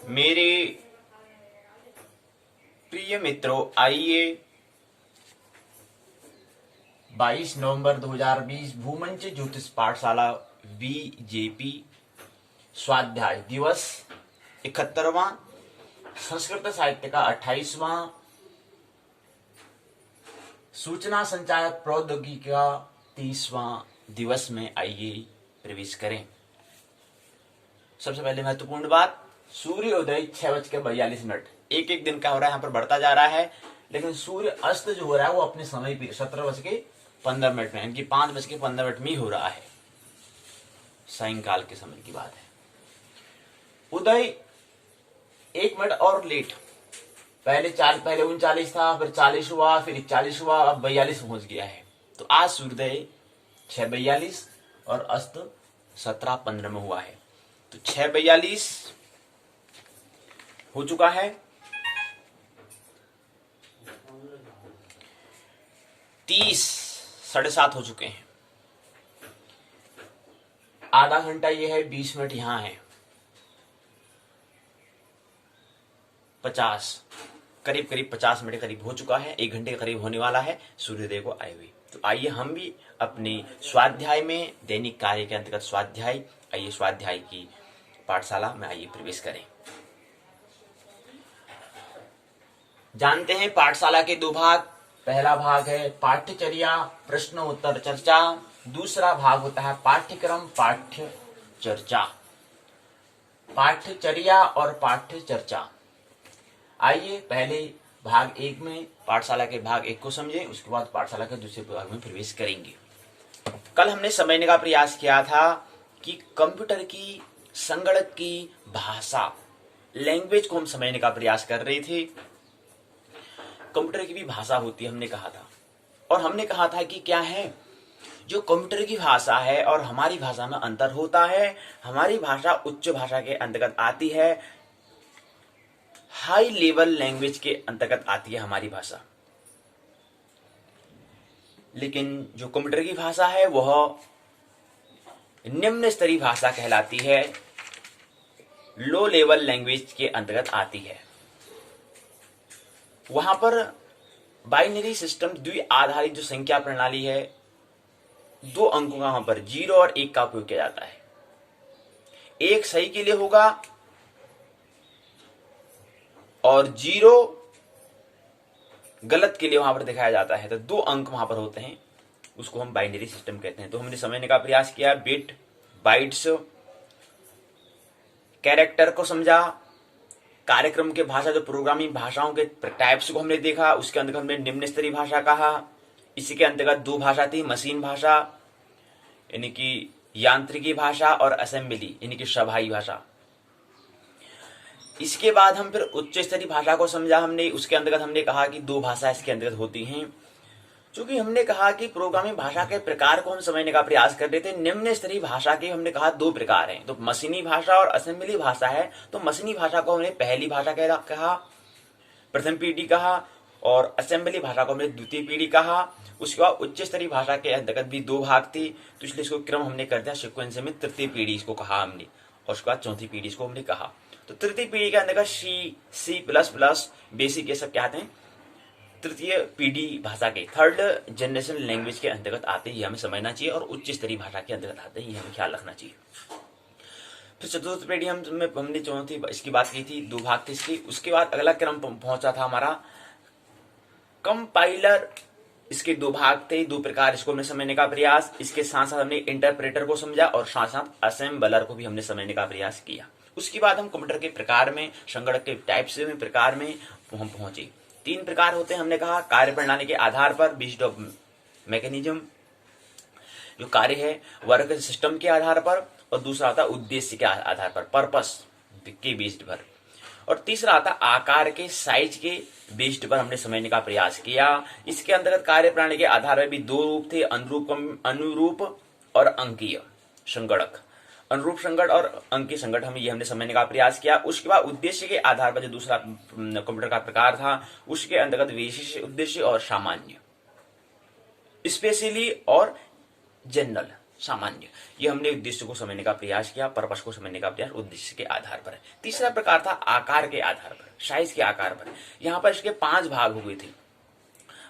मेरे प्रिय मित्रों, आइए 22 नवंबर 2020 भूमंच ज्योतिष पाठशाला बीजेपी स्वाध्याय दिवस 71वां, संस्कृत साहित्य का 28वां, सूचना संचार प्रौद्योगिकी का 30वां दिवस में आइए प्रवेश करें। सबसे पहले महत्वपूर्ण बात, सूर्योदय 6:42। एक एक दिन का हो रहा है, यहाँ पर बढ़ता जा रहा है, लेकिन सूर्य अस्त जो हो रहा है वो अपने समय पे 17:15 में, यानी कि 5:15 में ही हो रहा है। सायंकाल के समय की बात है। उदय 1 मिनट और लेट, पहले 39 था, फिर 40 हुआ, फिर 41 हुआ, अब 42 पहुंच गया है। तो आज सूर्योदय 6:42 और अस्त 17:15 में हुआ है। तो 6:42 हो चुका है, 30 7:30 हो चुके हैं। आधा घंटा ये है, 20 मिनट यहां है, करीब 50 मिनट करीब हो चुका है। 1 घंटे के करीब होने वाला है सूर्योदय को आए हुए। तो आइए हम भी अपने स्वाध्याय में, दैनिक कार्य के अंतर्गत स्वाध्याय, आइए स्वाध्याय की पाठशाला में आइए प्रवेश करें। जानते हैं पाठशाला के 2 भाग। पहला भाग है पाठ्यचर्या प्रश्न उत्तर चर्चा, दूसरा भाग होता है पाठ्यक्रम पाठ्य चर्चा। पाठ्यचर्या और पाठ्य चर्चा। आइए पहले भाग 1 में, पाठशाला के भाग 1 को समझें, उसके बाद पाठशाला के दूसरे भाग में प्रवेश करेंगे। कल हमने समझने का प्रयास किया था कि कंप्यूटर की, संगणक की भाषा, लैंग्वेज को हम समझने का प्रयास कर रहे थे। कंप्यूटर की भी भाषा होती है हमने कहा था, और हमने कहा था कि क्या है, जो कंप्यूटर की भाषा है और हमारी भाषा में अंतर होता है। हमारी भाषा उच्च भाषा के अंतर्गत आती है, हाई लेवल लैंग्वेज के अंतर्गत आती है हमारी भाषा। लेकिन जो कंप्यूटर की भाषा है वह निम्न स्तरीय भाषा कहलाती है, लो लेवल लैंग्वेज के अंतर्गत आती है। वहां पर बाइनरी सिस्टम, द्वि आधारित जो संख्या प्रणाली है, 2 अंकों का वहां पर 0 और 1 का उपयोग किया जाता है। 1 सही के लिए होगा और 0 गलत के लिए वहां पर दिखाया जाता है। तो 2 अंक वहां पर होते हैं, उसको हम बाइनरी सिस्टम कहते हैं। तो हमने समझने का प्रयास किया, बिट, बाइट्स, कैरेक्टर को समझा, कार्यक्रम के भाषा, जो प्रोग्रामिंग भाषाओं के टाइप्स को हमने देखा, उसके अंतर्गत हमने निम्न स्तरीय भाषा कहा। इसी के अंतर्गत 2 भाषा थी, मशीन भाषा यानी कि यांत्रिकी भाषा और असेंबली यानी कि सभाई भाषा। इसके बाद हम फिर उच्च स्तरीय भाषा को समझा हमने। उसके अंतर्गत हमने कहा कि 2 भाषा इसके अंतर्गत होती हैं। चूंकि हमने कहा कि प्रोग्रामिंग भाषा के प्रकार को हम समझने का प्रयास कर रहे थे, निम्न स्तरीय भाषा के हमने कहा 2 प्रकार हैं। तो मशीनी भाषा और असेंबली भाषा है। तो मशीनी भाषा को हमने पहली भाषा कहा, प्रथम पीढ़ी कहा, और असेंबली भाषा को हमने द्वितीय पीढ़ी कहा। उसके बाद उच्च स्तरीय भाषा के अंतर्गत भी 2 भाग थे, तो इसलिए इसको क्रम हमने कर दिया सिक्वेंस में, तृतीय पीढ़ी इसको कहा हमने, और उसके बाद चौथी पीढ़ी इसको हमने कहा। तो तृतीय पीढ़ी के अंतर्गत C++, बेसिक, ये सब क्या आते हैं, तृतीय पीढ़ी भाषा के, थर्ड जनरेशन लैंग्वेज के अंतर्गत आते हैं। ये हमें समझना चाहिए, और उच्च स्तरीय भाषा के अंतर्गत आते हैं, ये हमें ख्याल रखना चाहिए। फिर चतुर्थ पीढ़ी हमने चौथी इसकी बात की थी, 2 भाग थे इसके। उसके बाद अगला क्रम पहुंचा था हमारा कंपाइलर। इसके 2 भाग थे, 2 प्रकार, इसको हमने समझने का प्रयास। इसके साथ साथ हमने इंटरप्रेटर को समझा, और साथ साथ असेंबलर को भी हमने समझने का प्रयास किया। उसके बाद हम कंप्यूटर के प्रकार में, संगणक के टाइप्स में, प्रकार में हम पहुंचे। 3 प्रकार होते हैं हमने कहा, कार्य प्रणाली के आधार पर, बेस्ड ऑफ मैकेनिज्म, जो कार्य है वर्क सिस्टम के आधार पर, और दूसरा आता उद्देश्य के आधार पर, पर्पस के बेस्ड पर, और तीसरा आता आकार के, साइज के बेस्ड पर हमने समझने का प्रयास किया। इसके अंतर्गत कार्य प्रणाली के आधार पर भी 2 रूप थे, अनुरूप और अंकीय संगणक। अनुरूप संगत और अंकीय संगत हमने समझने का प्रयास किया। उसके बाद उद्देश्य के आधार पर जो दूसरा कंप्यूटर का प्रकार था, उसके अंतर्गत विशेष उद्देश्य और सामान्य, स्पेशली और जनरल, सामान्य। ये हमने उद्देश्य को समझने का प्रयास किया, पर्पस को समझने का प्रयास उद्देश्य के आधार पर। तीसरा प्रकार था आकार के आधार पर, साइज के आकार पर। यहाँ पर इसके 5 भाग हो गए थे,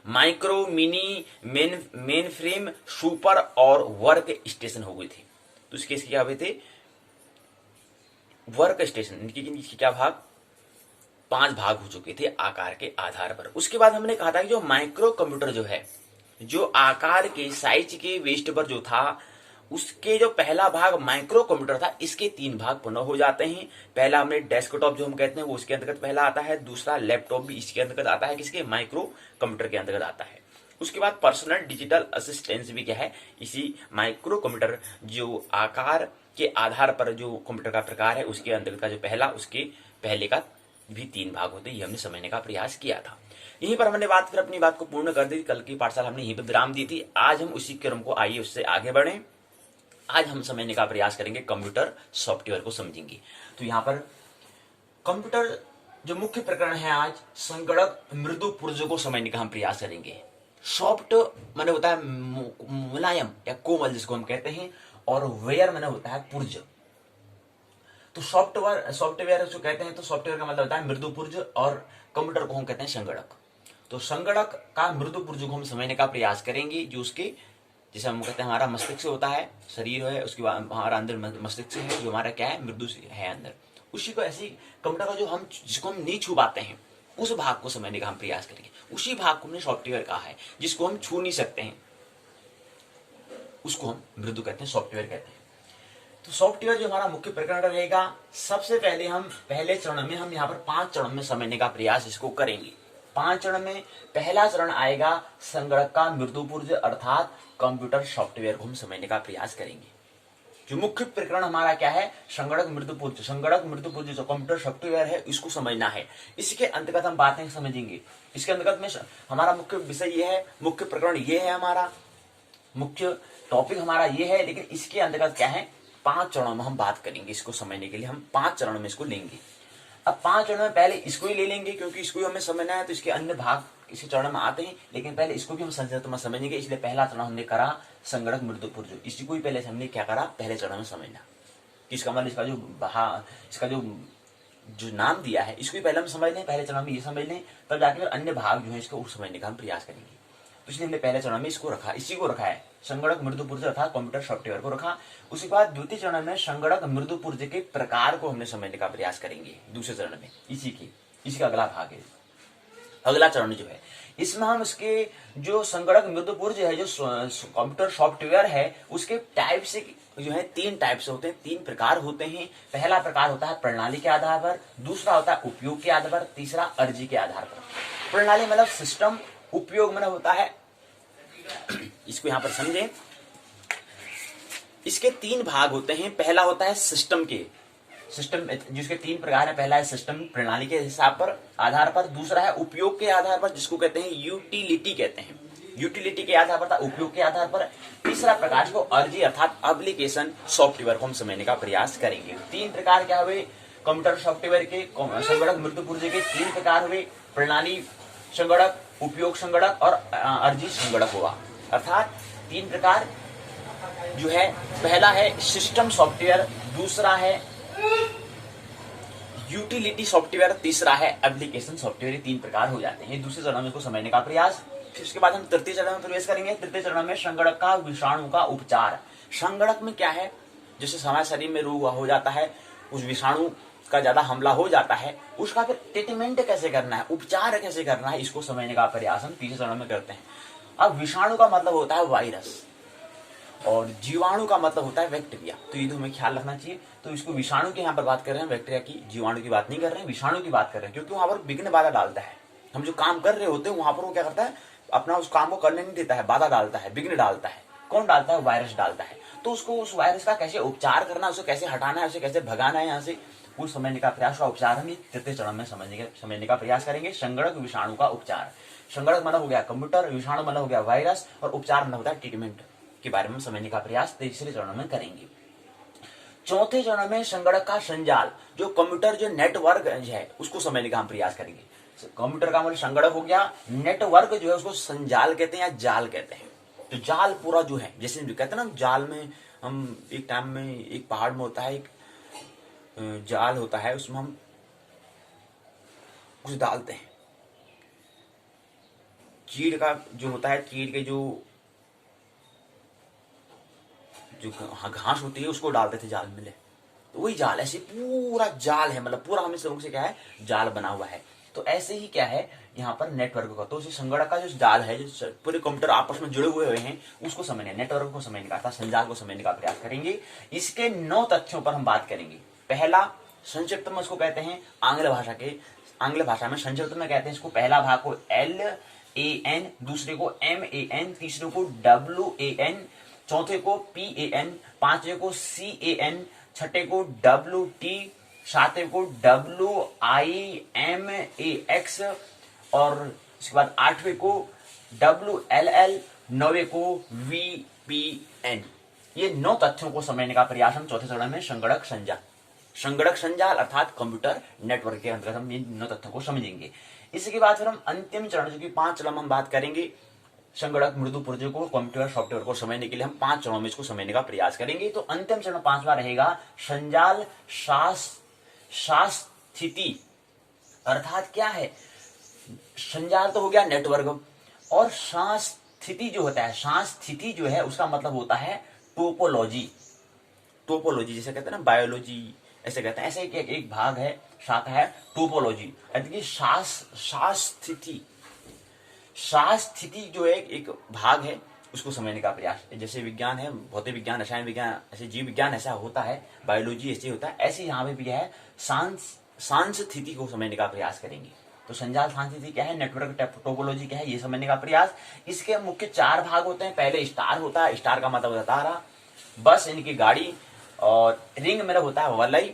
micro, mini, main frame, super और वर्क स्टेशन हो गए थे। तो इसके क्या हुए थे, वर्क स्टेशन, इनके क्या भाग, 5 भाग हो चुके थे आकार के आधार पर। उसके बाद हमने कहा था कि जो माइक्रो कंप्यूटर जो है, जो आकार के साइज के वेस्ट पर जो था, उसके जो पहला भाग माइक्रो कंप्यूटर था, इसके 3 भाग पुनः हो जाते हैं। पहला हमने डेस्कटॉप जो हम कहते हैं वो इसके अंतर्गत पहला आता है, दूसरा लैपटॉप भी इसके अंतर्गत आता है, किसके, माइक्रो कंप्यूटर के अंतर्गत आता है। उसके बाद पर्सनल डिजिटल असिस्टेंस भी क्या है, इसी माइक्रो कंप्यूटर जो आकार के आधार पर जो कंप्यूटर का प्रकार है उसके अंतर्गत का जो पहला, उसके पहले का भी 3 भाग होते हैं। ये हमने समझने का प्रयास किया था। यहीं पर हमने बात फिर अपनी बात को पूर्ण कर दी। कल की पाठशाला हमने यहीं पर विराम दी थी। आज हम उसी क्रम को आइए उससे आगे बढ़े। आज हम समझने का प्रयास करेंगे, कंप्यूटर सॉफ्टवेयर को समझेंगे। तो यहाँ पर कंप्यूटर जो मुख्य प्रकरण है आज, संगणक मृदु पुर्ज को समझने का हम प्रयास करेंगे। सॉफ्ट माने होता है मुलायम या कोमल जिसको हम कहते हैं, और वेयर माने होता है पुर्ज। तो सॉफ्टवेयर जो कहते हैं, तो सॉफ्टवेयर का मतलब होता है मृदु पुर्ज, और कंप्यूटर को हम कहते हैं संगणक। तो संगणक का मृदु पुर्ज को हम समझने का प्रयास करेंगे, जो उसके, जैसे हम कहते हैं हमारा मस्तिष्क होता है, शरीर है, उसके बाद हमारा अंदर मस्तिष्क है, जो हमारा क्या है, मृदु है अंदर। उसी को ऐसी कंप्यूटर का जो हम, जिसको हम नहीं छू पाते हैं, उस भाग को समझने का हम प्रयास करेंगे। उसी भाग को हमने सॉफ्टवेयर कहा है, जिसको हम छू नहीं सकते हैं, उसको हम मृदु कहते हैं, सॉफ्टवेयर कहते हैं। तो सॉफ्टवेयर जो हमारा मुख्य प्रकरण रहेगा, सबसे पहले हम पहले चरण में, हम यहाँ पर 5 चरण में समझने का प्रयास इसको करेंगे। 5 चरण में पहला चरण आएगा संगणक का मृदु पुर्ज, अर्थात कंप्यूटर सॉफ्टवेयर को हम समझने का प्रयास करेंगे। जो मुख्य प्रकरण हमारा क्या है, संगणक मृदु पुर्ज। संगणक मृदु पुर्ज जो कंप्यूटर सॉफ्टवेयर है, इसको समझना है। इसके अंतर्गत हम बातें समझेंगे। इसके अंतर्गत में हमारा मुख्य विषय ये है, मुख्य प्रकरण ये है, हमारा मुख्य टॉपिक हमारा ये है। लेकिन इसके अंतर्गत क्या है, 5 चरणों में हम बात करेंगे। इसको समझने के लिए हम 5 चरणों में इसको लेंगे। अब 5 चरणों में पहले इसको ही ले लेंगे, क्योंकि इसको ही हमें समझना है, तो इसके अन्य भाग इसी चरण में आते हैं, लेकिन पहले इसको भी हम संक्षिप्त में समझेंगे। इसलिए पहला चरण हमने करा संगणक मृदु पुर्ज, इसी को ही पहले हमने क्या करा, पहले चरण में समझना। इसका मतलब इसका जो नाम दिया है, इसको ही पहले हम समझ लें, पहले चरण में ये समझ लें, तब जाकर अन्य भाग जो है इसको समझने का हम प्रयास करेंगे। तो इसलिए हमने पहले चरण में इसको रखा, इसी को रखा है, संगणक मृदु पुर्ज अर्थात कंप्यूटर सॉफ्टवेयर को रखा। उसके बाद द्वितीय चरण में संगणक मृदु पुर्ज के प्रकार को हमने समझने का प्रयास करेंगे। दूसरे चरण में इसी का अगला भाग है, अगला चरण जो है, इसमें हम इसके जो संगणक मृदु पुर्ज है, जो कंप्यूटर सॉफ्टवेयर है, उसके टाइप से जो है 3 टाइप से होते हैं, 3 प्रकार होते हैं। पहला प्रकार होता है प्रणाली के आधार पर, दूसरा होता है उपयोग के आधार पर, तीसरा अर्जी के आधार पर। प्रणाली मतलब सिस्टम, उपयोग मतलब होता है, इसको यहां पर समझें, इसके 3 भाग होते हैं। पहला होता है सिस्टम जिसके 3 प्रकार है। पहला है सिस्टम, प्रणाली के हिसाब पर, आधार पर। दूसरा है उपयोग के आधार पर, जिसको कहते हैं यूटिलिटी कहते हैं, यूटिलिटी के आधार पर, उपयोग के आधार पर। तीसरा प्रकार को अर्जी अर्थात एप्लीकेशन सॉफ्टवेयर को हम समझने का प्रयास करेंगे। 3 प्रकार क्या हुए कंप्यूटर सॉफ्टवेयर के, संगणक मृदु पुर्ज के 3 प्रकार हुए, प्रणाली संगणक, उपयोग संगणक और अर्जी संगणक हुआ। अर्थात 3 प्रकार जो है, पहला है सिस्टम सॉफ्टवेयर, दूसरा है यूटिलिटी सॉफ्टवेयर, तीसरा है एप्लीकेशन सॉफ्टवेयर। 3 प्रकार हो जाते हैं। दूसरे चरण में इसको समझने का प्रयास। फिर उसके बाद हम तृतीय चरण में प्रवेश करेंगे। तृतीय चरण में संगणक का विषाणु का उपचार। संगणक में क्या है, जैसे हमारे शरीर में रोग हो जाता है, उस विषाणु का ज्यादा हमला हो जाता है, उसका फिर ट्रीटमेंट कैसे करना है, उपचार कैसे करना है, इसको समझने का प्रयास हम तीसरे चरण में करते हैं। अब विषाणु का मतलब होता है वायरस, और जीवाणु का मतलब होता है बैक्टीरिया। तो ये तो हमें ख्याल रखना चाहिए। तो इसको विषाणु की यहाँ पर बात कर रहे हैं, बैक्टीरिया की, जीवाणु की बात नहीं कर रहे हैं, विषाणु की बात कर रहे हैं, क्योंकि वहां पर विघ्न बाधा डालता है। हम जो काम कर रहे होते हैं वहां पर वो क्या करता है, अपना उस काम को करने नहीं देता है, बाधा डालता है, विघ्न डालता है। कौन डालता है, वायरस डालता है। तो उसको, उस वायरस का कैसे उपचार करना है, उसे कैसे हटाना है, उसे कैसे भगाना है यहाँ से, उस समझने का प्रयास का उपचार हम तृतीय चरण में समझने का प्रयास करेंगे। संगणक विषाणु का उपचार। संगणक माना हो गया कंप्यूटर, विषाणु माना हो गया वायरस, और उपचार माना होता है ट्रीटमेंट के बारे में समझने का प्रयास तीसरे चरण में करेंगे। चौथे चरण में संगणक का संजाल, जो कंप्यूटर जो नेटवर्क है उसको समझने का हम प्रयास करेंगे। कंप्यूटर का मतलब संगणक हो गया, नेटवर्क जो है उसको संजाल कहते हैं या जाल कहते हैं। तो जाल पूरा जो है, जैसे कहते हैं ना जाल में, हम एक टाइम में एक पहाड़ में होता है, एक जाल होता है, उसमें हम कुछ डालते हैं, चीड़ का जो होता है, चीड़ के जो जो घास होती है उसको डालते थे जाल में, तो वही जाल, ऐसे पूरा जाल है, मतलब पूरा हम इस लोगों से क्या है, जाल बना हुआ है। तो ऐसे ही क्या है यहाँ पर नेटवर्क का, तो उसी संगणक का जो जाल है, जो पूरे कंप्यूटर आपस में जुड़े हुए हैं, उसको समझने, नेटवर्क को समझने का, अर्थात संजाल को समझने का प्रयास करेंगे। इसके 9 तथ्यों पर हम बात करेंगे। पहला, संक्षिप्त में उसको कहते हैं आंग्ल भाषा में संक्षिप्त में कहते हैं इसको, पहला भाग को LAN, दूसरे को MAN, तीसरे को WAN, चौथे को PAN, पांचवे को CAN, छठे को WT, सातवें को WIMAX, और इसके बाद आठवें को WLL, नौवे को VPN। ये 9 तथ्यों को समझने का प्रयास हम चौथे चरण में संगणक संजाल अर्थात कंप्यूटर नेटवर्क के अंतर्गत हम इन 9 तथ्यों को समझेंगे। इसके बाद फिर हम अंतिम चरण, जो कि 5 चरण हम बात करेंगे, संगणक मृदु पुर्जे को, कंप्यूटर सॉफ्टवेयर को समझने के लिए हम 5 चरणों में इसको समझने का प्रयास करेंगे। तो अंतिम चरण 5वां रहेगा संजाल स्थिति, अर्थात क्या है, संजाल तो हो गया नेटवर्क, और स्थिति जो होता है, स्थिति जो है उसका मतलब होता है टोपोलॉजी, जैसे कहते हैं ना बायोलॉजी, ऐसे कहते हैं, ऐसे एक भाग है, शाखा है टोपोलॉजी, स्थिति जो एक भाग है, उसको समझने का प्रयास, जैसे विज्ञान है, भौतिक विज्ञान, रसायन विज्ञान, ऐसे जीव विज्ञान ऐसा होता है, बायोलॉजी ऐसे होता है, ऐसे यहाँ पे भी है स्थिति को समझने का प्रयास करेंगे। तो संजाल स्थिति क्या है, नेटवर्क टोपोलॉजी क्या है, ये समझने का प्रयास। इसके मुख्य 4 भाग होते हैं। पहले स्टार होता है, स्टार का मतलब होता है तारा, बस इनकी गाड़ी, और रिंग में होता है वलय,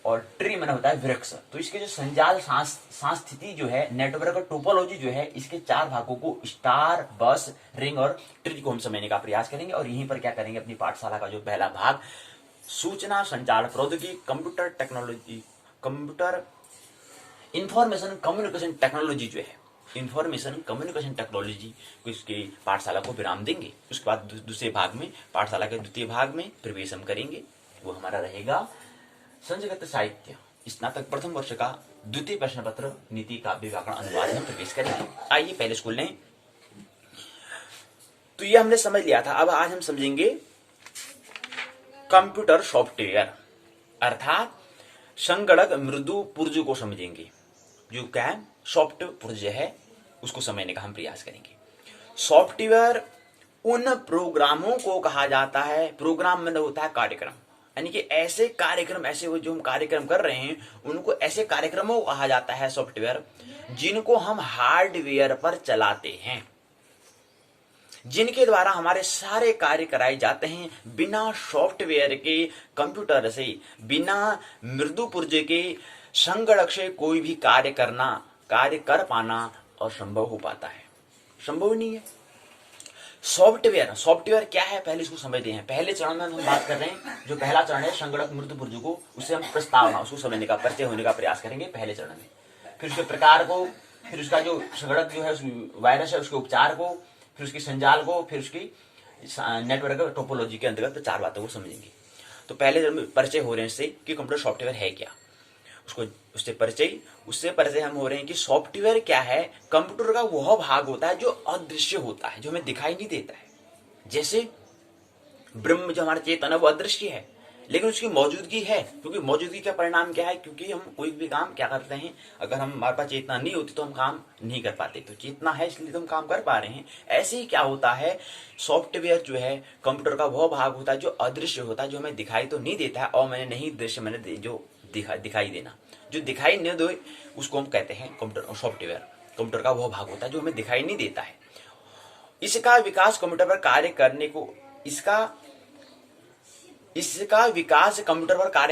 और ट्री में होता है वृक्ष। तो इसके जो संजाल स्थिति जो है, नेटवर्क टोपोलॉजी जो है, इसके 4 भागों को, स्टार, बस, रिंग और ट्री को हम समझने का प्रयास करेंगे। और यहीं पर क्या करेंगे, अपनी पाठशाला का जो पहला भाग, सूचना संचार प्रौद्योगिकी, computer technology, computer information communication technology जो है, इंफॉर्मेशन कम्युनिकेशन टेक्नोलॉजी को, इसके पाठशाला को विराम देंगे। उसके बाद दूसरे भाग में, पाठशाला के द्वितीय भाग में प्रवेश हम करेंगे, वो हमारा रहेगा संजगत साहित्य, स्नातक प्रथम वर्ष का द्वितीय प्रश्न पत्र, नीति काव्य व्याकरण अनुवाद में प्रवेश करेंगे। आइए पहले स्कूल लें। तो ये हमने समझ लिया था। अब आज हम समझेंगे कंप्यूटर सॉफ्टवेयर, अर्थात संगणक मृदु पुर्जे को समझेंगे। जो क्या है, सॉफ्ट पुर्जे है, उसको समझने का हम प्रयास करेंगे। सॉफ्टवेयर उन प्रोग्रामों को कहा जाता है, प्रोग्राम में होता है कार्यक्रम, यानी कि ऐसे कार्यक्रम, ऐसे वो जो हम कार्यक्रम कर रहे हैं, उनको ऐसे कार्यक्रमों को कहा जाता है सॉफ्टवेयर, जिनको हम हार्डवेयर पर चलाते हैं, जिनके द्वारा हमारे सारे कार्य कराए जाते हैं। बिना सॉफ्टवेयर के, कंप्यूटर से, बिना मृदु पुर्जे के, संगणक से कोई भी कार्य कर पाना असंभव हो पाता है, संभव नहीं है। सॉफ्टवेयर क्या है, पहले इसको समझते हैं। पहले चरण में हम बात कर रहे हैं, जो पहला चरण है संगणक मृदु पुर्जे को, उससे हम प्रस्तावना, उसको समझने का, परिचय होने का प्रयास करेंगे पहले चरण में। फिर उसके प्रकार को, फिर उसका जो संगणक जो है, वायरस है, उसके उपचार को, फिर उसकी संजाल को, फिर उसकी नेटवर्क टोपोलॉजी के अंतर्गत 4 बातों को समझेंगे। तो पहले चरण में परिचय हो रहे हैं इससे कि कंप्यूटर सॉफ्टवेयर है क्या, उससे परिचय हम हो रहे हैं कि सॉफ्टवेयर क्या है। कंप्यूटर का वह भाग होता है जो अदृश्य होता है, जो हमें दिखाई नहीं देता है। जैसे ब्रह्म, जो हमारा चेतन है, वो अदृश्य है, लेकिन उसकी मौजूदगी है, क्योंकि मौजूदगी का परिणाम क्या है, क्योंकि हम कोई भी काम क्या करते हैं, अगर हमारे पास चेतना नहीं होती तो हम काम नहीं कर पाते, तो चेतना है इसलिए तो हम काम कर पा रहे हैं। ऐसे ही क्या होता है, सॉफ्टवेयर जो है कंप्यूटर का वह भाग होता है जो अदृश्य होता है, जो हमें दिखाई तो नहीं देता है, और मैंने नहीं दृश्य, मैंने जो दिखाई देना, जो दिखाई नहीं दे, उसको हम कहते हैं कंप्यूटर सॉफ्टवेयर। कंप्यूटर का वह भाग होता है जो हमें दिखाई नहीं देता है। इसका विकास कंप्यूटर पर कार्य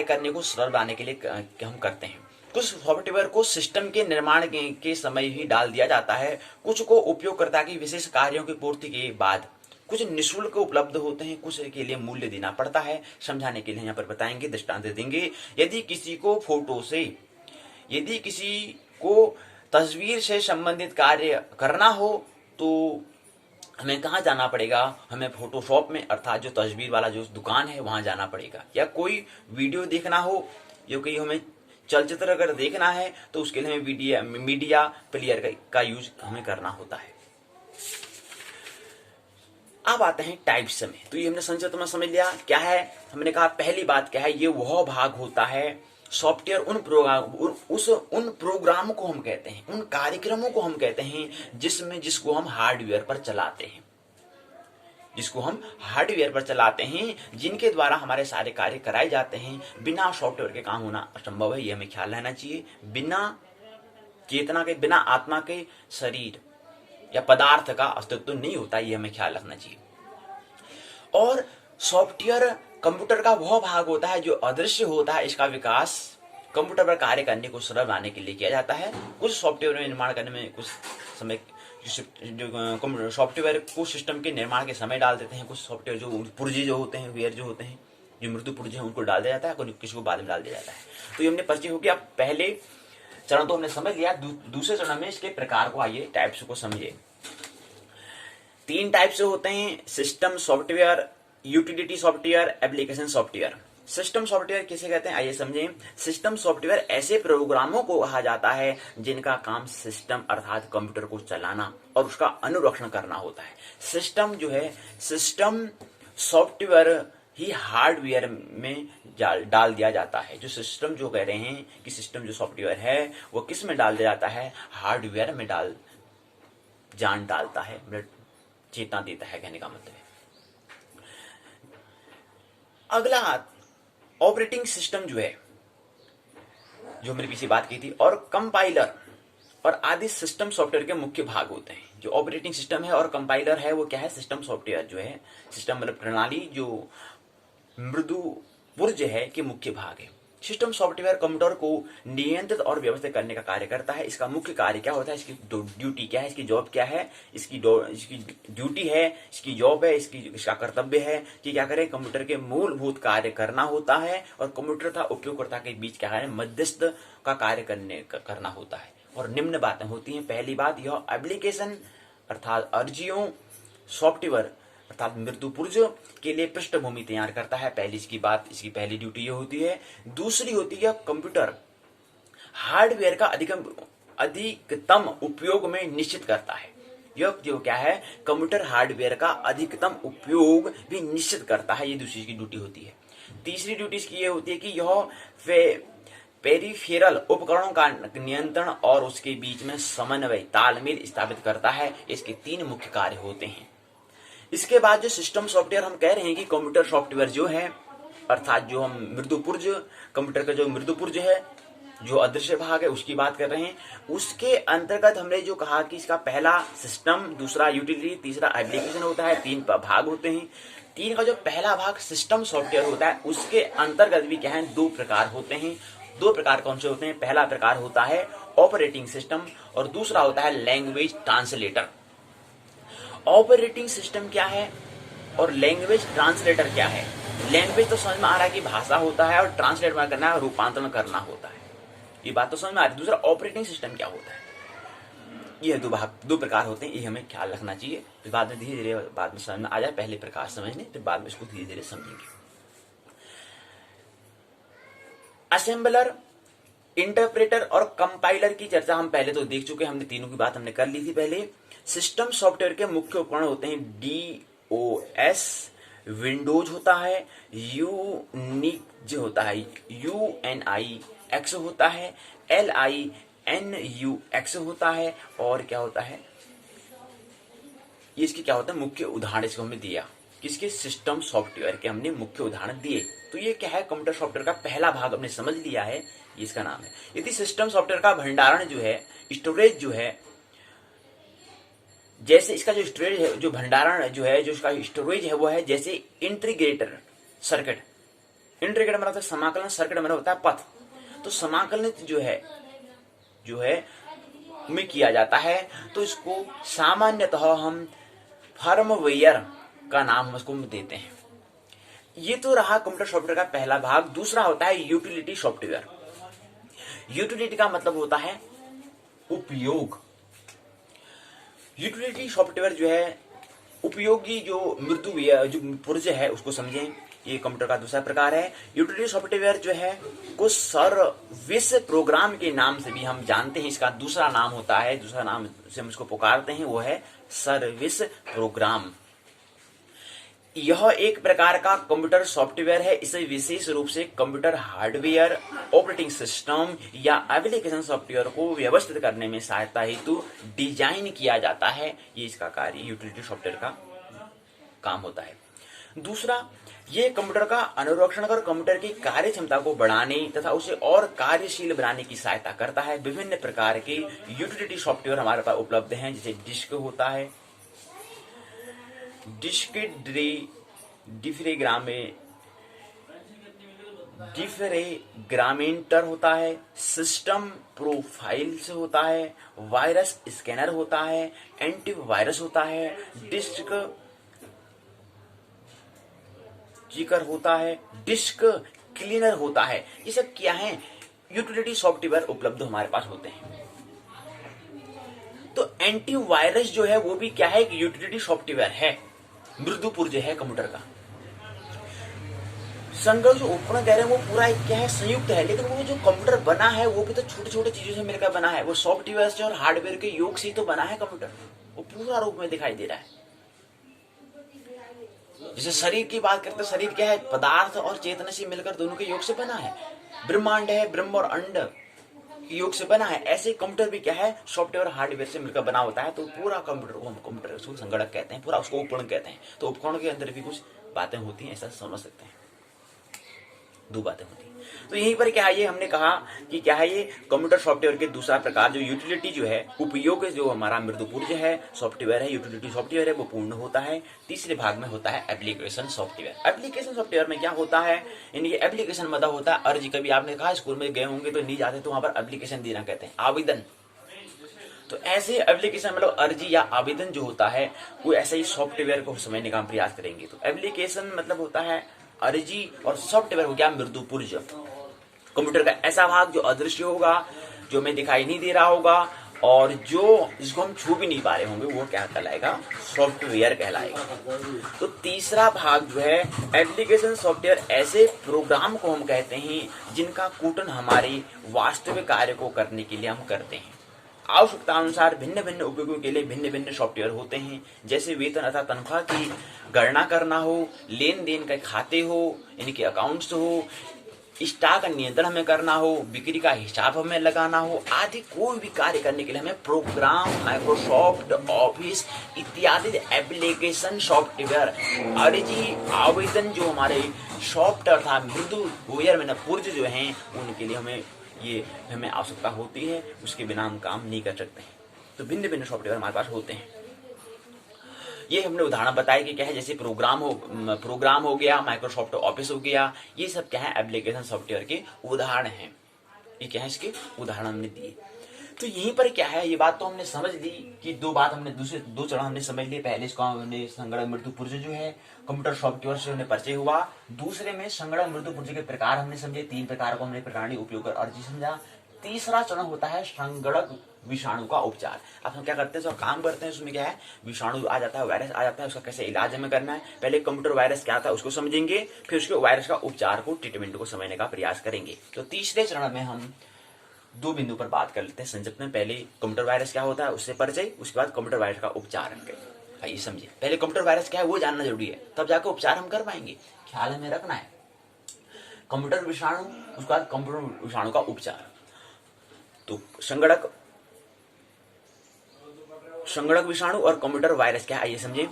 करने को सरल बनाने के लिए हम करते हैं। कुछ सॉफ्टवेयर को सिस्टम के निर्माण के समय ही डाल दिया जाता है, कुछ को उपयोगकर्ता की विशेष कार्यों की पूर्ति के बाद, कुछ निःशुल्क उपलब्ध होते हैं, कुछ के लिए मूल्य देना पड़ता है। समझाने के लिए यहाँ पर बताएंगे, दृष्टांत देंगे। यदि किसी को तस्वीर से संबंधित कार्य करना हो तो हमें कहाँ जाना पड़ेगा, हमें फोटोशॉप में अर्थात जो तस्वीर वाला जो दुकान है वहां जाना पड़ेगा, या कोई वीडियो देखना हो, या कोई हमें चलचित्र अगर देखना है तो उसके लिए हमें मीडिया प्लेयर का यूज हमें करना होता है। अब आते हैं टाइप्स में। तो ये हमने संक्षिप्त में समझ लिया क्या है। हमने कहा पहली बात क्या है, ये वह भाग होता है सॉफ्टवेयर उन प्रोग्रामों को हम कहते हैं, उन कार्यक्रमों को हम कहते हैं जिसको हम हार्डवेयर पर चलाते हैं, जिनके द्वारा हमारे सारे कार्य कराए जाते हैं। बिना सॉफ्टवेयर के काम होना असंभव है, ये हमें ख्याल रहना चाहिए। बिना चेतना के, बिना आत्मा के शरीर या पदार्थ का अस्तित्व नहीं होता, ये हमें ख्याल रखना चाहिए। और सॉफ्टवेयर कंप्यूटर का वह भाग होता है जो अदृश्य होता है। इसका विकास कंप्यूटर पर कार्य करने को सरल बनाने के लिए किया जाता है। कुछ सॉफ्टवेयर में निर्माण करने में कुछ समय, जो सॉफ्टवेयर को सिस्टम के निर्माण के समय डाल देते हैं। कुछ सॉफ्टवेयर जो पुर्जे जो होते हैं, वेयर जो होते हैं, जो मृत्यु पुर्जे हैं, उनको डाल दिया जाता है, किसी को बाद में डाल दिया जाता है। तो ये हमने परिचय हो गया। पहले चरण तो हमने समझ लिया। दूसरे चरण में इसके प्रकार को, आइए टाइप्स को समझिए। 3 टाइप से होते हैं, system software, utility software, application software. System software किसे कहते हैं, आइए समझें। सिस्टम सॉफ्टवेयर ऐसे प्रोग्रामों को कहा जाता है जिनका काम सिस्टम अर्थात कंप्यूटर को चलाना और उसका अनुरक्षण करना होता है। सिस्टम जो है, सिस्टम सॉफ्टवेयर ही हार्डवेयर में डाल दिया जाता है। जो सिस्टम जो कह रहे हैं कि सिस्टम जो सॉफ्टवेयर है वो किस में डाल दिया जाता है, हार्डवेयर में जान डालता है, चेतना देता है, कहने का मतलब है। अगला ऑपरेटिंग सिस्टम जो है, जो हमने पीछे बात की थी, और कंपाइलर और आदि सिस्टम सॉफ्टवेयर के मुख्य भाग होते हैं। जो ऑपरेटिंग सिस्टम है और कंपाइलर है वो क्या है, सिस्टम सॉफ्टवेयर जो है, सिस्टम मतलब प्रणाली, जो मृदु पुर्ज है, के मुख्य भाग है। सिस्टम सॉफ्टवेयर कंप्यूटर को नियंत्रित और व्यवस्थित करने का कार्य करता है। इसका मुख्य कार्य क्या होता है, इसकी ड्यूटी क्या है, इसकी जॉब क्या है, इसकी ड्यूटी है, इसकी जॉब है, इसका कर्तव्य है कि क्या करे, कंप्यूटर के मूलभूत कार्य करना होता है और कंप्यूटर तथा उपयोगकर्ता के बीच क्या है, मध्यस्थ का कार्य करना होता है। और निम्न बातें होती हैं। पहली बात, यह एप्लीकेशन अर्थात अर्जियों, सॉफ्टवेयर अर्थात मृत्यु पुर्ज के लिए पृष्ठभूमि तैयार करता है। इसकी पहली ड्यूटी ये होती है। दूसरी होती है कंप्यूटर हार्डवेयर का अधिकतम उपयोग में निश्चित करता है। यह जो क्या है, कंप्यूटर हार्डवेयर का अधिकतम उपयोग भी निश्चित करता है, ये दूसरी की ड्यूटी होती है। तीसरी ड्यूटी इसकी ये होती है कि यह पेरिफेरल उपकरणों का नियंत्रण और उसके बीच में समन्वय, तालमेल स्थापित करता है। इसके 3 मुख्य कार्य होते हैं। इसके बाद जो सिस्टम सॉफ्टवेयर हम कह रहे हैं कि कंप्यूटर सॉफ्टवेयर जो है, अर्थात जो हम मृदुपुर्ज, कंप्यूटर का जो मृदुपुर्ज है, जो अदृश्य भाग है, उसकी बात कर रहे हैं। उसके अंतर्गत हमने जो कहा कि इसका पहला सिस्टम, दूसरा यूटिलिटी, तीसरा एप्लीकेशन होता है। 3 भाग होते हैं। 3 का जो पहला भाग सिस्टम सॉफ्टवेयर होता है, उसके अंतर्गत भी क्या है, 2 प्रकार होते हैं। 2 प्रकार कौन से होते हैं, पहला प्रकार होता है ऑपरेटिंग सिस्टम और दूसरा होता है लैंग्वेज ट्रांसलेटर। ऑपरेटिंग सिस्टम क्या है और लैंग्वेज ट्रांसलेटर क्या है। लैंग्वेज तो समझ में आ रहा है कि भाषा होता है, और ट्रांसलेट करना है, रूपांतरण करना होता है, ये बात तो समझ में आ रही है। दूसरा ऑपरेटिंग सिस्टम क्या होता है, ये 2 प्रकार होते हैं, ये हमें ख्याल रखना चाहिए। फिर बाद में धीरे धीरे बाद में समझ में आ जाए, पहले प्रकार समझने, फिर बाद में इसको धीरे धीरे समझेंगे। असेंबलर, इंटरप्रेटर और कंपाइलर की चर्चा हम पहले तो देख चुके हैं, हमने तीनों की बात हमने कर ली थी पहले। सिस्टम सॉफ्टवेयर के मुख्य उपकरण होते हैं DOS, विंडोज होता है, यूनिक्स होता है, UNIX होता है, LINUX होता है, और क्या होता है, ये इसके क्या होता है, मुख्य उदाहरण इसको हमने दिया। किसके, सिस्टम सॉफ्टवेयर के हमने मुख्य उदाहरण दिए। तो ये क्या है, कंप्यूटर सॉफ्टवेयर का पहला भाग हमने समझ लिया है, ये इसका नाम है। यदि सिस्टम सॉफ्टवेयर का भंडारण जो है, स्टोरेज जो है, जैसे इसका जो स्टोरेज है, जो भंडारण जो है, जो इसका स्टोरेज है, वो है जैसे इंटीग्रेटर सर्किट। इंटीग्रेटर मतलब समाकलन, सर्किट मतलब होता है पथ। तो समाकलित जो है में किया जाता है, तो इसको सामान्यतः हम फर्मवेयर का नाम उसको देते हैं। ये तो रहा कंप्यूटर सॉफ्टवेयर का पहला भाग। दूसरा होता है यूटिलिटी सॉफ्टवेयर। यूटिलिटी का मतलब होता है उपयोग। यूटिलिटी सॉफ्टवेयर जो है उपयोगी जो मृदु जो पुर्ज है उसको समझें। ये कंप्यूटर का दूसरा प्रकार है। यूटिलिटी सॉफ्टवेयर जो है को सर्विस प्रोग्राम के नाम से भी हम जानते हैं। इसका दूसरा नाम होता है, दूसरा नाम से हम इसको पुकारते हैं, वो है सर्विस प्रोग्राम। यह एक प्रकार का कंप्यूटर सॉफ्टवेयर है। इसे विशेष रूप से कंप्यूटर हार्डवेयर, ऑपरेटिंग सिस्टम या एप्लीकेशन सॉफ्टवेयर को व्यवस्थित करने में सहायता हेतु डिजाइन किया जाता है। ये इसका कार्य यूटिलिटी सॉफ्टवेयर का काम होता है। दूसरा, ये कंप्यूटर का अनुरक्षण कर कंप्यूटर की कार्य क्षमता को बढ़ाने तथा उसे और कार्यशील बनाने की सहायता करता है। विभिन्न प्रकार के यूटिलिटी सॉफ्टवेयर हमारे पास उपलब्ध हैं, जैसे डिस्क होता है, डिफ्रेग्रामेंटर होता है, सिस्टम प्रोफाइल्स होता है, वायरस स्कैनर होता है, एंटीवायरस होता है, डिस्क चेकर होता है, डिस्क क्लीनर होता है। ये सब क्या है? यूटिलिटी सॉफ्टवेयर उपलब्ध हमारे पास होते हैं। तो एंटीवायरस जो है वो भी क्या है? कि यूटिलिटी सॉफ्टवेयर है, मृदु पुर्ज है कंप्यूटर का। संगठन जो उपकरण कह रहे हैं वो पूरा एक क्या है? संयुक्त है। लेकिन वो जो कंप्यूटर बना है वो भी तो छोटे छोटे चीजों से मिलकर बना है। वो सॉफ्टवेयर से और हार्डवेयर के योग से तो बना है कंप्यूटर। वो पूरा रूप में दिखाई दे रहा है। जैसे शरीर की बात करते हैं, शरीर क्या है? पदार्थ और चेतना से मिलकर दोनों के योग से बना है। ब्रह्मांड है, ब्रह्म और अंड योग से बना है। ऐसे कंप्यूटर भी क्या है? सॉफ्टवेयर हार्डवेयर से मिलकर बना होता है। तो पूरा कंप्यूटर को हम कंप्यूटर उसको संगणक कहते हैं, पूरा उसको उपकरण कहते हैं। तो उपकरण के अंदर भी कुछ बातें होती हैं, ऐसा समझ सकते हैं। दो बातें होती हैं। तो यहीं पर क्या है? ये हमने कहा कि क्या है? ये कंप्यूटर सॉफ्टवेयर के दूसरा प्रकार जो यूटिलिटी जो है, उपयोग जो हमारा मृदुपुर्ज है सॉफ्टवेयर है, यूटिलिटी सॉफ्टवेयर है, वो पूर्ण होता है। तीसरे भाग में होता है एप्लीकेशन सॉफ्टवेयर। एप्लीकेशन सॉफ्टवेयर में क्या होता है? इनकी एप्लीकेशन मतलब होता है अर्जी। कभी आपने कहा स्कूल में गए होंगे तो नहीं जाते तो वहां पर एप्लीकेशन देना कहते हैं, आवेदन। तो ऐसे एप्लीकेशन मतलब अर्जी या आवेदन जो होता है वो ऐसे ही सॉफ्टवेयर को समझने का हम प्रयास करेंगे। तो एप्लीकेशन मतलब होता है अर्जी और सॉफ्टवेयर हो गया मृदुपुर्ज। कंप्यूटर का ऐसा भाग जो अदृश्य होगा, जो हमें दिखाई नहीं दे रहा होगा और जो जिसको हम छू भी नहीं पा रहे होंगे, वो क्या कहलाएगा? सॉफ्टवेयर कहलाएगा। तो तीसरा भाग जो है एप्लीकेशन सॉफ्टवेयर, ऐसे प्रोग्राम को हम कहते हैं जिनका कूटन हमारे वास्तविक कार्य को करने के लिए हम करते हैं। आवश्यकता अनुसार भिन्न भिन्न उपयोगों के लिए भिन्न भिन्न सॉफ्टवेयर होते हैं। जैसे वेतन अथवा तनख्वाह की गणना करना हो, लेन देन के खाते हो, इनके अकाउंट्स हो, स्टॉक का नियंत्रण हमें करना हो, बिक्री का हिसाब हमें लगाना हो, आदि कोई भी कार्य करने के लिए हमें प्रोग्राम, माइक्रोसॉफ्ट ऑफिस इत्यादि एप्लीकेशन सॉफ्टवेयर, अर्जी आवेदन जो हमारे सॉफ्टवेयर था मृदुपुर्ज में पुर्ज जो हैं, उनके लिए हमें आवश्यकता होती है। उसके बिना हम काम नहीं कर सकते हैं। तो भिन्न भिन्न सॉफ्टवेयर हमारे पास होते हैं। ये हमने उदाहरण बताया कि क्या है? जैसे प्रोग्राम हो गया, माइक्रोसॉफ्ट ऑफिस हो गया, ये सब क्या है? एप्लीकेशन सॉफ्टवेयर के उदाहरण हैं। ये क्या है? इसके उदाहरण हमने दिए। तो यहीं पर क्या है? ये बात तो हमने समझ ली कि दो चरण हमने समझ लिए। पहले इसको हमने संगणक मृदुपुर्ज जो है कंप्यूटर सॉफ्टवेयर से हमें परिचय हुआ। दूसरे में संगणक मृदुपुर्ज के प्रकार हमने समझे। 3 प्रकार को हमने प्रणाली, उपयोग और अर्जी समझा। तीसरा चरण होता है संगणक विषाणु का उपचार। अब हम क्या करते हैं? तो काम करते हैं। उसमें क्या है? विषाणु आ जाता है, वायरस आ जाता है, उसका कैसे इलाज हमें करना है। पहले कंप्यूटर वायरस क्या था उसको समझेंगे, फिर उसके वायरस का उपचार को, ट्रीटमेंट को समझने का प्रयास करेंगे। तो तीसरे चरण में हम 2 बिंदु पर बात कर लेते हैं संक्षिप्त में। पहले कंप्यूटर वायरस क्या होता है उससे परिचय, उसके बाद कंप्यूटर वायरस का उपचार हम करेंगे। आइए समझिए। पहले कंप्यूटर वायरस क्या है वो जानना जरूरी है, तब जाकर उपचार हम कर पाएंगे। ख्याल हमें रखना है। कंप्यूटर विषाणु, उसके बाद कंप्यूटर विषाणु का उपचार। तो संगणक विषाणु और कंप्यूटर वायरस क्या है आइए समझे।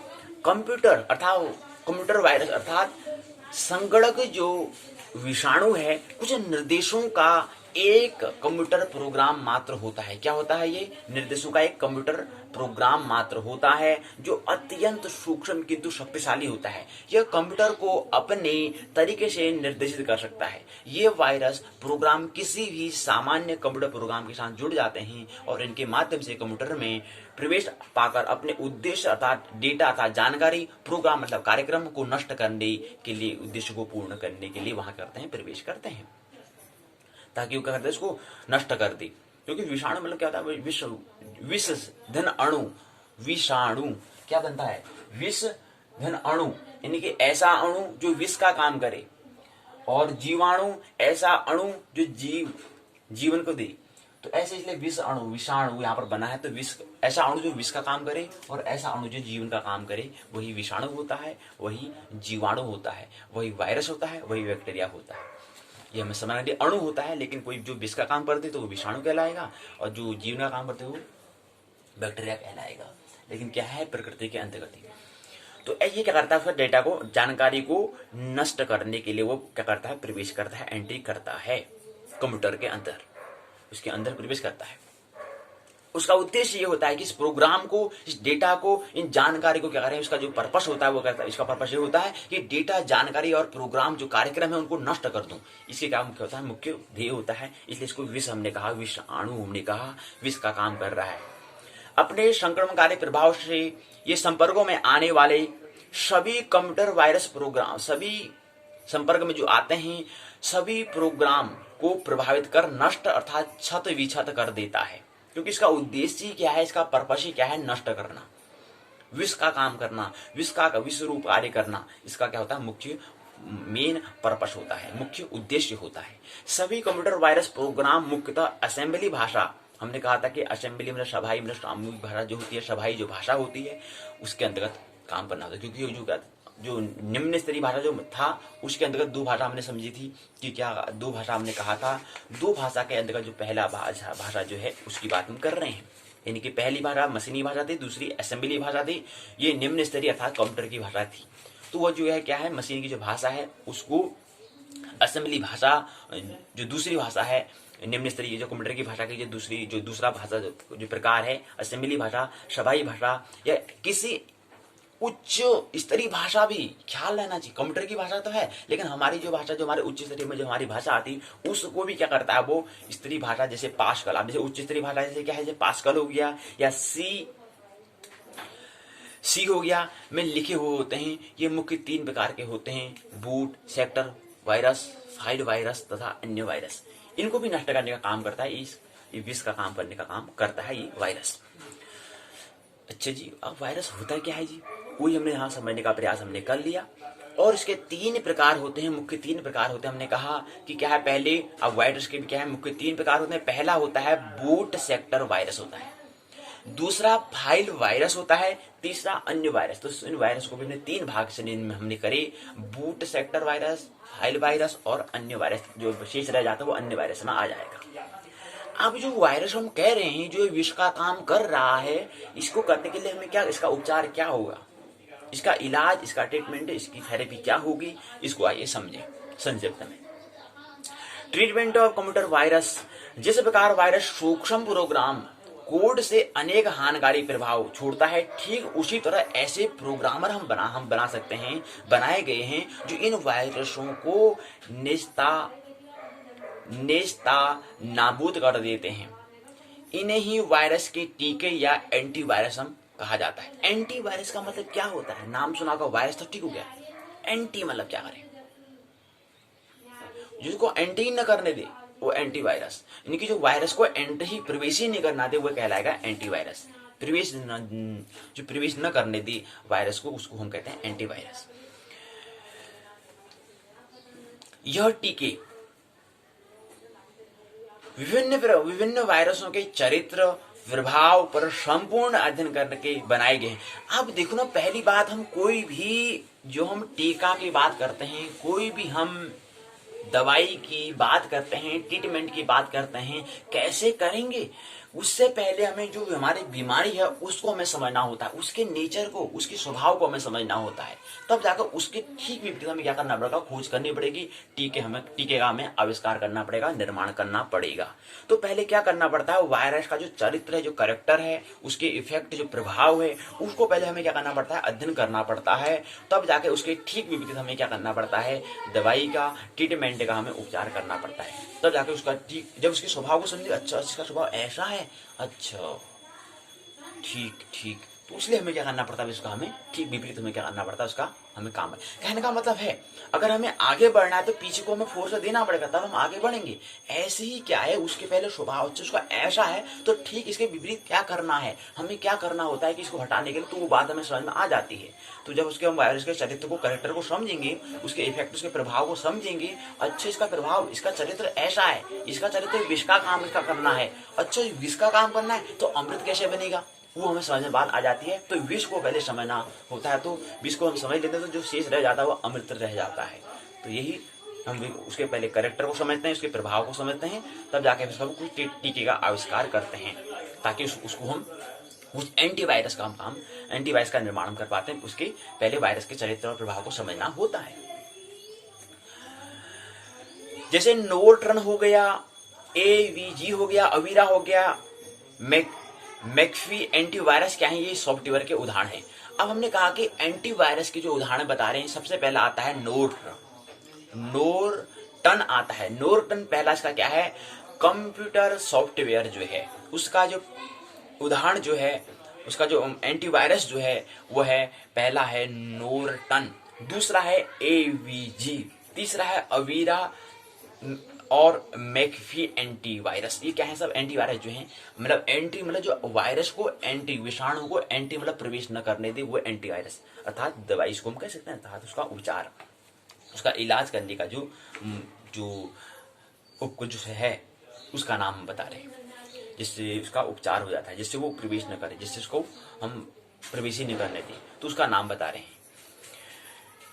कंप्यूटर वायरस अर्थात संगणक जो विषाणु है, कुछ निर्देशों का एक कंप्यूटर प्रोग्राम मात्र होता है। क्या होता है? ये निर्देशों का एक कंप्यूटर प्रोग्राम मात्र होता है जो अत्यंत सूक्ष्म किंतु शक्तिशाली होता है। यह कंप्यूटर को अपने तरीके से निर्देशित कर सकता है। ये वायरस प्रोग्राम किसी भी सामान्य कंप्यूटर प्रोग्राम के साथ जुड़ जाते हैं और इनके माध्यम से कंप्यूटर में प्रवेश पाकर अपने उद्देश्य अर्थात डेटा अर्थात जानकारी, प्रोग्राम मतलब कार्यक्रम को नष्ट करने के लिए, उद्देश्य को पूर्ण करने के लिए वहां करते हैं, प्रवेश करते हैं, ताकि वो क्या करते हैं? इसको नष्ट कर दे। क्योंकि विषाणु मतलब क्या होता है? विष धन अणु, विषाणु क्या बनता है, विष धन अणु, यानी कि ऐसा अणु जो विष का काम करे, और जीवाणु ऐसा अणु जो जीवन को दे। तो ऐसे इसलिए विष अणु, विषाणु यहाँ पर बना है, तो विष ऐसा अणु जो विष का काम करे और ऐसा अणु जो जीवन का काम करे, वही विषाणु होता है, वही जीवाणु होता है, वही वायरस होता है, वही बैक्टीरिया होता है। ये हमें समझना चाहिए। अणु होता है, लेकिन कोई जो विष का काम करते तो वो विषाणु कहलाएगा, और जो जीवन का काम करते वो बैक्टीरिया कहलाएगा। लेकिन क्या है, प्रकृति के अंतर्गत ही। तो ये क्या करता है, उसका डेटा को, जानकारी को नष्ट करने के लिए वो क्या करता है, प्रवेश करता है, एंट्री करता है कंप्यूटर के अंदर, उसके अंदर प्रवेश करता है। उसका उद्देश्य ये होता है कि इस प्रोग्राम को, इस डेटा को, इन जानकारी को क्या करें, इसका जो पर्पस होता है वो करता है। इसका पर्पस ये होता है कि डेटा, जानकारी और प्रोग्राम जो कार्यक्रम है उनको नष्ट कर दूं। इसके क्या मुख्य होता है, मुख्य ध्येय होता है। इसलिए इसको विष हमने कहा, विषाणु हमने कहा, विष का काम कर रहा है। अपने संक्रमणकारी प्रभाव से ये संपर्कों में आने वाले सभी कंप्यूटर वायरस प्रोग्राम, सभी संपर्क में जो आते हैं, सभी प्रोग्राम को प्रभावित कर नष्ट अर्थात क्षत विक्षत कर देता है। क्योंकि इसका उद्देश्य क्या है, इसका पर्पस ही क्या है, नष्ट करना, विष का काम करना, विष का विष रूप कार्य करना। इसका क्या होता है, मुख्य मेन पर्पस होता है, मुख्य उद्देश्य होता है। सभी कंप्यूटर वायरस प्रोग्राम मुख्यतः असेंबली भाषा, हमने कहा था कि असेंबली मतलब सभाई, मतलब सामूहिक भाषा जो होती है, सभाई जो भाषा होती है, उसके अंतर्गत काम करना होता है। क्योंकि जो निम्न स्तरीय भाषा जो था, उसके अंतर्गत दो भाषा हमने समझी थी कि क्या, दो भाषा हमने कहा था। दो भाषा के अंतर्गत जो पहला भाषा जो है उसकी बात हम कर रहे हैं, यानी कि पहली भाषा मशीनी भाषा थी, दूसरी असेंबली भाषा थी। ये निम्न स्तरीय अर्थात कंप्यूटर की भाषा थी। तो वो जो है क्या है, मशीन की जो भाषा है उसको असेंबली भाषा, जो दूसरी भाषा है निम्न स्तरीय जो कंप्यूटर की भाषा की जो दूसरा भाषा जो प्रकार है, असेंबली भाषा, सभाई भाषा, या किसी उच्च स्तरीय भाषा भी ख्याल रहना चाहिए। कंप्यूटर की भाषा तो है, लेकिन हमारी जो भाषा, जो हमारे उच्च स्तरीय में जो हमारी भाषा आती, उसको भी क्या करता है, वो स्तरीय भाषा, जैसे पास्कल, आप जैसे उच्च स्तरीय भाषा जैसे क्या है, जैसे पास्कल हो गया या सी हो गया, में लिखे हुए होते हैं। ये मुख्य 3 प्रकार के होते हैं, boot, sector virus, file virus तथा अन्य वायरस। इनको भी नष्ट करने का काम करता है, इस विष का काम करने का काम करता है ये वायरस। अच्छा जी, अब वायरस होता क्या है जी, वही हमने यहाँ समझने का प्रयास हमने कर लिया। और इसके 3 प्रकार होते हैं, मुख्य 3 प्रकार होते हैं। हमने कहा कि क्या है, पहले, अब वायरस के भी क्या है, मुख्य 3 प्रकार होते हैं। पहला होता है बूट सेक्टर वायरस होता है, दूसरा फाइल वायरस होता है, तीसरा अन्य वायरस। तो इन वायरस को भी हमने 3 भाग से हमने करे, boot sector virus, file virus और अन्य वायरस। जो शेष रह जाता है वो अन्य वायरस में आ जाएगा। अब जो वायरस हम कह रहे हैं, जो विष का काम कर रहा है, इसको करने के लिए हमें क्या, इसका उपचार क्या होगा, इसका इलाज, इसका ट्रीटमेंट, इसकी थेरेपी क्या होगी, इसको आइए समझें संक्षिप्त में। Treatment of computer virus. जिस प्रकार वायरस सूक्ष्म प्रोग्राम कोड से अनेक हानिकारी प्रभाव छोड़ता है, ठीक उसी तरह ऐसे प्रोग्रामर हम बना सकते हैं, बनाए गए हैं, जो इन वायरसों को नेस्ता नाबूद कर देते हैं। इन्हें ही वायरस के टीके या एंटीवायरस हम कहा जाता है। एंटीवायरस का मतलब क्या होता है, नाम सुना होगा, वायरस तो ठीक हो गया, एंटी मतलब क्या करें, जिसको एंटी न करने दे वो एंटीवायरस, यानी कि जो वायरस को एंट्री प्रवेश ही नहीं करना दे वो कहलाएगा एंटीवायरस। जो प्रवेश न करने दे वायरस को, उसको हम कहते हैं एंटीवायरस। यह टीके विभिन्न वायरसों के चरित्र प्रभाव पर संपूर्ण अध्ययन करके बनाए गए हैं। अब देखो ना, पहली बात, हम कोई भी जो हम टीका की बात करते हैं, कोई भी हम दवाई की बात करते हैं, ट्रीटमेंट की बात करते हैं, कैसे करेंगे, उससे पहले हमें जो हमारी बीमारी है उसको हमें समझना होता है, उसके नेचर को, उसके स्वभाव को हमें समझना होता है। तब जाकर उसके ठीक विपरीत हमें क्या करना पड़ेगा, खोज करनी पड़ेगी, टीके का हमें आविष्कार करना पड़ेगा, निर्माण करना पड़ेगा। तो पहले क्या करना पड़ता है, वायरस का जो चरित्र है, जो कैरेक्टर है, उसके इफेक्ट, जो प्रभाव है, उसको पहले हमें क्या करना पड़ता है, अध्ययन करना पड़ता है। तब जाके उसके ठीक विपरीत हमें क्या करना पड़ता है, दवाई का, ट्रीटमेंट का हमें उपचार करना पड़ता है। तब जाके उसका ठीक, जब उसके स्वभाव को समझे, अच्छा इसका स्वभाव ऐसा है, अच्छा ठीक, तो इसलिए हमें क्या करना पड़ता है, उसका हमें ठीक विपरीत हमें क्या करना पड़ता है, उसका हमें काम है। कहने का मतलब है अगर हमें आगे बढ़ना है तो पीछे को हमें फोर्स देना पड़ेगा, तब हम आगे बढ़ेंगे। ऐसे ही क्या है, उसके पहले स्वभाव उसका ऐसा है तो ठीक इसके विपरीत क्या करना है, हमें क्या करना होता है कि इसको हटाने के लिए, तो वो बात हमें समझ में आ जाती है। तो जब उसके हम वायरस के चरित्र को, कैरेक्टर को समझेंगे, उसके इफेक्ट, उसके प्रभाव को समझेंगे, अच्छा इसका प्रभाव, इसका चरित्र ऐसा है, इसका चरित्र विष का काम इसका करना है, अच्छा विष का काम करना है तो अमृत कैसे बनेगा, वो हमें समझ में बात आ जाती है। तो विष को पहले समझना होता है, तो विष को हम समझ लेते हैं तो जो शेष रह जाता है वो अमृत रह जाता है। तो यही हम उसके पहले कैरेक्टर को समझते हैं, उसके प्रभाव को समझते हैं, तब जाके उसका कुछ टीके का आविष्कार करते हैं, ताकि उसको हम उस एंटीवायरस का काम, एंटीवायरस का निर्माण कर पाते हैं। उसके पहले वायरस के चरित्र और प्रभाव को समझना होता है। जैसे नोर्टन हो गया, एवीजी हो गया, अवीरा हो गया, मैक्फी एंटीवायरस क्या है, ये सॉफ्टवेयर के उदाहरण हैं। अब हमने कहा कि एंटीवायरस के जो उदाहरण बता रहे हैं, सबसे पहला आता है नोर्टन आता है। नोर्टन पहला इसका क्या है, कंप्यूटर सॉफ्टवेयर जो है उसका जो उदाहरण जो है, उसका जो एंटीवायरस जो है वो है, पहला है नोर्टन, दूसरा है एवीजी, तीसरा है अवीरा और मैक्फी एंटीवायरस। ये क्या है, सब एंटीवायरस जो है, मतलब एंटी मतलब जो वायरस को, एंटी विषाणु को एंटी मतलब प्रवेश न करने दे, वो एंटीवायरस अर्थात दवाई इसको हम कह सकते हैं, अर्थात उसका उपचार, उसका इलाज करने का जो जो है उसका नाम हम बता रहे हैं, जिससे उसका उपचार हो जाता है, जिससे वो प्रवेश न करे, जिससे उसको हम प्रवेश ही नहीं करने दें, तो उसका नाम बता रहे हैं।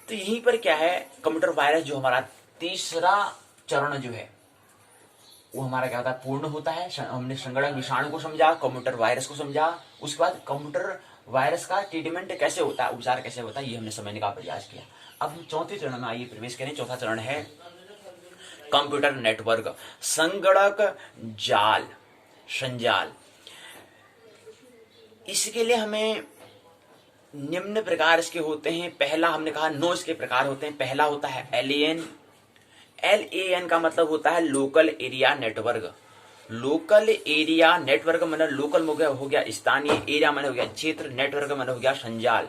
तो यहीं पर क्या है, कंप्यूटर वायरस जो हमारा तीसरा चरण जो है वो हमारा क्या होता है, पूर्ण होता है। हमने संगणक विषाणु को समझा, कंप्यूटर वायरस को समझा, उसके बाद कंप्यूटर वायरस का ट्रीटमेंट कैसे होता है, उपचार कैसे होता है, ये हमने समझने का प्रयास किया। अब हम चौथे चरण में आइए प्रवेश करें। चौथा चरण है कंप्यूटर नेटवर्क, संगणक जाल, संजाल। इसके लिए हमें निम्न प्रकार इसके होते हैं। पहला हमने कहा 9 इसके प्रकार होते हैं। पहला होता है LAN। LAN का मतलब होता है local area network. Local area network मतलब लोकल हो गया स्थानीय, एरिया मतलब हो गया क्षेत्र, नेटवर्क मतलब हो गया संजाल।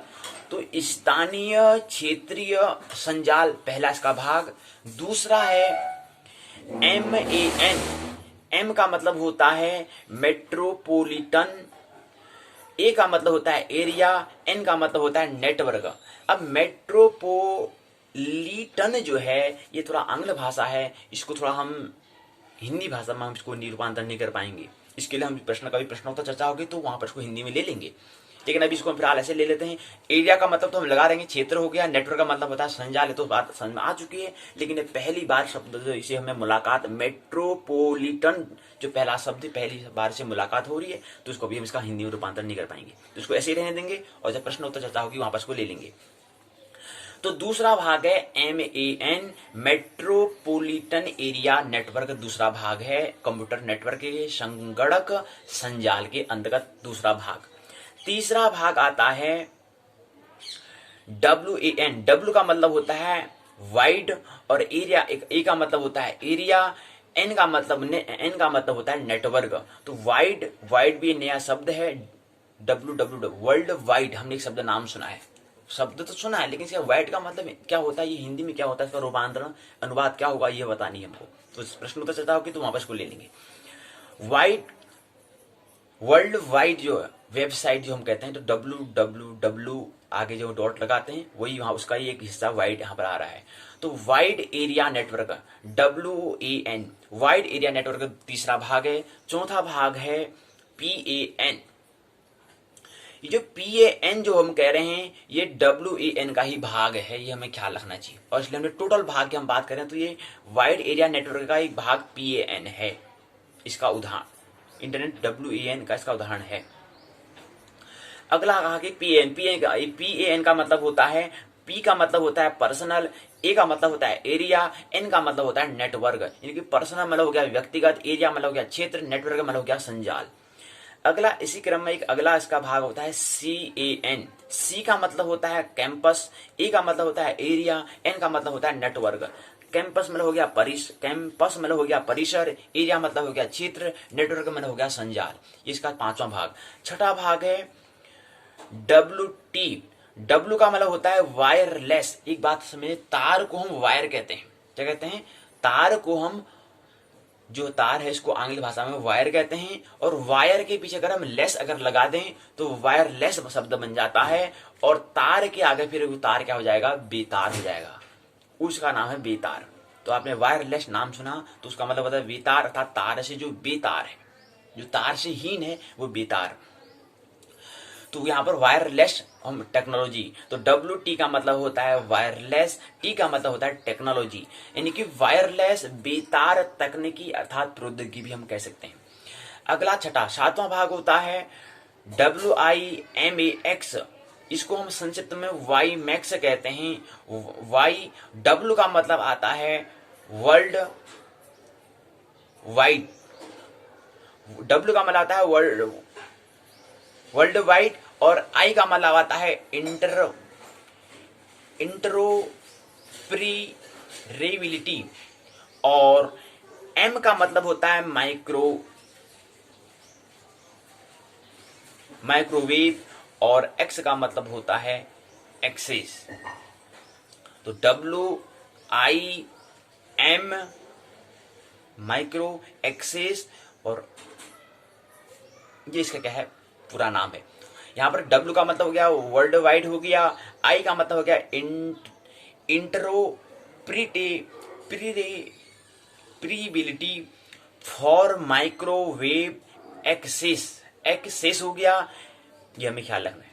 तो स्थानीय क्षेत्रीय संजाल पहला इसका भाग। दूसरा है MAN। M का मतलब होता है मेट्रोपोलिटन, ए का मतलब होता है एरिया, एन का मतलब होता है नेटवर्क। अब मेट्रोपोलिटन जो है ये थोड़ा आंग्ल भाषा है, इसको थोड़ा हम हिंदी भाषा में हम इसको रूपांतर नहीं कर पाएंगे। इसके लिए हम कभी प्रश्नोत्तर चर्चा होगी तो वहां पर इसको हिंदी में ले लेंगे, लेकिन अभी इसको हम फिलहाल ऐसे ले लेते हैं। एरिया का मतलब तो हम लगा रहेंगे क्षेत्र हो गया, नेटवर्क का मतलब होता है संजाल, तो बात समझ में आ चुकी है। लेकिन पहली बार शब्द इसे हमें मुलाकात, मेट्रोपोलिटन जो पहला शब्द पहली बार से मुलाकात हो रही है, तो उसको भी हम इसका हिंदी में रूपांतर नहीं कर पाएंगे, तो इसको ऐसे ही रहने देंगे और जब प्रश्न उत्तर चर्चा होगी वहां पर इसको ले लेंगे। तो दूसरा भाग है MAN, मेट्रोपोलिटन एरिया नेटवर्क। दूसरा भाग है कंप्यूटर नेटवर्क के संगणक संजाल के अंतर्गत दूसरा भाग। तीसरा भाग आता है WAN। W का मतलब होता है वाइड और एरिया, ए का मतलब होता है एरिया, एन का मतलब होता है नेटवर्क। तो वाइड भी नया शब्द है। WWW वर्ल्ड वाइड, हमने एक शब्द नाम सुना है, शब्द तो सुना है, लेकिन इसका वाइड का मतलब क्या होता है, ये हिंदी में क्या होता है, इसका रूपांतरण अनुवाद क्या होगा ये बतानी है हमको। तो प्रश्न उत्तर चर्चा होगी तो वहां पर इसको ले लेंगे। वाइड, वर्ल्ड वाइड जो वेबसाइट जो हम कहते हैं, तो WWW आगे जो डॉट लगाते हैं वही वहां उसका ही एक हिस्सा वाइड यहाँ पर आ रहा है। तो wide area network WAN, wide area network तीसरा भाग है। चौथा भाग है PAN। ये जो PAN जो हम कह रहे हैं ये WAN का ही भाग है, ये हमें ख्याल रखना चाहिए। और इसलिए हमने टोटल भाग की हम बात करें तो ये वाइड एरिया नेटवर्क का एक भाग PAN है, इसका उदाहरण इंटरनेट WAN का इसका उदाहरण है। अगला कहा कि PAN का मतलब होता है, P का मतलब होता है पर्सनल, ए का मतलब होता है एरिया, एन का मतलब होता है नेटवर्क। यानी कि पर्सनल मतलब हो गया व्यक्तिगत, एरिया मतलब हो गया क्षेत्र, नेटवर्क मतलब हो गया संजाल। अगला इसी क्रम में एक अगला इसका भाग होता है CAN। सी का मतलब होता है कैंपस, ए का मतलब होता है एरिया, एन का मतलब होता है नेटवर्क। कैंपस मतलब हो गया परिसर, एरिया मतलब हो गया क्षेत्र, नेटवर्क मतलब हो गया संजाल। इसका पांचवा भाग। छठा भाग है WT। डब्लू का मतलब होता है वायरलेस। एक बात समझे, तार को हम वायर कहते हैं। क्या कहते हैं? तार को हम, जो तार है इसको आंग्ल भाषा में वायर कहते हैं, और वायर के पीछे अगर हम लेस अगर लगा दें तो वायरलेस शब्द बन जाता है, और तार के आगे फिर वो तार क्या हो जाएगा? बेतार हो जाएगा। उसका नाम है बेतार। तो आपने वायरलेस नाम सुना तो उसका मतलब होता है बेतार, अर्थात तार से जो बेतार है, जो तार से हीन है वो बेतार। तो यहाँ पर वायरलेस हम टेक्नोलॉजी, तो WT का मतलब होता है वायरलेस, T का मतलब होता है टेक्नोलॉजी, यानी कि वायरलेस बेतार तकनीकी अर्थात प्रौद्योगिकी भी हम कह सकते हैं। अगला छठा सातवां भाग होता है WIMAX। इसको हम संक्षिप्त में WIMAX कहते हैं। W का मतलब आता है वर्ल्ड वाइड, W का मतलब आता है वर्ल्ड वाइड, और I का मतलब आता है इंटरोपरेबिलिटी, और M का मतलब होता है माइक्रोवेव, और X का मतलब होता है एक्सेस। तो WIM माइक्रो, एक्सेस, और ये इसका क्या है? पूरा नाम है। यहाँ पर W का मतलब हो गया वर्ल्ड वाइड हो गया, I का मतलब हो गया इंटरोपरेबिलिटी फॉर माइक्रोवेव एक्सेस हो गया, ये हमें ख्याल रखना है।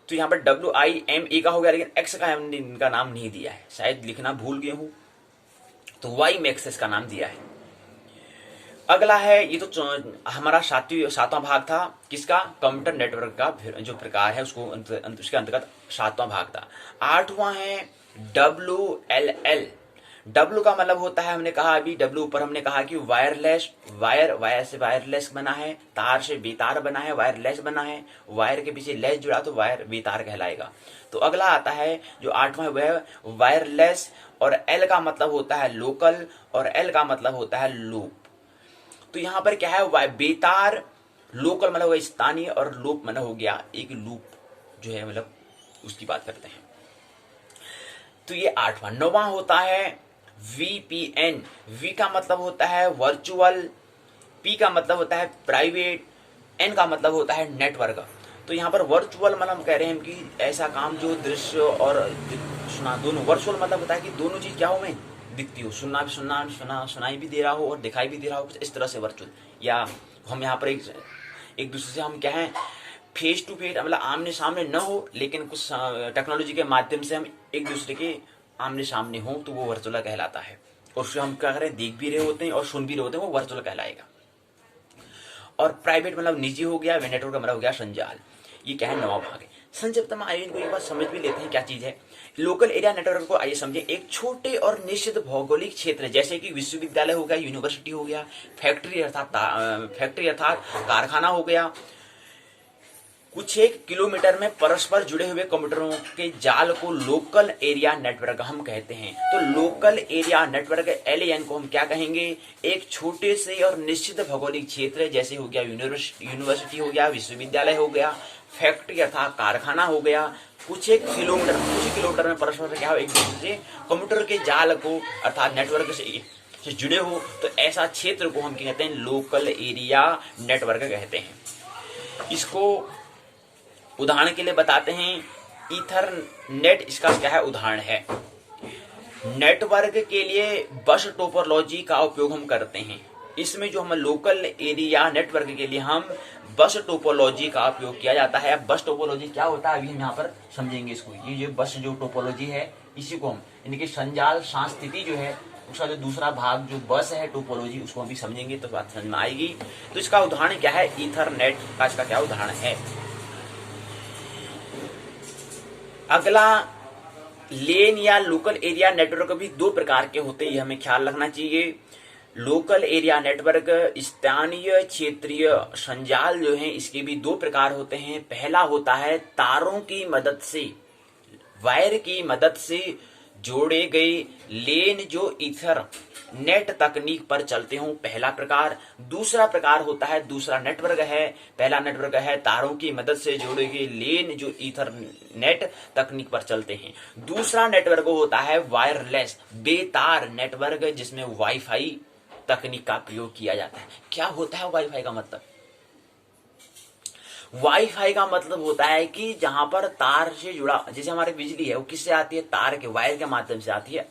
तो यहाँ पर WIMA का हो गया, लेकिन X का हमने इनका नाम नहीं दिया है, शायद लिखना भूल गए हूँ, तो WIMAX इसका नाम दिया है। अगला है, ये तो हमारा सातवां भाग था, किसका? कंप्यूटर नेटवर्क का जो प्रकार है उसको उसके अंतर्गत सातवां भाग था। आठवां है WLL। W का मतलब होता है, हमने कहा अभी W ऊपर हमने कहा कि वायरलेस, वायर से वायरलेस बना है, तार से बेतार बना है, वायरलेस बना है, वायर के पीछे लेस जुड़ा तो वायर बेतार कहलाएगा। तो अगला आता है जो आठवां वह वायरलेस, और L का मतलब होता है लोकल, और L का मतलब होता है लूप। तो यहाँ पर क्या है? बेतार, लोकल मतलब होगा स्थानीय, और लूप मतलब हो गया एक लूप जो है, मतलब उसकी बात करते हैं। तो ये आठवां। नौवां होता है VPN। V का मतलब होता है वर्चुअल, P का मतलब होता है प्राइवेट, N का मतलब होता है नेटवर्क। तो यहाँ पर वर्चुअल मतलब हम कह रहे हैं कि ऐसा काम जो दृश्य और सुना दोनों, वर्चुअल मतलब होता है कि दोनों चीज क्या हो में दिखती हो, सुनाई भी दे रहा हो और दिखाई भी दे रहा हो, कुछ इस तरह से वर्चुअल। या हम यहाँ पर एक दूसरे से हम क्या है, फेस टू फेस, मतलब आमने सामने न हो, लेकिन कुछ टेक्नोलॉजी के माध्यम से हम एक दूसरे के आमने सामने हो, तो वो वर्चुअल कहलाता है। और उससे हम क्या करें, देख भी रहे होते हैं और सुन भी रहे होते हैं, वो वर्चुअल कहलाएगा। और प्राइवेट मतलब निजी हो गया, नेटवर्क का मतलब हो गया संजाल। ये क्या है? नवा भाग है। संक्षिप्त में आइए इनको एक बार समझ भी लेते हैं क्या चीज है। लोकल एरिया नेटवर्क को आइए समझे। एक छोटे और निश्चित भौगोलिक क्षेत्र, जैसे कि विश्वविद्यालय हो गया, यूनिवर्सिटी हो गया, फैक्ट्री अर्थात कारखाना हो गया, कुछ एक किलोमीटर में परस्पर जुड़े हुए कंप्यूटरों के जाल को लोकल एरिया नेटवर्क हम कहते हैं। तो लोकल एरिया नेटवर्क LAN को हम क्या कहेंगे? एक छोटे से और निश्चित भौगोलिक क्षेत्र, जैसे हो गया यूनिवर्सिटी हो गया, विश्वविद्यालय हो गया, फैक्ट्री अर्थात कारखाना हो गया, कुछ किलोमीटर में परस्पर क्या हो, एक दूसरे से कंप्यूटर के जाल को अर्थात नेटवर्क से जुड़े हो, तो ऐसा क्षेत्र को हम कहते हैं लोकल एरिया नेटवर्क कहते हैं। इसको उदाहरण के लिए बताते हैं, ईथरनेट इसका क्या है? उदाहरण है। नेटवर्क के लिए बस टोपोलॉजी का उपयोग हम करते हैं। इसमें जो हम लोकल एरिया नेटवर्क के लिए हम बस टोपोलॉजी का उपयोग किया जाता है। अब बस टोपोलॉजी क्या होता है अभी हम यहाँ पर समझेंगे इसको। ये जो बस जो टोपोलॉजी है, इसी को हम यानी कि संजाल सांस्थिति जो है, उसका जो दूसरा भाग जो बस है टोपोलॉजी, उसको हम भी समझेंगे तो बात समझ में आएगी। तो इसका उदाहरण क्या है? ईथरनेट का इसका क्या उदाहरण है। अगला, लेन या लोकल एरिया नेटवर्क भी दो प्रकार के होते हैं, ये हमें ख्याल रखना चाहिए। लोकल एरिया नेटवर्क, स्थानीय क्षेत्रीय संजाल जो है, इसके भी दो प्रकार होते हैं। पहला होता है तारों की मदद से, वायर की मदद से जोड़े गए लेन, जो ईथर नेट तकनीक पर चलते हों, पहला प्रकार। दूसरा प्रकार होता है, दूसरा नेटवर्क है, पहला नेटवर्क है तारों की मदद से जोड़े गए लेन जो ईथरनेट तकनीक पर चलते हैं। दूसरा नेटवर्क होता है वायरलेस बेतार नेटवर्क, जिसमें वाईफाई तकनीक का प्रयोग किया जाता है। क्या होता है वाईफाई का मतलब? वाईफाई का मतलब होता है कि जहां पर तार से जुड़ा, जैसे हमारी बिजली है वो किससे आती है? तार के, वायर के माध्यम से आती है।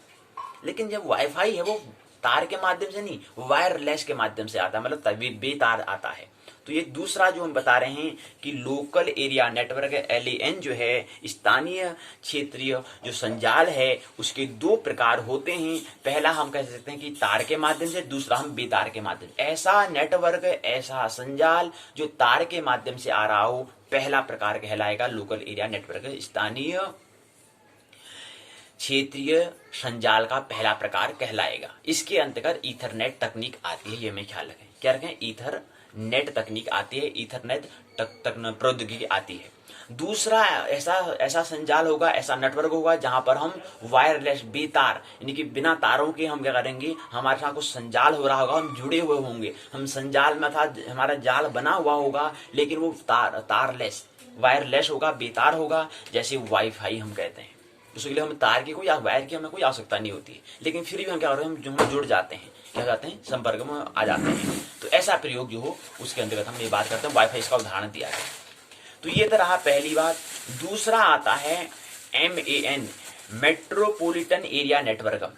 लेकिन जब वाईफाई है वो तार के माध्यम से नहीं, वायरलेस के माध्यम से आता है, मतलब तभी बेतार आता है। तो ये दूसरा जो हम बता रहे हैं कि लोकल एरिया नेटवर्क LAN जो है, स्थानीय क्षेत्रीय जो संजाल है, उसके दो प्रकार होते हैं। पहला हम कह सकते हैं कि तार के माध्यम से, दूसरा हम बेतार के माध्यम से। ऐसा नेटवर्क, ऐसा संजाल जो तार के माध्यम से आ रहा हो, पहला प्रकार कहलाएगा लोकल एरिया नेटवर्क, स्थानीय क्षेत्रीय संजाल का पहला प्रकार कहलाएगा। इसके अंतर्गत ईथरनेट तकनीक आती है, ये में ख्याल रखें। क्या रखें? ईथरनेट तकनीक आती है, ईथरनेट प्रौद्योगिकी आती है। दूसरा ऐसा संजाल होगा, ऐसा नेटवर्क होगा जहां पर हम वायरलेस बेतार, यानी कि बिना तारों के हम क्या करेंगे, हमारे साथ कुछ संजाल हो रहा होगा, हम जुड़े हुए होंगे, हम संजाल में था, हमारा जाल बना हुआ होगा, लेकिन वो तारलेस, वायरलेस होगा, बेतार होगा, जैसे वाईफाई हम कहते हैं। उसके लिए हमें तार की कोई या वायर की हमें कोई आवश्यकता नहीं होती है, लेकिन फिर भी हम क्या कर रहे हैं, हम जुड़ जाते हैं, क्या जाते हैं, संपर्क में आ जाते हैं। तो ऐसा प्रयोग जो हो उसके अंतर्गत हम ये बात करते हैं। वाईफाई इसका उदाहरण दिया है। तो ये तो रहा पहली बात। दूसरा आता है MAN, मेट्रोपॉलिटन एरिया नेटवर्क।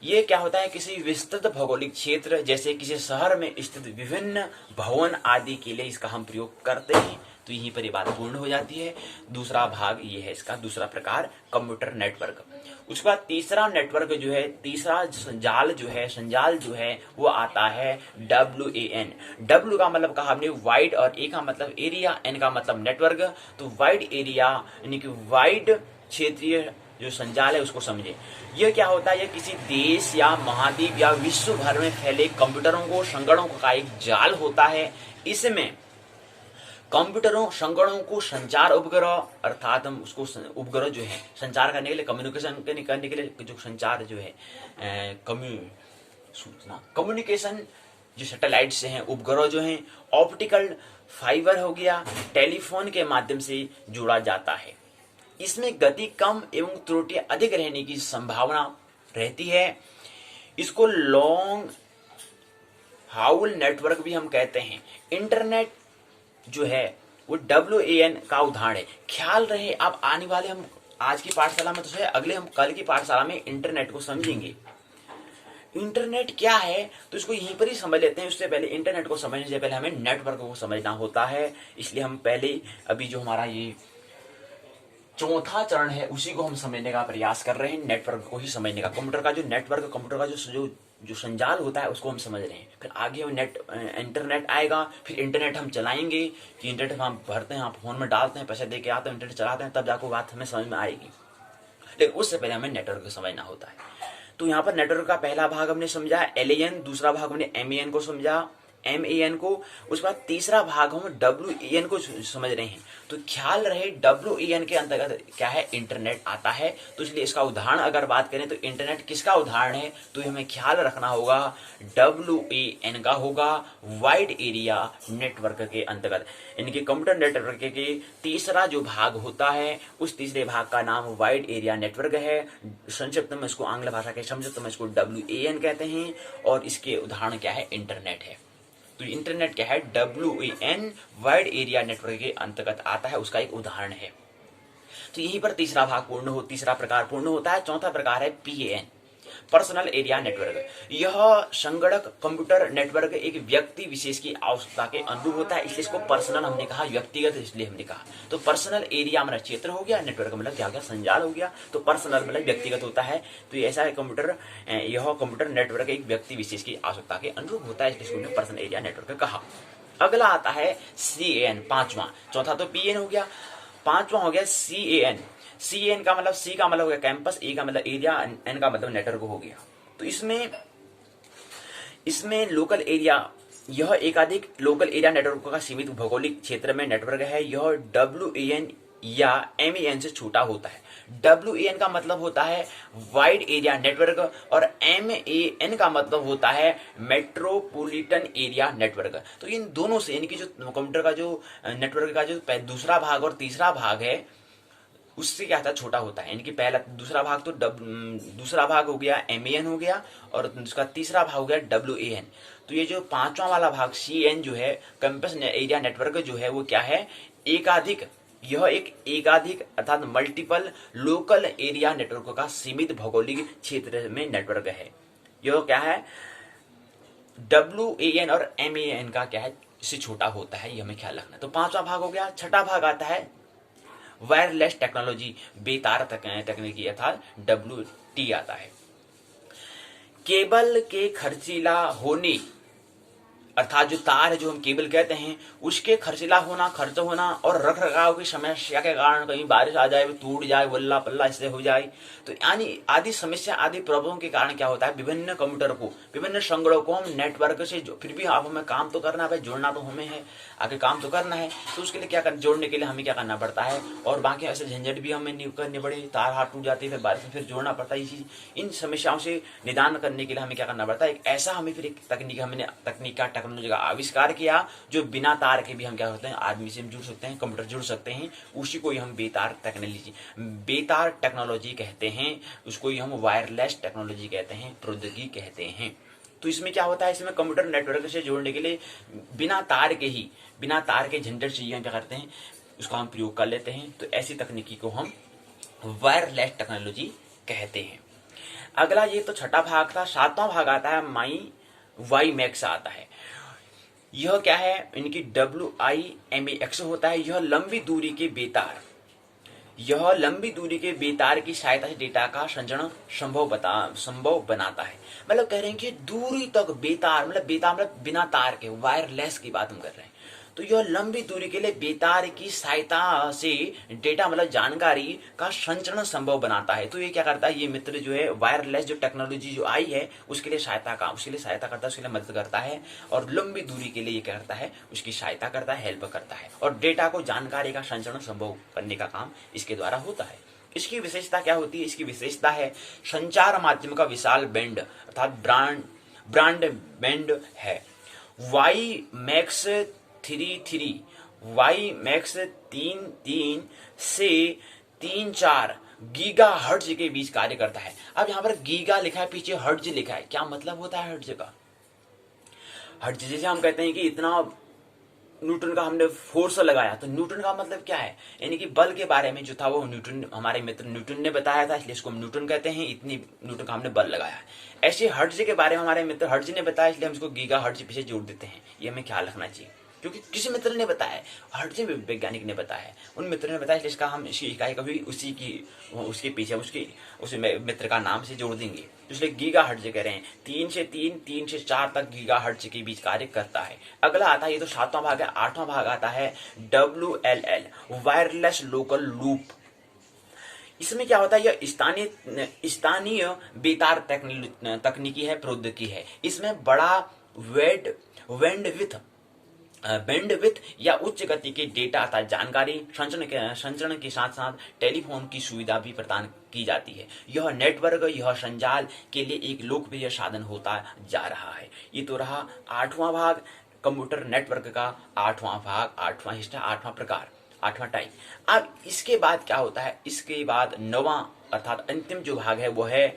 ये क्या होता है? किसी विस्तृत भौगोलिक क्षेत्र, जैसे किसी शहर में स्थित विभिन्न भवन आदि के लिए इसका हम प्रयोग करते हैं। तो यहीं पर ये बात पूर्ण हो जाती है। दूसरा भाग ये है इसका, दूसरा प्रकार कंप्यूटर नेटवर्क। उसके बाद तीसरा नेटवर्क जो है, तीसरा संजाल जो है वो आता है WAN। W का मतलब कहा हमने वाइड, और A का मतलब एरिया, N का मतलब नेटवर्क। तो वाइड एरिया यानी कि वाइड क्षेत्रीय जो संजाल है उसको समझे। यह क्या होता है? यह किसी देश या महाद्वीप या विश्व भर में फैले कंप्यूटरों को, संगणकों का एक जाल होता है। इसमें कंप्यूटरों, संगणकों को संचार उपग्रह, अर्थात हम उसको उपग्रह जो है संचार करने के लिए, कम्युनिकेशन करने के लिए जो संचार जो है, कम्युनिकेशन जो सैटेलाइट से हैं, उपग्रह जो हैं, ऑप्टिकल फाइबर हो गया, टेलीफोन के माध्यम से जोड़ा जाता है। इसमें गति कम एवं त्रुटियां अधिक रहने की संभावना रहती है। इसको लॉन्ग हाउल नेटवर्क भी हम कहते हैं। इंटरनेट जो है वो WAN का उदाहरण है। ख्याल रहे, आप आने वाले, हम आज की पाठशाला में तो सही, अगले हम कल की पाठशाला में इंटरनेट को समझेंगे। इंटरनेट क्या है तो इसको यहीं पर ही समझ लेते हैं। उससे पहले, इंटरनेट को समझने से पहले हमें नेटवर्क को समझना होता है। इसलिए हम पहले अभी जो हमारा ये चौथा चरण है उसी को हम समझने का प्रयास कर रहे हैं, नेटवर्क को ही समझने का। कंप्यूटर का जो नेटवर्क, कंप्यूटर का जो संजाल होता है उसको हम समझ रहे हैं। फिर आगे इंटरनेट आएगा, फिर इंटरनेट हम चलाएंगे कि इंटरनेट हम भरते हैं, आप फोन में डालते हैं, पैसे दे के आते हैं, इंटरनेट चलाते हैं, तब जाकर बात हमें समझ में आएगी। लेकिन उससे पहले हमें नेटवर्क को समझना होता है। तो यहाँ पर नेटवर्क का पहला भाग हमने समझा LAN, दूसरा भाग हमने MAN को समझा, MAN को। उसके बाद तीसरा भाग हम WAN को समझ रहे हैं। तो ख्याल रहे, WAN के अंतर्गत क्या है? इंटरनेट आता है। तो इसलिए इसका उदाहरण अगर बात करें तो इंटरनेट किसका उदाहरण है, तो हमें ख्याल रखना होगा WAN का होगा, वाइड एरिया नेटवर्क के अंतर्गत। इनके कंप्यूटर नेटवर्क के तीसरा जो भाग होता है, उस तीसरे भाग का नाम वाइड एरिया नेटवर्क है। संक्षिप्त में इसको, आंग्ल भाषा के संक्षिप्त में इसको WAN कहते हैं, और इसके उदाहरण क्या है? इंटरनेट है। तो इंटरनेट क्या है? WAN, वाइड एरिया नेटवर्क के अंतर्गत आता है, उसका एक उदाहरण है। तो यहीं पर तीसरा प्रकार पूर्ण होता है। चौथा प्रकार है PAN, पर्सनल एरिया नेटवर्क। यह संगणक कंप्यूटर नेटवर्क एक व्यक्ति विशेष की आवश्यकता के अनुरूप होता है, इसलिए इसको पर्सनल हमने कहा, व्यक्तिगत इसलिए हमने कहा। तो पर्सनल एरिया मतलब क्षेत्र हो गया, नेटवर्क मतलब क्या हो गया? संजाल हो गया। तो पर्सनल मतलब व्यक्तिगत होता है। तो ऐसा है यह कंप्यूटर नेटवर्क एक व्यक्ति विशेष की आवश्यकता के अनुरूप होता है, इसलिए इसको पर्सनल एरिया नेटवर्क कहा। अगला आता है CAN, पांचवा। चौथा तो PAN हो गया, पांचवा हो गया CAN। CAN का मतलब, C का मतलब हो गया कैंपस, A का मतलब एरिया, N का मतलब नेटवर्क हो गया। तो इसमें लोकल एरिया, यह एकाधिक लोकल एरिया नेटवर्क का सीमित भौगोलिक क्षेत्र में नेटवर्क है। यह WAN या MAN से छोटा होता है। WAN का मतलब होता है वाइड एरिया नेटवर्क और MAN का मतलब होता है मेट्रोपॉलिटन एरिया नेटवर्क। तो इन दोनों से इनकी जो कंप्यूटर का जो नेटवर्क का जो दूसरा भाग और तीसरा भाग है उससे क्या होता है, छोटा होता है। इनकी पहला दूसरा भाग तो दूसरा भाग हो गया MAN हो गया और उसका तीसरा भाग हो गया WAN। तो ये जो पांचवा वाला भाग CN जो है कैंपस एरिया नेटवर्क जो है वो क्या है, एकाधिक, यह एक एकाधिक अर्थात मल्टीपल लोकल एरिया नेटवर्क का सीमित भौगोलिक क्षेत्र में नेटवर्क है। यह क्या है, WAN और MAN का क्या है, इससे छोटा होता है, ये हमें ख्याल रखना। तो पांचवा भाग हो गया। छठा भाग आता है वायरलेस टेक्नोलॉजी, बेतार तकनीकी अर्थात WT आता है। केबल के खर्चीला होने अर्थात जो तार है जो हम केबल कहते हैं उसके खर्चीला होना, खर्च होना और रख रखाव की समस्या के कारण कहीं बारिश आ जाए, टूट जाए, वल्ला पल्ला इससे हो जाए, तो यानी आदि समस्या आदि प्रॉब्लम के कारण क्या होता है, विभिन्न कंप्यूटर को, विभिन्न संगणकों को हम नेटवर्क से फिर भी आप हमें काम तो करना है, जोड़ना तो हमें है, आगे काम तो करना है, तो उसके लिए क्या कर, जोड़ने के लिए हमें क्या करना पड़ता है, और बाकी ऐसे झंझट भी हमें नहीं करने पड़े, तार हाथ टूट जाती है, फिर बारिश में फिर जोड़ना पड़ता है। इसी इन समस्याओं से निदान करने के लिए हमें क्या करना पड़ता है, एक ऐसा हमें फिर एक तकनीक का टेक्नोलॉजी का आविष्कार किया जो बिना तार के भी हम क्या होते हैं, आदमी से जुड़ सकते हैं, कंप्यूटर जुड़ सकते हैं, उसी को ही हम बेतार टेक्नोलॉजी कहते हैं, उसको ही हम वायरलेस टेक्नोलॉजी कहते हैं, प्रौद्योगिकी कहते हैं। तो इसमें क्या होता है, इसमें कंप्यूटर नेटवर्क से जोड़ने के लिए बिना तार के झंझट से हम क्या करते हैं, उसका हम प्रयोग कर लेते हैं। तो ऐसी तकनीकी को हम वायरलेस टेक्नोलॉजी कहते हैं। अगला ये तो छठा भाग था। सातवां भाग आता है WiMAX आता है। यह क्या है, इनकी WiMAX होता है। यह लंबी दूरी के बेतार की सहायता से डेटा का संचरण संभव बनाता है। मतलब कह रहे हैं कि दूरी तक बेतार मतलब बिना तार के, वायरलेस की बात हम कर रहे हैं। तो यह लंबी दूरी के लिए बेतार की सहायता से डेटा मतलब जानकारी का संचरण संभव बनाता है। तो ये क्या करता है, ये मित्र जो है वायरलेस जो टेक्नोलॉजी जो आई है उसके लिए सहायता करता है, उसके लिए मदद करता है, और लंबी दूरी के लिए ये क्या करता है, उसकी सहायता करता है, हेल्प करता है, और डेटा को जानकारी का संचरण संभव करने का काम इसके द्वारा होता है। इसकी विशेषता क्या होती है, इसकी विशेषता है संचार माध्यम का विशाल बैंड अर्थात ब्रॉड बैंड है। WiMAX 3 से 3-4 गीगा हर्ट्ज के बीच कार्य करता है। अब यहाँ पर गीगा लिखा है, पीछे हर्ट्ज लिखा है, क्या मतलब होता है हर्ट्ज का? हर्ट्ज जैसे हम कहते हैं कि इतना न्यूटन का हमने फोर्स लगाया, तो न्यूटन का मतलब क्या है, यानी कि बल के बारे में जो था वो न्यूटन, हमारे मित्र न्यूटन ने बताया था, इसलिए इसको हम न्यूटन कहते हैं, इतनी न्यूटन का हमने बल लगाया। ऐसे हर्ट्ज के बारे में हमारे मित्र हर्ट्ज ने बताया, इसलिए हम इसको गीगा हर्ट्ज पीछे जोड़ देते हैं। ये हमें ख्याल रखना चाहिए, क्योंकि किसी मित्र ने बताया, हर्ट्ज वैज्ञानिक ने बताया, उन मित्र ने बताया, इसलिए इसका हम इसकी इकाई कभी उसके पीछे उस मित्र का नाम से जोड़ देंगे। तो इसलिए गीगा हर्ट्ज कह रहे हैं। 3 से 4 तक गीगा हर्ट्ज के बीच कार्य करता है। अगला आता है, ये तो 7वां भाग है। 8वां भाग आता है WLL, वायरलेस लोकल लूप। इसमें क्या होता है, यह स्थानीय बेतार तकनीकी है, प्रौद्योगिकी है। इसमें बड़ा बैंडविड्थ या उच्च गति के डेटा अर्थात जानकारी संचरण के साथ साथ टेलीफोन की सुविधा भी प्रदान की जाती है। यह नेटवर्क, यह संजाल के लिए एक लोकप्रिय साधन होता जा रहा है। ये तो रहा 8वां भाग, कंप्यूटर नेटवर्क का 8वां भाग, 8वां हिस्सा, 8वां प्रकार, 8वां टाइप। अब इसके बाद क्या होता है, इसके बाद 9वां अर्थात अंतिम जो भाग है वो है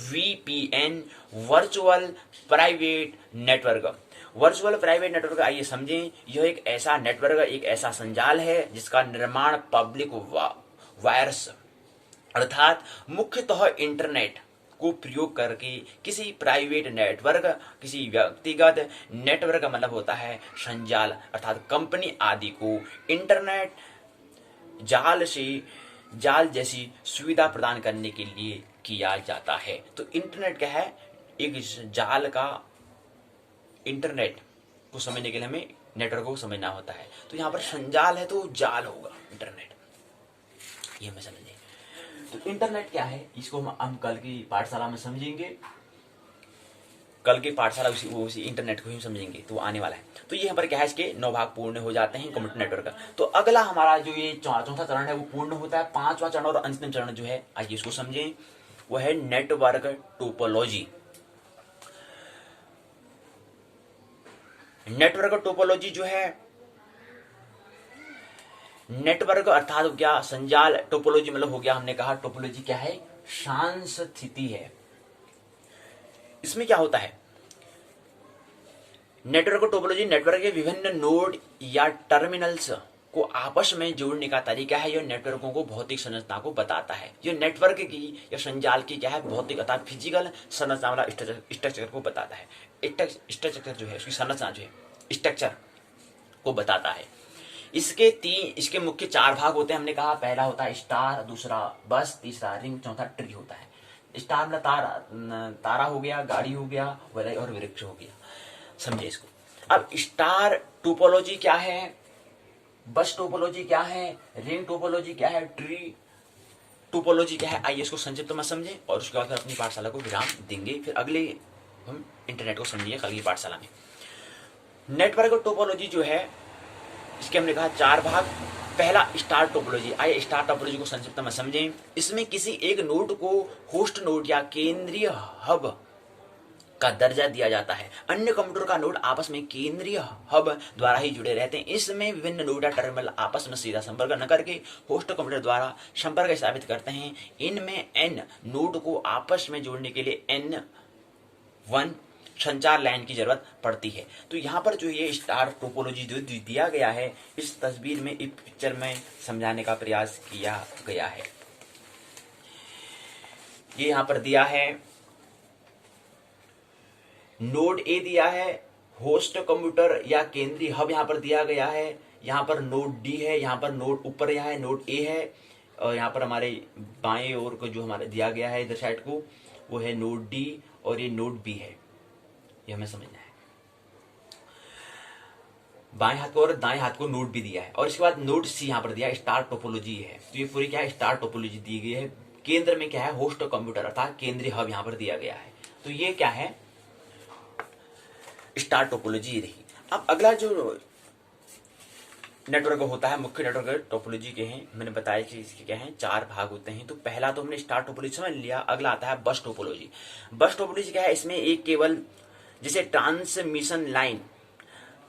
VPN, virtual private network. Virtual private network आइए समझें। यह एक ऐसा नेटवर्क, एक ऐसा संजाल है जिसका निर्माण पब्लिक वायर्स अर्थात मुख्यतः इंटरनेट को प्रयोग करके किसी प्राइवेट नेटवर्क, किसी व्यक्तिगत नेटवर्क का मतलब होता है संजाल अर्थात कंपनी आदि को इंटरनेट जाल जैसी सुविधा प्रदान करने के लिए किया जाता है। तो इंटरनेट क्या है, एक जाल का, इंटरनेट को समझने के लिए हमें नेटवर्क को समझना होता है। तो यहाँ पर संजाल है तो जाल होगा इंटरनेट, ये हमें समझेंगे। तो इंटरनेट क्या है, इसको हम कल की पाठशाला में समझेंगे। कल की पाठशाला उसी इंटरनेट को ही समझेंगे, तो आने वाला है। तो ये यहाँ पर क्या है, इसके 9 भाग पूर्ण हो जाते हैं कंप्यूटर नेटवर्क का। तो अगला हमारा जो ये चौथा चरण है वो पूर्ण होता है। 5वां चरण और अंतिम चरण जो है, आइए इसको समझें, वो है नेटवर्क टोपोलॉजी। नेटवर्क टोपोलॉजी जो है, नेटवर्क अर्थात क्या, संजाल, टोपोलॉजी मतलब हो गया, हमने कहा टोपोलॉजी क्या है, सांस्थिति है। इसमें क्या होता है, नेटवर्क टोपोलॉजी नेटवर्क के विभिन्न नोड या टर्मिनल्स को आपस में जोड़ने का तरीका है। यह नेटवर्कों को भौतिक संरचना को बताता है। यह नेटवर्क की या संजाल की क्या है, भौतिक अर्थात फिजिकल संरचना वाला स्ट्रक्चर को बताता है। स्ट्रक्चर जो है, उसकी संरचना जो है, स्ट्रक्चर को बताता है। इसके मुख्य 4 भाग होते हैं। हमने कहा पहला होता है स्टार, दूसरा बस, तीसरा रिंग, चौथा ट्री होता है। स्टार मतलब तारा हो गया, गाड़ी हो गया, वलय और वृक्ष हो गया, समझे इसको। अब स्टार टोपोलॉजी क्या है, बस टोपोलॉजी क्या है, रिंग टोपोलॉजी क्या है, ट्री टोपोलॉजी क्या है, आइए इसको संक्षिप्त में समझें और उसके बाद अपनी पाठशाला को विराम देंगे। फिर अगले हम इंटरनेट को समझिए कल की पाठशाला में। नेटवर्क टोपोलॉजी जो है, इसके हमने कहा 4 भाग। पहला स्टार टोपोलॉजी, आइए स्टार टोपोलॉजी को संक्षिप्त में समझें। इसमें किसी एक नोड को होस्ट नोड या केंद्रीय हब का दर्जा दिया जाता है। अन्य कंप्यूटर का नोड आपस में केंद्रीय हब द्वारा ही जुड़े रहते हैं। इसमें विभिन्न नोड या टर्मिनल आपस में सीधा संपर्क न करके होस्ट कंप्यूटर द्वारा संपर्क स्थापित करते हैं। इनमें n नोड को आपस में जोड़ने के लिए N1 संचार लाइन की जरूरत पड़ती है। तो यहाँ पर जो ये स्टार टोपोलॉजी जो दिया गया है, इस तस्वीर में, इस पिक्चर में समझाने का प्रयास किया गया है। ये यहाँ पर दिया है, नोड ए दिया है, होस्ट कंप्यूटर या केंद्रीय हब यहाँ पर दिया गया है। यहाँ पर नोड डी है, यहाँ पर नोड ऊपर यहाँ है, नोड ए है, और यहाँ पर हमारे बाएं ओर को जो हमारे दिया गया है इधर साइड को, वो है नोड डी और ये नोड बी है। ये हमें समझना है। बाएं हाथ को और दाएं हाथ को नोड भी दिया है, और इसके बाद नोड सी यहाँ पर दिया है, स्टार टोपोलॉजी है। तो ये पूरी क्या है, स्टार टोपोलॉजी दी गई है। केंद्र में क्या है, होस्ट कंप्यूटर अर्थात केंद्रीय हब यहाँ पर दिया गया है। तो ये क्या है, स्टार टोपोलॉजी रही। अब अगला जो नेटवर्क होता है, मुख्य नेटवर्क टोपोलॉजी के हैं, मैंने बताया कि इसके क्या हैं, 4 भाग होते हैं। तो पहला तो हमने स्टार टोपोलॉजी समझ लिया। अगला आता है बस टोपोलॉजी। बस टोपोलॉजी क्या है, इसमें एक केवल जिसे ट्रांसमिशन लाइन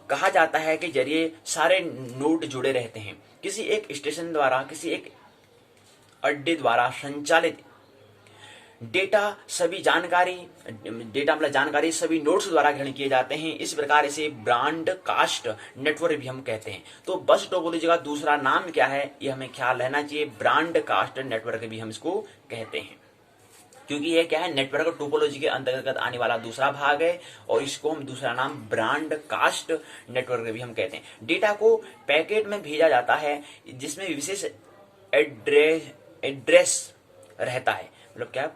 कहा जाता है के जरिए सारे नोड जुड़े रहते हैं। किसी एक स्टेशन द्वारा, किसी एक अड्डे द्वारा संचालित डेटा मतलब जानकारी सभी नोड्स द्वारा ग्रहण किए जाते हैं। इस प्रकार इसे ब्रॉडकास्ट नेटवर्क भी हम कहते हैं। तो बस टोपोलॉजी का दूसरा नाम क्या है, ये हमें ख्याल रहना चाहिए, ब्रॉडकास्ट नेटवर्क भी हम इसको कहते हैं, क्योंकि ये क्या है, नेटवर्क टोपोलॉजी के अंतर्गत आने वाला दूसरा भाग है, और इसको हम दूसरा नाम ब्रॉडकास्ट नेटवर्क भी हम कहते हैं। डेटा को पैकेट में भेजा जाता है जिसमें विशेष एड्रेस रहता है। मतलब क्या,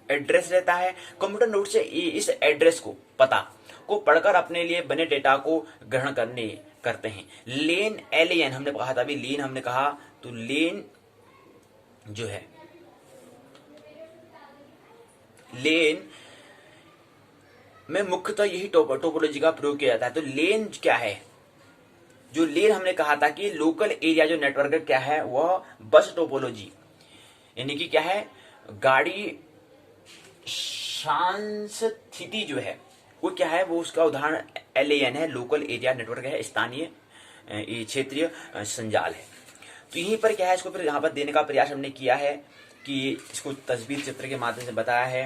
एड्रेस रहता है। कंप्यूटर नोड से इस एड्रेस को, पता को पढ़कर अपने लिए बने डेटा को ग्रहण करते हैं। लेन, LAN हमने कहा था, अभी लेन हमने कहा, तो लेन जो है, लेन में मुख्यतः यही टोपोलॉजी का प्रयोग किया जाता है। तो लेन क्या है, जो लेन हमने कहा था कि लोकल एरिया जो नेटवर्क क्या है, वह बस टोपोलॉजी, यानी कि क्या है, गाड़ी सांस्थिति जो है वो क्या है, वो उसका उदाहरण LAN है, लोकल एरिया नेटवर्क है, स्थानीय क्षेत्रीय संजाल है। तो यहीं पर क्या है, इसको फिर यहाँ पर देने का प्रयास हमने किया है कि इसको तस्वीर चित्र के माध्यम से बताया है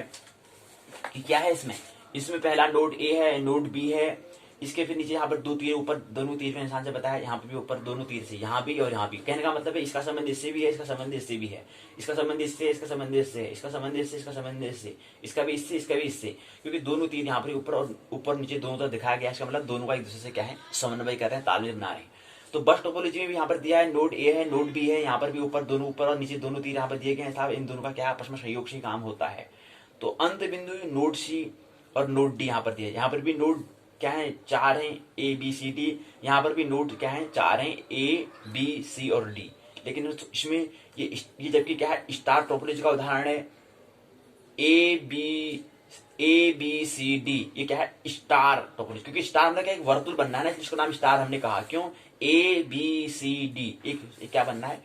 कि क्या है इसमें पहला नोड ए है, नोड बी है, इसके फिर नीचे यहाँ पर 2 तीर, ऊपर दोनों तीर में इंसान से बताया, यहाँ पर भी ऊपर दोनों तीर से, यहाँ भी और यहाँ भी। कहने का मतलब है इसका संबंध इससे भी है, इसका संबंध इससे भी है, इसका संबंध इससे, इसका संबंध इससे, इसका संबंध इससे, इसका संबंध इससे, इसका भी इससे, इसका भी इससे, क्योंकि दोनों तीर यहाँ पर ऊपर और ऊपर नीचे दोनों तरफ दिखाया गया। इसका मतलब दोनों का एक दूसरे से क्या है, समन्वय कर रहे हैं, तालमेल बना रहे हैं। तो बस टोपोलॉजी में भी यहाँ पर दिया है, नोड ए है, नोड बी है, यहाँ पर भी ऊपर दोनों, ऊपर और नीचे दोनों तीर यहाँ पर दिए गए हैं। इन दोनों का क्या आपस में सहयोग से काम होता है। तो अंत बिंदु नोड सी और नोड डी यहाँ पर दिया है। यहाँ पर भी नोड क्या है, 4 हैं, ABCD। यहाँ पर भी नोड क्या है, 4 हैं, ABC और D। लेकिन इसमें ये जबकि क्या है, स्टार टोपोलॉजी का उदाहरण है, ABCD, ये क्या है, स्टार टोपोलॉजी, क्योंकि स्टार मतलब क्या, एक वर्तुल बनना है ना, जिसका नाम स्टार हमने कहा। क्यों? ABCD, एक क्या बनना है,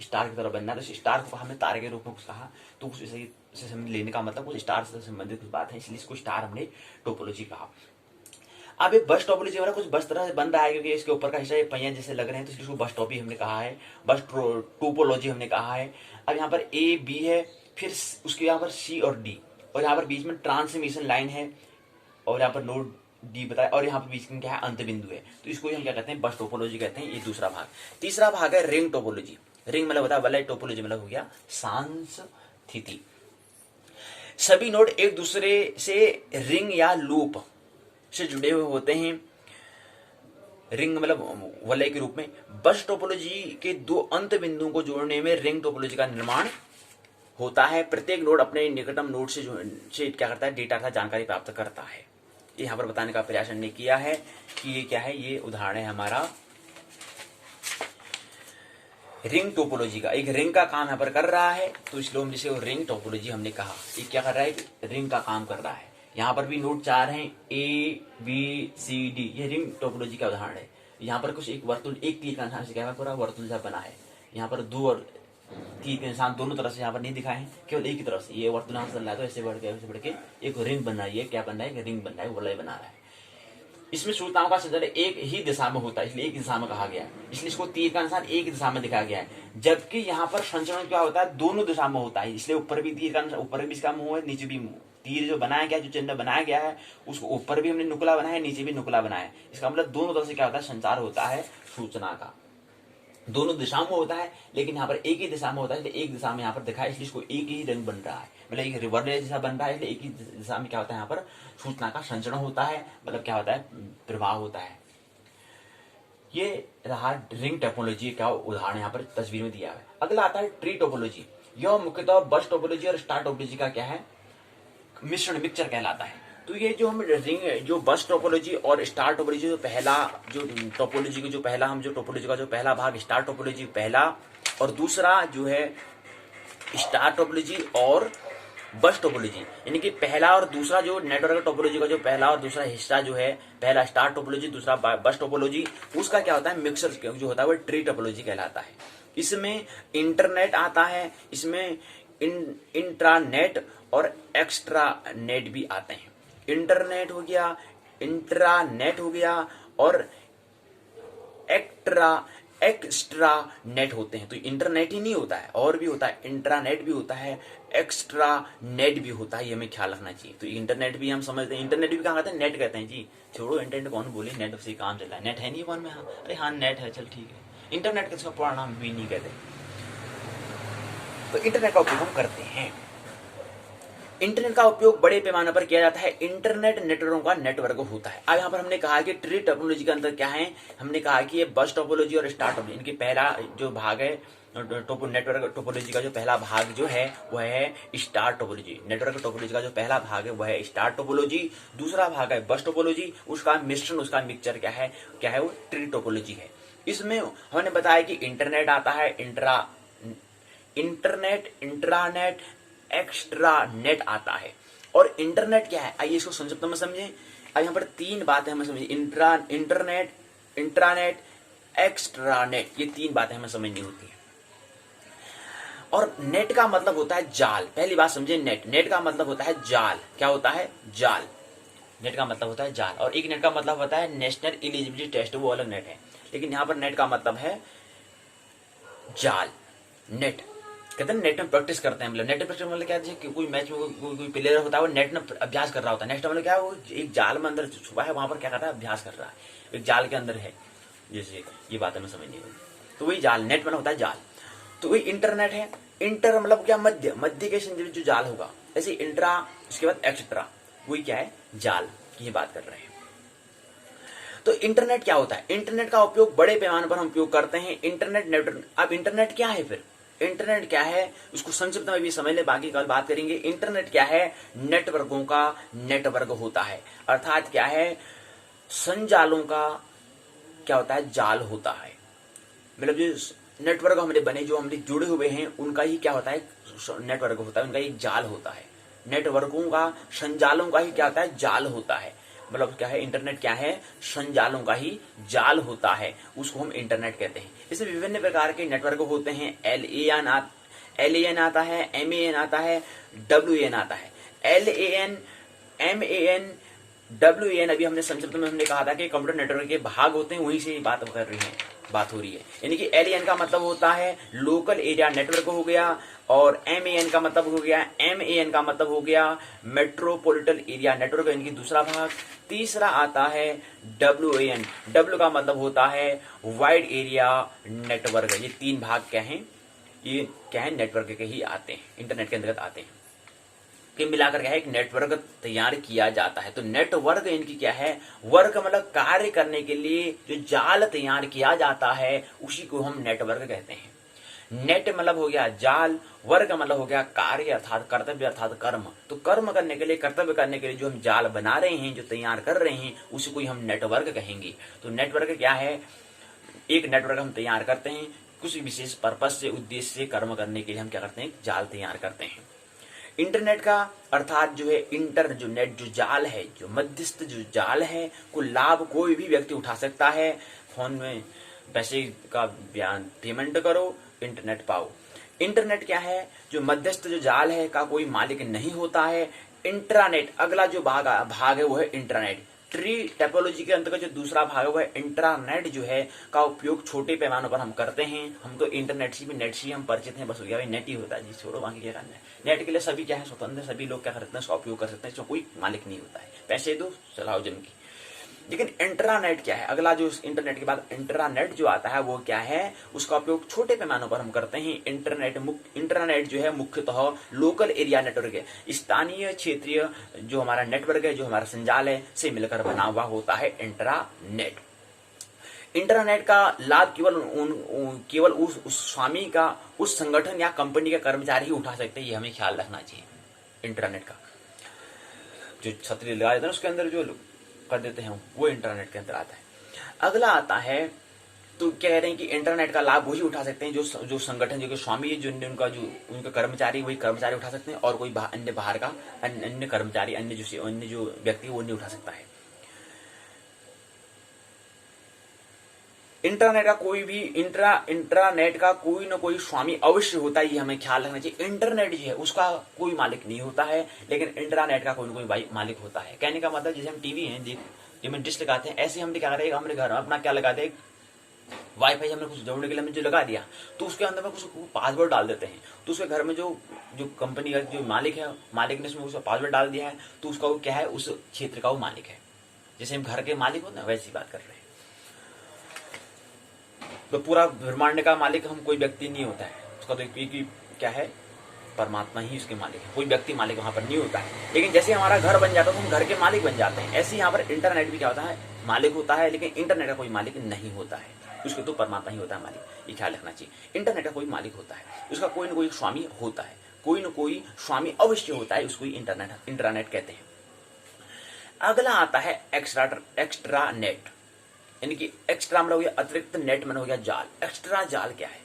स्टार की तरह बनना है। तो स्टार को हमने तारे के रूप में कुछ कहा, तो कुछ इसे हमने लेने का मतलब कुछ स्टार से संबंधित कुछ बात है, इसलिए इसको स्टार हमने टोपोलॉजी कहा। अब ये बस टोपोलॉजी वाला कुछ बस तरह से बन रहा है, क्योंकि इसके ऊपर का हिस्सा ये पहिया जैसे लग रहे हैं, तो इसको बस टोपी हमने कहा है, बस टोपोलॉजी हमने कहा है। अब यहाँ पर A B है, फिर उसके यहाँ पर C और D, और यहाँ पर बीच में ट्रांसमिशन लाइन है, और यहाँ पर नोड D बताया, और यहाँ पर बीच में क्या है, अंत बिंदु है। तो इसको हम क्या कहते हैं, बस टोपोलॉजी कहते हैं। ये दूसरा भाग। तीसरा भाग है रिंग टोपोलॉजी। रिंग मतलब होता है वलय, टोपोलॉजी मतलब हो गया सांस्थिति। सभी नोड एक दूसरे से रिंग या लूप से जुड़े हुए होते हैं। रिंग मतलब वलय के रूप में। बस टोपोलॉजी के दो अंत बिंदुओं को जोड़ने में रिंग टोपोलॉजी का निर्माण होता है। प्रत्येक नोड अपने निकटतम नोड से क्या करता है, डेटा अर्थात जानकारी प्राप्त करता है। यहाँ पर बताने का प्रयास हमने किया है कि ये क्या है, ये उदाहरण है हमारा रिंग टोपोलॉजी का। एक रिंग का काम यहाँ पर कर रहा है, तो इसलिए हम जिसे रिंग टोपोलॉजी हमने कहा। ये क्या कर रहा है, रिंग का काम कर रहा है। यहाँ पर भी नोड 4 हैं, ABCD, ये रिंग टोपोलॉजी का उदाहरण है। यहाँ पर कुछ एक वर्तुल, एक तीर का निशान से क्या पूरा वर्तुल सा बना है। यहाँ पर दो और तीर के निशान दोनों तरफ से यहाँ पर नहीं दिखाए हैं, केवल एक ही तरफ से। ये वर्तुल यहाँ से चल रहा है, तो ऐसे बढ़ के एक रिंग बन रही है। क्या बन रहा है, एक रिंग बन रहा है, वलय बना रहा है। इसमें सूचनाओं का संचरण एक ही दिशा में होता है, इसलिए एक दिशा में कहा गया है। इसलिए इसको तीर का निशान एक दिशा में दिखाया गया है। जबकि यहाँ पर संचरण क्या होता है, दोनों दिशा में होता है। इसलिए ऊपर भी तीर का निशान, ऊपर भी इसका मुंह है, नीचे भी मुंह। तीर जो बनाया गया, जो चिन्ह बनाया गया है, उसको ऊपर भी हमने नुकला बनाया है, नीचे भी नुकला बनाया है। इसका मतलब दोनों तरफ से क्या होता है, संचार होता है सूचना का। दोनों दिशाओं में होता है, लेकिन यहाँ पर एक ही दिशा में होता है, इसलिए एक दिशा में यहाँ पर दिखा है, इसलिए इसको एक ही रंग बन रहा है। मतलब एक रिवर जैसा बन रहा है, इसलिए एक ही दिशा में क्या होता है, यहाँ पर सूचना का संचरण होता है, मतलब क्या होता है, प्रवाह होता है। ये रहा रिंग टोपोलॉजी का उदाहरण यहाँ पर तस्वीर में दिया है। अगला आता है ट्री टोपोलॉजी। यह मुख्यतः बस टोपोलॉजी और स्टार टोपोलॉजी का क्या है, मिश्रण, मिक्सचर कहलाता है। तो ये जो हम रिंग, जो बस टोपोलॉजी और स्टार टोपोलॉजी, जो पहला जो टोपोलॉजी का जो पहला हम जो टोपोलॉजी का जो पहला भाग स्टार टोपोलॉजी पहला, और दूसरा जो है स्टार टोपोलॉजी और बस टोपोलॉजी, यानी कि पहला और दूसरा जो नेटवर्क टोपोलॉजी का जो पहला और दूसरा हिस्सा जो है, पहला स्टार टोपोलॉजी, दूसरा बस टोपोलॉजी, उसका क्या होता है, मिक्सर जो होता है वो ट्री टोपोलॉजी कहलाता है। इसमें इंटरनेट आता है, इसमें इंट्रानेट और एक्स्ट्रा नेट भी आते हैं। इंटरनेट हो गया, इंट्रानेट हो गया, और एक्स्ट्रा नेट होते हैं। तो इंटरनेट ही नहीं होता है, और भी होता है, इंट्रानेट भी होता है, एक्स्ट्रा नेट भी होता है, ये हमें ख्याल रखना चाहिए। तो इंटरनेट भी हम समझते हैं, इंटरनेट भी कहाँ कहते हैं, नेट कहते हैं जी। छोड़ो इंटरनेट कौन बोले, नेट से काम चल रहा है, नेट है नहीं फोन में, हाँ अरे हाँ नेट है, चल ठीक है। इंटरनेट का इसका पूरा नाम भी नहीं कहते। तो इंटरनेट का उपयोग हम करते हैं। इंटरनेट का उपयोग बड़े पैमाने पर किया जाता है। इंटरनेट नेटवर्कों का नेटवर्क होता है। अब यहाँ पर हमने कहा कि ट्री टोपोलॉजी के अंदर क्या है, हमने कहा कि ये बस टोपोलॉजी और स्टार टोपोलॉजी, इनकी पहला जो भाग है नेटवर्क टोपोलॉजी का जो पहला भाग जो है वह है स्टार टोपोलॉजी। नेटवर्क टोपोलॉजी का जो पहला भाग है वह है स्टार टोपोलॉजी। दूसरा भाग है बस टोपोलॉजी, उसका मिश्रण, उसका मिक्सचर क्या है वो ट्री टोपोलॉजी है। इसमें हमने बताया कि इंटरनेट आता है, इंटरनेट, इंट्रानेट, एक्स्ट्रा नेट आता है। और इंटरनेट क्या है, आइए इसको संक्षिप्त में समझें। अब यहाँ पर तीन बातें हमें समझिए, इंटरनेट, इंट्रानेट, एक्स्ट्रानेट, ये तीन बातें हमें समझनी होती है। और नेट का मतलब होता है जाल। पहली बात समझे, नेट का मतलब होता है जाल। क्या होता है, जाल। नेट का मतलब होता है जाल। और एक नेट का मतलब होता है नेशनल एलिजिबिलिटी टेस्ट, वो अलग नेट है। लेकिन यहाँ पर नेट का मतलब है जाल। नेट कहते हैं नेट में प्रैक्टिस करते हैं, मतलब नेट में प्रैक्टिस मतलब क्या है कि कोई मैच में कोई प्लेयर होता है वो नेट में अभ्यास कर रहा होता है। नेट मतलब क्या है, वो एक जाल में अंदर छुपा है, वहां पर क्या कर रहा है, अभ्यास कर रहा है, एक जाल के अंदर है। जैसे ये बात हमें समझनी होगी। तो वही जाल, नेट में होता है जाल। तो वही इंटरनेट है। इंटर मतलब क्या, मध्य, मध्य के संदर्भ जो जाल होगा। ऐसे इंट्रा, उसके बाद एक्स्ट्रा, वही क्या है, जाल की ये बात कर रहे हैं। तो इंटरनेट क्या होता है, इंटरनेट का उपयोग बड़े पैमाने पर हम उपयोग करते हैं। Internet network. अब इंटरनेट क्या है, फिर इंटरनेट क्या है उसको संक्षिप्त में भी समझ ले, बाकी कल बात करेंगे। इंटरनेट क्या है, नेटवर्कों का नेटवर्क होता है, अर्थात क्या है, संजालों का क्या होता है, जाल होता है। मतलब जो नेटवर्क हमारे बने, जो हमने जुड़े हुए हैं, उनका ही क्या होता है, नेटवर्क होता है, उनका एक जाल होता है। नेटवर्कों का, संजालों का ही क्या होता है, जाल होता है। मतलब क्या है, इंटरनेट क्या है, संजालों का ही जाल होता है, उसको हम इंटरनेट कहते हैं। इसमें विभिन्न प्रकार के नेटवर्क होते हैं। LAN आता है, MAN आता है, WAN आता है। LAN, MAN, WAN अभी हमने संक्षिप्त में हमने कहा था कि कंप्यूटर नेटवर्क के भाग होते हैं, वहीं से बात हो रही है। यानी कि LAN का मतलब होता है लोकल एरिया नेटवर्क हो गया, और MAN का मतलब हो गया, MAN का मतलब हो गया मेट्रोपॉलिटन एरिया नेटवर्क, यानी कि दूसरा भाग। तीसरा आता है WAN, W का मतलब होता है वाइड एरिया नेटवर्क। ये तीन भाग क्या हैं, ये क्या है, नेटवर्क के ही आते हैं, इंटरनेट के अंतर्गत आते हैं। कि मिलाकर क्या है, एक नेटवर्क तैयार किया जाता है। तो नेटवर्क इनकी क्या है, वर्क मतलब कार्य करने के लिए जो जाल तैयार किया जाता है उसी को हम नेटवर्क कहते हैं। नेट मतलब हो गया जाल, वर्क मतलब हो गया कार्य अर्थात कर्तव्य अर्थात कर्म। तो कर्म करने के लिए, कर्तव्य करने के लिए जो हम जाल बना रहे हैं, जो तैयार कर रहे हैं, उसी को ही हम नेटवर्क कहेंगे। तो नेटवर्क क्या है, एक नेटवर्क हम तैयार करते हैं कुछ विशेष पर्पज से, उद्देश्य से, कर्म करने के लिए हम क्या करते हैं, जाल तैयार करते हैं। इंटरनेट का अर्थात जो है जो नेट जो जाल है, जो मध्यस्थ जो जाल है, को लाभ कोई भी व्यक्ति उठा सकता है। फोन में पैसे का पेमेंट करो, इंटरनेट पाओ। इंटरनेट क्या है, जो मध्यस्थ जो जाल है का कोई मालिक नहीं होता है। इंट्रानेट अगला जो भाग है वो है इंटरनेट। ट्री टोपोलॉजी के अंतर्गत जो दूसरा भाग है वह इंट्रानेट जो है का उपयोग छोटे पैमानों पर हम करते हैं। हम तो इंटरनेट से भी, नेट से हम परिचित हैं, बस हो गया भाई नेट ही होता है जी, छोड़ो बाकी क्या करना है। नेट के लिए सभी क्या है, स्वतंत्र, सभी लोग क्या करते हैं, उसका उपयोग कर सकते हैं, इसमें कोई मालिक नहीं होता है, पैसे दो चलाओ जम की। लेकिन इंट्रानेट क्या है, अगला जो इंटरनेट के बाद इंट्रानेट जो आता है वो क्या है, उसका उपयोग छोटे पैमानों पर हम करते हैं। इंटरनेट जो है मुख्यतः लोकल एरिया नेटवर्क है, स्थानीय क्षेत्रीय जो हमारा नेटवर्क है, जो हमारा संजाल है, से मिलकर बना हुआ होता है इंट्रानेट। इंटरनेट का लाभ केवल उस स्वामी का, उस संगठन या कंपनी का कर्मचारी ही उठा सकते हैं, ये हमें ख्याल रखना चाहिए। इंटरनेट का जो छतरी लगा देते हैं उसके अंदर जो कर देते हैं वो इंटरनेट के अंदर आता है। अगला आता है, तो कह रहे हैं कि इंटरनेट का लाभ वही उठा सकते हैं जो संगठन, जो स्वामी, जो उनका कर्मचारी, वही कर्मचारी उठा सकते हैं, और कोई अन्य बाहर का अन्य कर्मचारी, अन्य जो व्यक्ति वो नहीं उठा सकता है। इंटरनेट का कोई भी इंट्रानेट का कोई ना कोई स्वामी अवश्य होता है, ये हमें ख्याल रखना चाहिए। इंटरनेट जो है उसका कोई मालिक नहीं होता है, लेकिन इंट्रानेट का कोई ना कोई मालिक होता है। कहने का मतलब जैसे हम टीवी है, जिसमें डिश लगाते हैं, ऐसे हमने क्या करेगा, हमने घर में अपना क्या लगाते हैं, वाईफाई हमने कुछ जोड़ने के लिए हमने जो लगा दिया, तो उसके अंदर में कुछ पासवर्ड डाल देते हैं, तो उसके घर में जो कंपनी का जो मालिक है, मालिक ने उसमें उसका पासवर्ड डाल दिया है, तो उसका वो क्या है, उस क्षेत्र का वो मालिक है। जैसे हम घर के मालिक होते हैं वैसी बात कर रहे हैं। तो पूरा ब्रह्मांड का मालिक हम कोई व्यक्ति नहीं होता है, उसका तो एक क्या है, परमात्मा ही उसके मालिक है, कोई व्यक्ति मालिक वहां पर नहीं होता है। लेकिन जैसे हमारा घर बन जाता है तो हम घर के मालिक बन जाते हैं, ऐसे यहाँ पर इंटरनेट भी क्या होता है, मालिक होता है, लेकिन इंटरनेट का कोई मालिक नहीं होता है, उसके तो परमात्मा ही होता है मालिक, ये ख्याल रखना चाहिए। इंटरनेट का कोई मालिक होता है, उसका कोई ना कोई स्वामी होता है, कोई ना कोई स्वामी अवश्य होता है, उसको इंटरनेट कहते हैं। अगला आता है एक्स्ट्रा नेट, यानी कि एक्स्ट्रा मतलब हो गया अतिरिक्त, नेट मतलब हो गया जाल। एक्स्ट्रा जाल क्या है,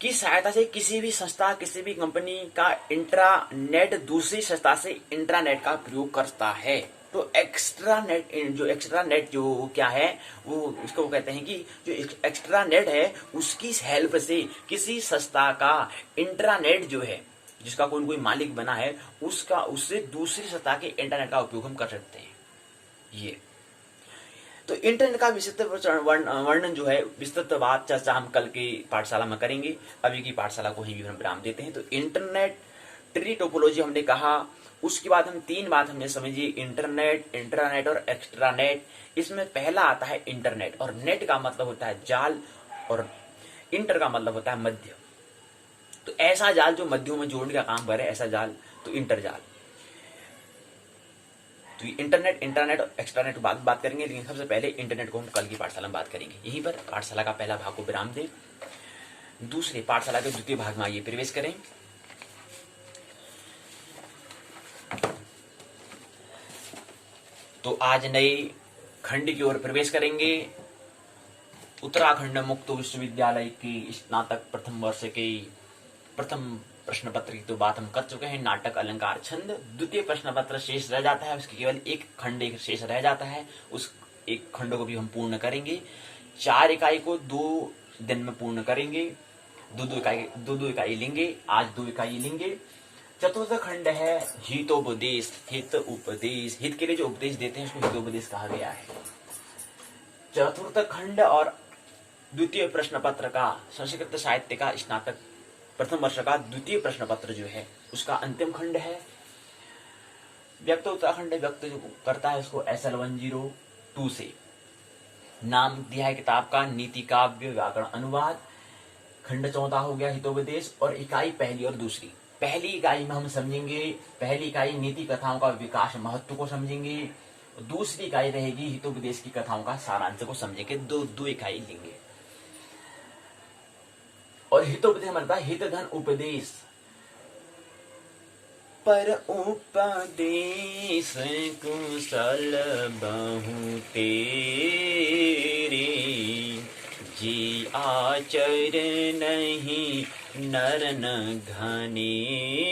की सहायता से किसी भी संस्था, किसी भी कंपनी का इंट्रानेट दूसरी संस्था से इंट्रानेट का प्रयोग करता है। तो एक्स्ट्रा नेट जो क्या है, वो उसको कहते हैं कि जो एक्स्ट्रा नेट है उसकी हेल्प से किसी संस्था का इंट्रानेट जो है, जिसका कोई कोई मालिक बना है, उससे दूसरी संस्था के इंटरनेट का उपयोग हम कर सकते हैं। ये तो इंटरनेट का विस्तृत वर्णन जो है, विस्तृत बात चर्चा हम कल की पाठशाला में करेंगे। अभी की पाठशाला को ही विराम देते हैं। तो इंटरनेट, ट्री टोपोलॉजी हमने कहा, उसके बाद हम तीन बात हमने समझी, इंटरनेट, इंट्रानेट और एक्स्ट्रानेट। इसमें पहला आता है इंटरनेट, और नेट का मतलब होता है जाल, और इंटर का मतलब होता है मध्य। तो ऐसा जाल जो मध्यों में जोड़ने का काम करे, ऐसा जाल तो इंटरजाल। तो इंटरनेट, इंटरनेट और एक्स्ट्रानेट को बात करेंगे, लेकिन सबसे पहले इंटरनेट को हम कल की पाठशाला में बात करेंगे। यहीं पर पाठशाला का पहला भाग को विराम दें, दूसरे पाठशाला के द्वितीय भाग में आइए प्रवेश करें। तो आज नए खंड की ओर प्रवेश करेंगे। उत्तराखंड मुक्त विश्वविद्यालय की स्नातक प्रथम वर्ष के प्रथम प्रश्न पत्र की तो बात हम कर चुके हैं, नाटक, अलंकार, छंद। द्वितीय प्रश्न पत्र शेष रह जाता है, उसकी केवल एक खंड एक शेष रह जाता है, उस एक खंड को भी हम पूर्ण करेंगे। 4 इकाई को 2 दिन में पूर्ण करेंगे, दो इकाई लेंगे, आज 2 इकाई लेंगे। चतुर्थ खंड है हितोपदेश, हित उपदेश। हित के लिए जो उपदेश देते हैं उसको हितोपदेश कहा गया है। चतुर्थ खंड और द्वितीय प्रश्न पत्र का, संस्कृत साहित्य का स्नातक प्रथम वर्ष का द्वितीय प्रश्न पत्र जो है उसका अंतिम खंड है। व्यक्त उत्तराखंड व्यक्त जो करता है उसको SL102 से। नाम दिया है किताब का नीति काव्य व्याकरण अनुवाद। खंड 14 हो गया हितोपदेश। और इकाई पहली और दूसरी। पहली इकाई में हम समझेंगे, पहली इकाई नीति कथाओं का विकास महत्व को समझेंगे। दूसरी इकाई रहेगी हितोपदेश की कथाओं का सारांश को समझेंगे। दो इकाई लेंगे। और हितोपदेश मतलब हित धन उपदेश। पर उपदेश कुशल बहु तेरे, जी आचर नहीं नर न घनेरे।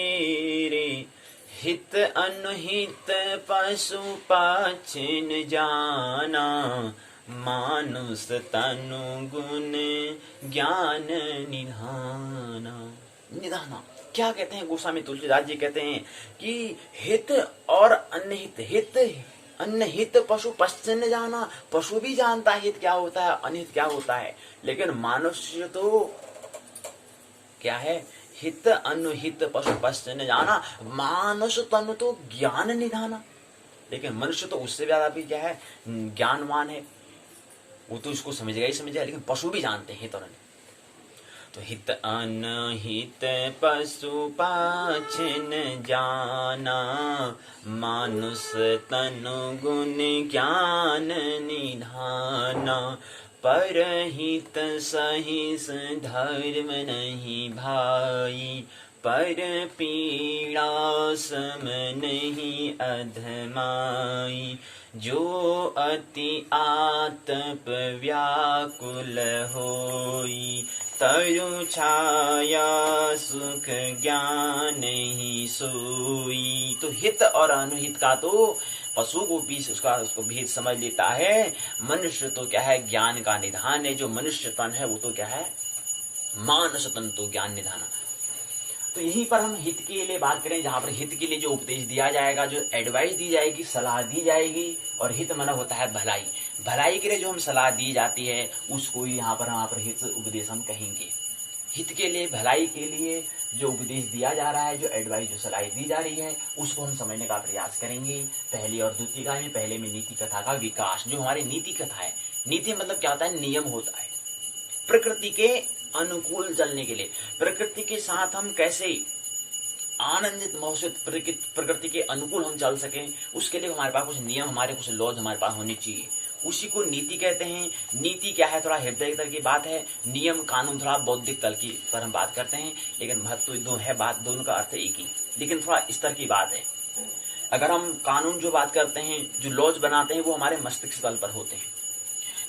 हित अनुहित पशु पक्षिन जाना, मानुष तनु गुण ज्ञान निधाना। निधाना क्या कहते हैं? गोस्वामी तुलसीदास जी कहते हैं कि हित और अनहित। हित अनहित पशु पश्चिम जाना, पशु भी जानता है हित क्या होता है, अनहित क्या होता है, लेकिन मनुष्य तो क्या है? हित अनुहित पशु पश्चिम जाना, मानुष तनु तो ज्ञान निधाना। लेकिन मनुष्य तो उससे ज्यादा भी क्या है? ज्ञानवान है, वो तो इसको समझेगा ही समझेगा, लेकिन पशु भी जानते हैं हित और अनहित। तो हित अनहित पशु पक्षिन जाना, मानुष तनु गुण ज्ञान निधाना। परहित सहिस धर्म नहीं भाई, पर पीड़ा सम नहीं अधमाई। जो अति आतप व्याकुल होई, तरु छाया सुख ज्ञान ही सोई। तो हित और अनुहित का तो पशु को भी उसको भेद समझ लेता है। मनुष्य तो क्या है? ज्ञान का निधान है। जो मनुष्य तन है वो तो क्या है? मानस तन तो ज्ञान निधाना। तो यहीं पर हम हित के लिए बात करें, जहां पर हित के लिए जो उपदेश दिया जाएगा, जो एडवाइस दी जाएगी, सलाह दी जाएगी। और हित माना होता है भलाई। भलाई के लिए जो हम सलाह दी जाती है उसको ही यहाँ पर हित उपदेश हम कहेंगे। हित के लिए, भलाई के लिए जो उपदेश दिया जा रहा है, जो एडवाइस, जो सलाह दी जा रही है, उसको हम समझने का प्रयास करेंगे। पहली और द्वितीय इकाई में पहले में नीति कथा का विकास। जो हमारी नीति कथा है, नीति मतलब क्या होता है? नियम होता है प्रकृति के अनुकूल चलने के लिए। प्रकृति के साथ हम कैसे आनंदित महसूस, प्रकृति के अनुकूल हम चल सकें, उसके लिए हमारे पास कुछ नियम, हमारे कुछ लॉज हमारे पास होने चाहिए। उसी को नीति कहते हैं। नीति क्या है? थोड़ा हृदय तल की बात है। नियम कानून थोड़ा बौद्धिक तल की पर हम बात करते हैं, लेकिन महत्व दो है, बात दोनों का अर्थ एक ही, लेकिन थोड़ा स्तर की बात है। अगर हम कानून जो बात करते हैं, जो लॉज बनाते हैं, वो हमारे मस्तिष्क तल पर होते हैं,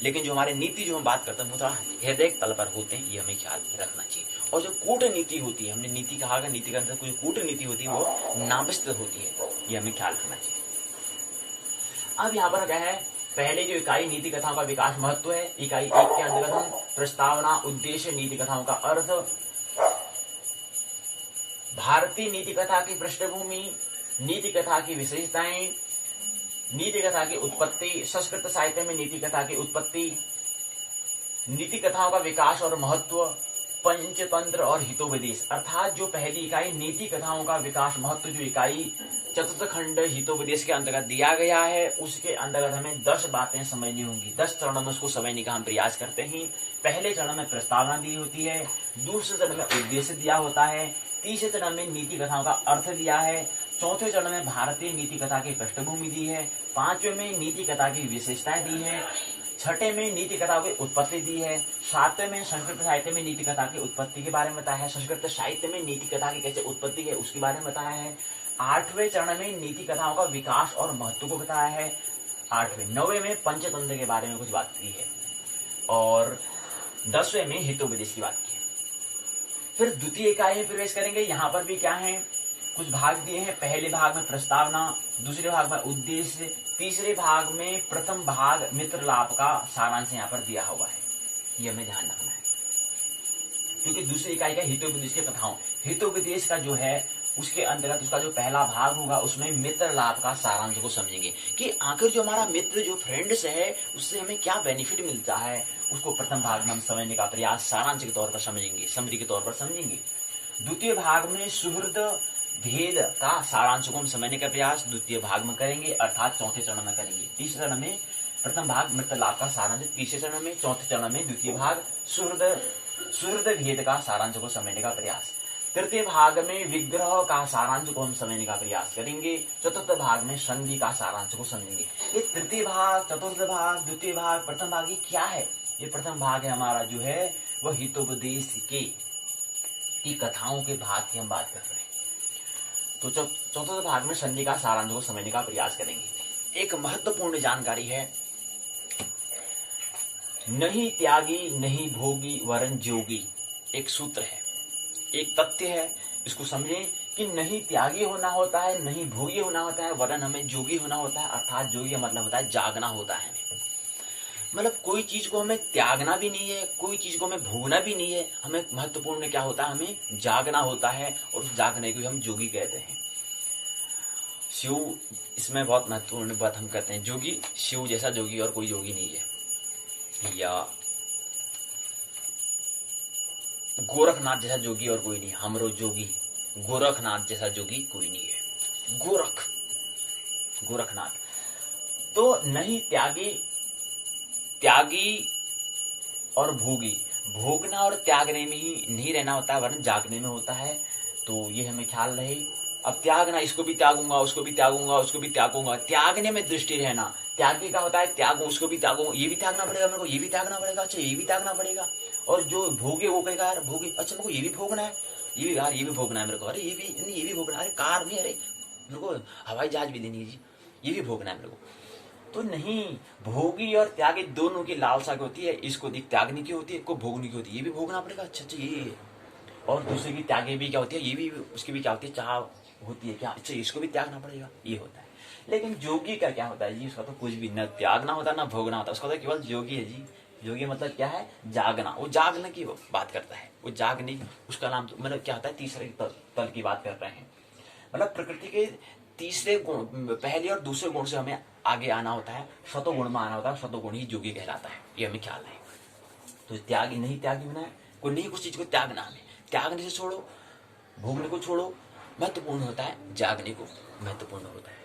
लेकिन जो हमारे नीति जो हम बात करते हैं वो थोड़ा हृदय तल पर होते हैं। ये हमें ख्याल रखना चाहिए। और जो कूटनीति होती है, हमने नीति कहा, नीति के अंदर कोई कूटनीति होती है वो नाविस्त होती है, ये हमें ख्याल रखना चाहिए। अब यहाँ पर क्या है? पहले जो इकाई नीति कथाओं का विकास महत्व है, इकाई 1 के अंतर्गत हम प्रस्तावना, उद्देश्य, नीति कथाओं का अर्थ, भारतीय नीति कथा की पृष्ठभूमि, नीति कथा की विशेषताएं, नीति कथा की उत्पत्ति, संस्कृत साहित्य में नीति कथा की उत्पत्ति, नीति कथाओं का विकास और महत्व, पंचतंत्र और हितोपदेश। अर्थात जो पहली इकाई नीति कथाओं का विकास महत्व, जो इकाई चतुर्थ खंड हितोपदेश के अंतर्गत दिया गया है, उसके अंतर्गत हमें 10 बातें समझनी होंगी। 10 चरणों में उसको समझने का हम प्रयास करते हैं। पहले चरण में प्रस्तावना दी होती है, दूसरे चरण में उद्देश्य दिया होता है, तीसरे चरण में नीति कथाओं का अर्थ दिया है, चौथे चरण में भारतीय नीति कथा की पृष्ठभूमि दी है, पांचवें में नीति कथा की विशेषताएं दी है, छठे में नीति कथा की उत्पत्ति दी है, सातवें में संस्कृत साहित्य में नीति कथा की उत्पत्ति के बारे में बताया है, संस्कृत साहित्य में नीति कथा की कैसे उत्पत्ति है उसके बारे में बताया है, आठवें चरण में नीति कथाओं का विकास और महत्व को बताया है, नौवें में पंचतंत्र के बारे में कुछ बात की है, और 10वें में हितोपदेश की बात की है। फिर द्वितीय इकाई में प्रवेश करेंगे। यहाँ पर भी क्या है, कुछ भाग दिए हैं। पहले भाग में प्रस्तावना, दूसरे भाग में उद्देश्य, तीसरे भाग में प्रथम भाग मित्र लाभ का सारांश यहाँ पर दिया हुआ है। ये हमें ध्यान रखना है, क्योंकि दूसरी इकाई का हितोपदेश के कथाओं, हितोपदेश का जो है उसके अंतर्गत उसका जो पहला भाग होगा उसमें मित्र लाभ का सारांश को समझेंगे कि आखिर जो हमारा मित्र जो फ्रेंड्स है उससे हमें क्या बेनिफिट मिलता है, उसको प्रथम भाग में हम समझने का प्रयास सारांश के तौर पर समझेंगे, समरी के तौर पर समझेंगे। द्वितीय भाग में सुहृद भेद का सारांश को हम समझने का प्रयास द्वितीय भाग में करेंगे, अर्थात चौथे चरण में करेंगे। तीसरे चरण में प्रथम भाग मित्र लाभ का सारांश, तीसरे चरण में, चौथे चरण में द्वितीय भाग सुहृद भेद का सारांश को समझने का प्रयास। तृतीय भाग में विग्रह का सारांश को हम समझने का प्रयास करेंगे। चतुर्थ भाग में संधि का सारांश को समझेंगे। ये तृतीय भाग, चतुर्थ भाग, द्वितीय भाग, प्रथम भाग, ये क्या है? ये प्रथम भाग है हमारा जो है वह हितोपदेश की कथाओं के भाग की हम बात कर रहे हैं। तो चतुर्थ भाग में संधि का सारांश को समझने का प्रयास करेंगे। एक महत्वपूर्ण जानकारी है, नहीं त्यागी नहीं भोगी वरन जोगी, एक सूत्र है, एक तथ्य है। इसको समझें कि नहीं त्यागी होना होता है, नहीं भोगी होना होता है, वरन हमें जोगी होना होता है। अर्थात जोगी का मतलब होता है जागना होता है। मतलब कोई चीज को हमें त्यागना भी नहीं है, कोई चीज को हमें भोगना भी नहीं है, हमें महत्वपूर्ण क्या होता है, हमें जागना होता है, और उस जागने को हम जोगी कहते हैं। शिव, इसमें बहुत महत्वपूर्ण बात हम कहते हैं, जोगी, शिव जैसा जोगी और कोई जोगी नहीं है। या गोरखनाथ जैसा जोगी और कोई नहीं, हमरो जोगी, गोरखनाथ जैसा जोगी कोई नहीं है। गोरखनाथ तो नहीं त्यागी और भोगी, भोगना और त्यागने में ही नहीं रहना होता है, वरन जागने में होता है। तो ये हमें ख्याल रहे। अब त्यागना, इसको भी त्यागूंगा, उसको भी त्यागूंगा, उसको भी त्यागूंगा, त्यागने में दृष्टि रहना। त्यागी का होता है त्यागू, उसको भी त्यागूंगा, ये भी त्यागना पड़ेगा मेरे को, ये भी त्यागना पड़ेगा, अच्छा ये भी त्यागना पड़ेगा। और जो भोगे वो कहेगा यार भोगे, अच्छा मेरे को ये भी भोगना है, ये भी यार ये भी भोगना है मेरे को, अरे ये भी नहीं, ये भी भोगना है, अरे कार नहीं, अरे मेरे को हवाई जहाज भी देनी है, ये भी भोगना है मेरे को। तो नहीं, भोगी और त्यागी दोनों की लालसा की होती है, इसको त्यागने की होती है, इसको भोगने की होती है, ये भी भोगना पड़ेगा, अच्छा अच्छा ये। और दूसरे की त्यागे भी क्या होती है, ये भी उसकी भी क्या होती है, चाह होती है क्या, अच्छा इसको भी त्यागना पड़ेगा, ये होता है। लेकिन जोगी का क्या होता है जी, उसका तो कुछ भी न त्यागना होता ना भोगना होता, उसका तो केवल जोगी है जी। जोगी मतलब क्या है, जागना, वो जागने की बात करता है, वो जागने, उसका नाम मतलब क्या होता है, तीसरे तल की बात कर रहे हैं। मतलब प्रकृति के तीसरे गुण, पहले और दूसरे गुण से हमें आगे आना होता है, सतोगुण में आना होता है, सतोगुण ही जोगी कहलाता है, ये हमें ख्याल है। तो त्यागी नहीं त्यागी होना है, कोई नहीं कुछ चीज को त्यागना, हमें त्यागने से छोड़ो, भोगने को छोड़ो, महत्वपूर्ण होता है जागने को महत्वपूर्ण होता है।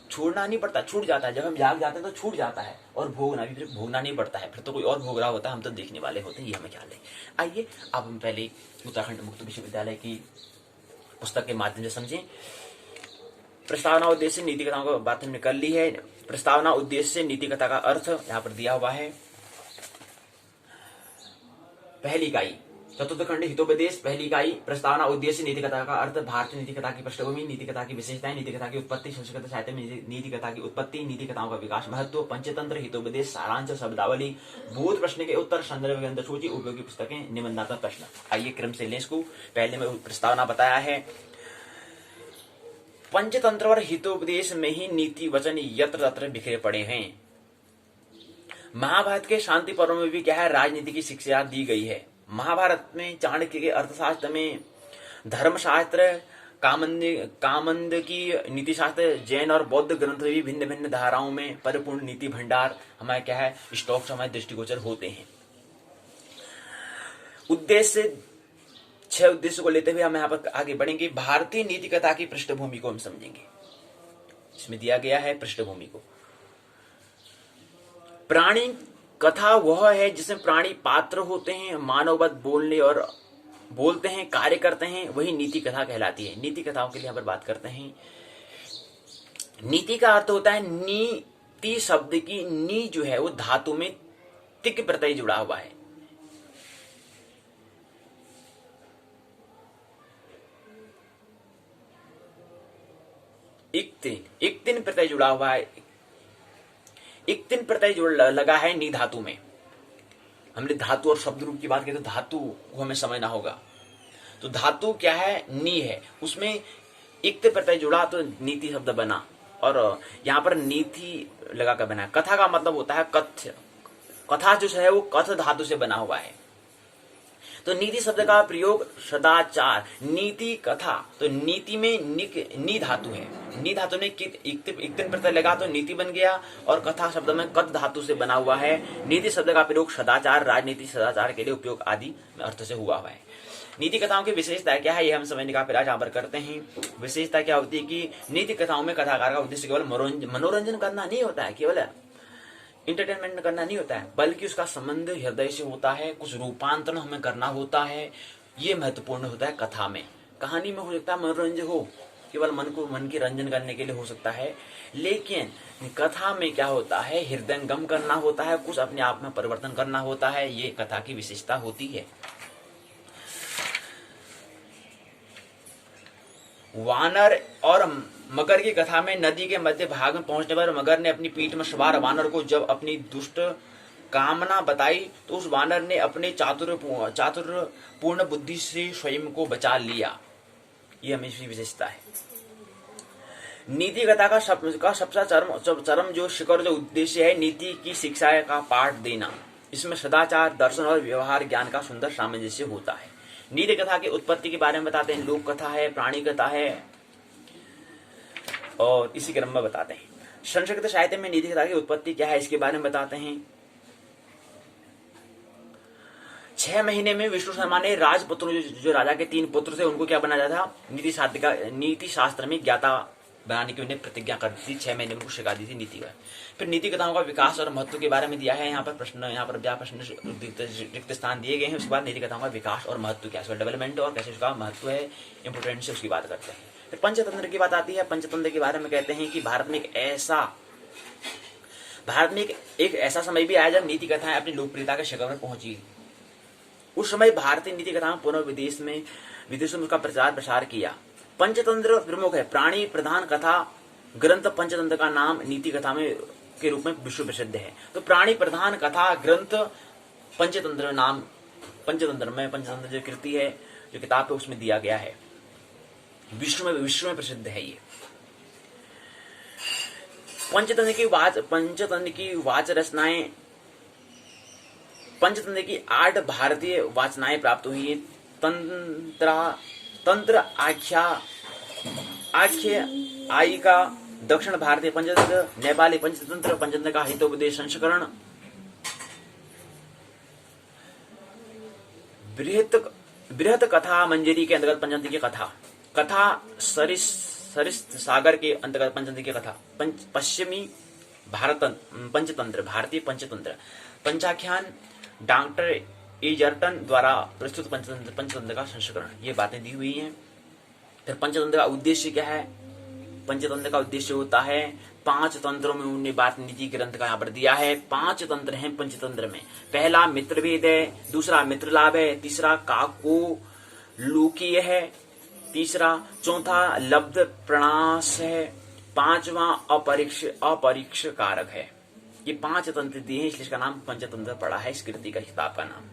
छोड़ना नहीं पड़ता, छूट जाता है, जब हम जाग जाते हैं तो छूट जाता है, और भोगना भी फिर भोगना नहीं पड़ता है, फिर तो कोई और भोग रहा होता है, हम तो देखने वाले होते हैं, ये हमें ख्याल है। आइए अब हम पहले उत्तराखंड मुक्त विश्वविद्यालय की पुस्तक के माध्यम से समझें। प्रस्तावना उद्देश्य नीति कथाओं की बात हमने कर ली है। प्रस्तावना उद्देश्य नीति कथा का अर्थ यहाँ पर दिया हुआ है। पहली इकाई चतुर्थ खंड हितोपदेश, पहली इकाई प्रस्तावना उद्देश्य नीति कथा का अर्थ, भारतीय नीति कथा की पृष्ठभूमि, नीति कथा की विशेषताएं, नीति कथा की उत्पत्ति, संस्कृत साहित्य में नीति कथा की उत्पत्ति, नीति कथाओं का विकास, महत्व, पंचतंत्र, हितोपदेश, सारांश, शब्दावली, भूत प्रश्न के उत्तर, संदर्भ ग्रंथ सूची, उपयोगी पुस्तकें, निबंधात्मक प्रश्न। आइए क्रम से लें इसको। पहले में प्रस्तावना बताया है, पंचतंत्र और हितोपदेश में ही नीति वचन यत्र तत्र बिखरे पड़े हैं। महाभारत के शांति पर्व में भी क्या है, राजनीति की शिक्षा दी गई है। महाभारत में चाणक्य के अर्थशास्त्र में, धर्मशास्त्र, कामंद की नीति शास्त्र, जैन और बौद्ध ग्रंथ भी भिन्न भिन्न धाराओं में परिपूर्ण नीति भंडार हमारे क्या है, स्टॉक्स हमारे दृष्टिगोचर होते हैं। उद्देश्य, 6 उद्देश्य को लेते हुए हम यहाँ पर आगे बढ़ेंगे। भारतीय नीति कथा की पृष्ठभूमि को हम समझेंगे। इसमें दिया गया है पृष्ठभूमि को, प्राणी कथा वह है जिसमें प्राणी पात्र होते हैं, मानववत बोलते हैं, कार्य करते हैं, वही नीति कथा कहलाती है। नीति कथाओं के लिए यहाँ पर बात करते हैं। नीति का अर्थ होता है, नीति शब्द की नी जो है वो धातु में तिक प्रत्यय जुड़ा हुआ है। इक्तिन प्रत्यय जुड़ा हुआ है, इक्तिन प्रत्यय लगा है नी धातु में। हमने धातु और शब्द रूप की बात की तो धातु को हमें समझना होगा। तो धातु क्या है? नी है, उसमें इक्त प्रत्यय जुड़ा तो नीति शब्द बना, और यहाँ पर नीति लगा कर बना। कथा का मतलब होता है कथ्य, कथा जो है वो कथ धातु से बना हुआ है। तो नीति शब्द का प्रयोग सदाचार, नीति, कथा, तो नीति में नी धातु है, नी धातु में इक्तिन प्रत्यय लगा तो नीति बन गया, और कथा शब्द में कथ धातु से बना हुआ है। नीति शब्द का प्रयोग सदाचार, राजनीति, सदाचार के लिए उपयोग आदि अर्थ से हुआ है। नीति कथाओं की विशेषता क्या है, ये हम समझने का प्रयास यहाँ पर करते हैं। विशेषता क्या होती है कि नीति कथाओं में कथाकार का उद्देश्य केवल मनोरंजन करना नहीं होता है, केवल इंटरटेनमेंट करना नहीं होता है, बल्कि उसका संबंध हृदय से होता है, कुछ रूपांतरण हमें करना होता है। ये महत्वपूर्ण होता है कथा में। कहानी में हो सकता है मनोरंजन हो, केवल मन की रंजन करने के लिए हो सकता है, लेकिन कथा में क्या होता है, हृदयंगम करना होता है, कुछ अपने आप में परिवर्तन करना होता है। ये कथा की विशेषता होती है। वानर और मगर की कथा में नदी के मध्य भाग में पहुंचने पर मगर ने अपनी पीठ में सवार वानर को जब अपनी दुष्ट कामना बताई तो उस वानर ने अपने चातुर्यपूर्ण बुद्धि से स्वयं को बचा लिया। ये हमेशा विशेषता है। नीति कथा का सबसे चरम जो शिखर जो उद्देश्य है, नीति की शिक्षा का पाठ देना। इसमें सदाचार, दर्शन और व्यवहार ज्ञान का सुंदर सामंजस्य होता है। नीति कथा की उत्पत्ति के बारे में बताते हैं। लोक कथा है, प्राणी कथा है, और इसी क्रम में बताते हैं। संस्कृत साहित्य में नीति कथा की उत्पत्ति क्या है, इसके बारे में बताते हैं। 6 महीने में विष्णु शर्मा ने राजपुत्रों जो राजा के 3 पुत्र थे उनको क्या बनाया था, नीति शास्त्र में ज्ञाता बनाने की उन्हें प्रतिज्ञा कर दी थी। 6 महीने में उनको सिखा दी थी नीति का। फिर नीति कथाओं का विकास और महत्व के बारे में दिया है। यहाँ पर प्रश्न रिक्त स्थान दिए गए हैं। उसके बाद नीति कथाओं का विकास और महत्व क्या, डेवलपमेंट और कैसे उसका महत्व है, इंपोर्टेंस है, उसकी बात करते हैं। फिर पंचतंत्र की बात आती है। पंचतंत्र के बारे में कहते हैं कि भारत में एक ऐसा समय भी आया जब नीति कथाएं अपनी लोकप्रियता के शिखर में पहुंची। उस समय भारतीय नीति कथाओं पूर्ण विदेशों में उसका प्रचार प्रसार किया। पंचतंत्र प्रमुख है। प्राणी प्रधान कथा ग्रंथ पंचतंत्र का नाम नीति कथा में के रूप में विश्व प्रसिद्ध है। तो प्राणी प्रधान कथा ग्रंथ पंचतंत्र नाम, पंचतंत्र जो कृति है, जो किताब है, उसमें दिया गया है। विश्व में प्रसिद्ध है ये। पंचतंत्र की वाच रचनाएं, पंचतंत्र की 8 भारतीय वाचनाएं प्राप्त हुई है। तंत्र आख्यायिका, दक्षिण भारतीय पंचतंत्र, नेपाली पंचतंत्र का हितोपदेश संस्करण, बृहत कथा मंजरी के अंतर्गत पंचतंत्र की कथा सरिस्त सागर के अंतर्गत पंचतंत्र की कथा, पश्चिमी भारतीय पंचतंत्र, पंचाख्यान डॉक्टर एजर्टन द्वारा प्रस्तुत पंचतंत्र का संस्करण, ये बातें दी हुई हैं। फिर पंचतंत्र का उद्देश्य क्या है? पंचतंत्र का उद्देश्य होता है 5 तंत्रों में उन्हें बात नीति ग्रंथ का यहाँ पर दिया है। 5 तंत्र हैं पंचतंत्र में। पहला मित्रभेद है, दूसरा मित्र लाभ है, तीसरा काको लूकीय है, चौथा लब्ध प्रणास है, 5वां अपरीक्ष कारक है। ये 5 तंत्र दिए हैं, इसलिए इसका नाम पंचतंत्र पड़ा है, इस कृति का किताब का नाम।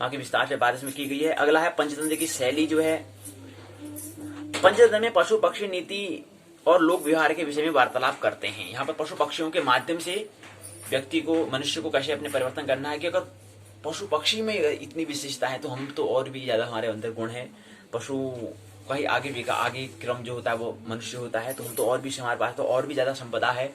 बाकी विस्तार से बात इसमें की गई है। अगला है पंचतंत्र की शैली जो है। पंचतंत्र में पशु पक्षी नीति और लोक व्यवहार के विषय में वार्तालाप करते हैं। यहाँ पर पशु पक्षियों के माध्यम से व्यक्ति को, मनुष्य को कैसे अपने परिवर्तन करना है, कि अगर पशु पक्षी में इतनी विशेषता है तो हम तो और भी ज्यादा हमारे अंदर गुण है। पशु कहीं आगे क्रम जो होता है वो मनुष्य होता है, तो हम तो और भी, हमारे पास तो और भी ज्यादा संपदा है,